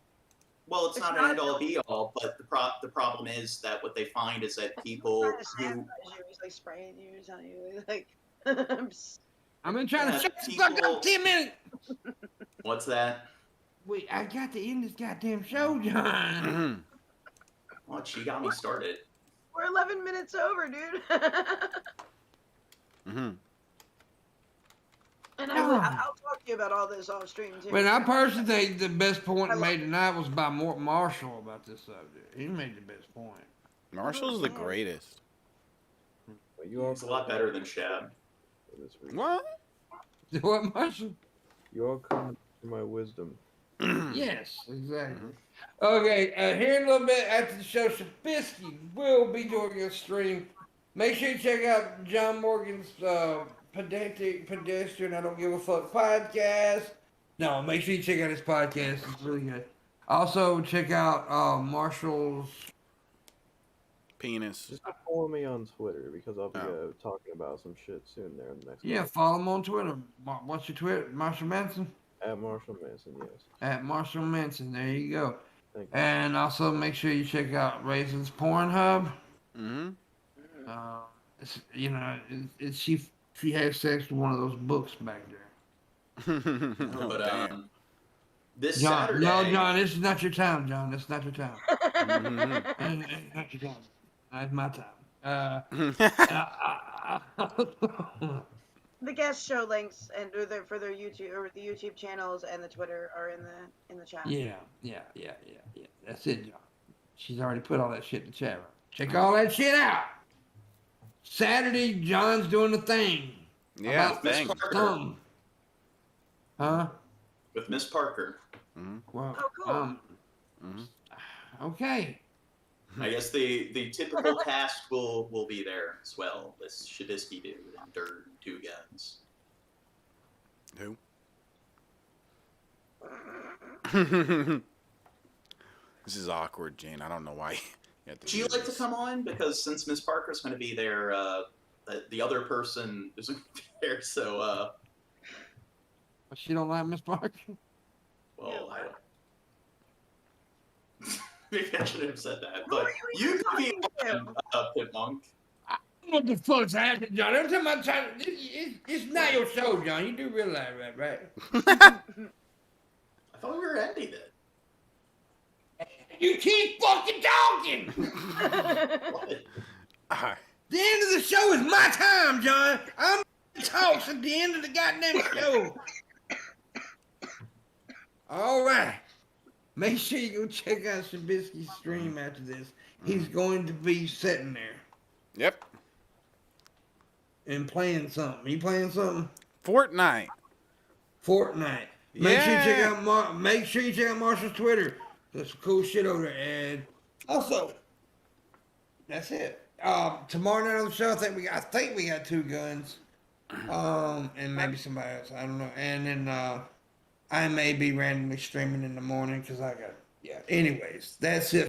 Well, it's not an end-all be-all, but the problem is that what they find is that people who... He's like spraying you, telling you, like... I've been trying to shut the fuck up 10 minutes. What's that? Wait, I got to end this goddamn show, John. Well, she got me started. We're 11 minutes over, dude. And I'll talk to you about all this off stream too. But I personally think the best point made tonight was by Marshall about this subject. He made the best point. Marshall's the greatest. It's a lot better than Shab. What? What, Marshall? You all come to my wisdom. Yes, exactly. Okay, here in a little bit after the show, Shabisky will be doing a stream. Make sure you check out John Morgan's Pedestrian I Don't Give a Fuck podcast. No, make sure you check out his podcast. It's really good. Also, check out Marshall's. Penis. Just follow me on Twitter because I'll be Oh. talking about some shit soon there in the next. Yeah, month. follow him on Twitter. What's your Twitter? Marshall Manson? At Marshall Manson, yes. At Marshall Manson. There you go. Thank you. And also make sure you check out Raisin's Pornhub. Mm-hmm. It's, you know, she had sex with one of those books back there. Oh, But damn. this John, Saturday, no, John, this is not your time, John. This is not your time. Mhm. It's not your time. It's my time. The guest show links and for their YouTube or the YouTube channels and the Twitter are in the chat. Yeah. That's it, John. She's already put all that shit in the chat room. Check all that shit out. Saturday, John's doing the thing. Yeah, About Miss thanks. Parker. Thumb. Huh? with Miss Parker. Well, Oh, cool. Okay. I guess the typical cast will be there as well. This Shadisky dude and Dirt and Two Guns. Who? This is awkward, Gene. I don't know why. You have Would you do like to this. come on? Because since Miss Parker's going to be there, the other person isn't there. So, She don't like Miss Parker? well, I don't. Maybe I shouldn't have said that. Who But are you could be talking on, Pimpmunk. What the fuck's happening, John? Every time I try, it's not your show, John. You do realize that, right? I thought we were ending it. You keep fucking talking. What? Ah, The end of the show is my time, John. I'm talks at the end of the goddamn show. All right. Make sure you go check out Shabisky's stream after this. He's going to be sitting there Yep. and playing something. You playing something? Fortnite. Fortnite. Make sure you check Yeah. out make sure you check out Marshall's Twitter. There's some cool shit over there. And also, that's it. Tomorrow night on the show, I think we got Two Guns. And maybe somebody else. I don't know. And then I may be randomly streaming in the morning because I got Anyways, that's it.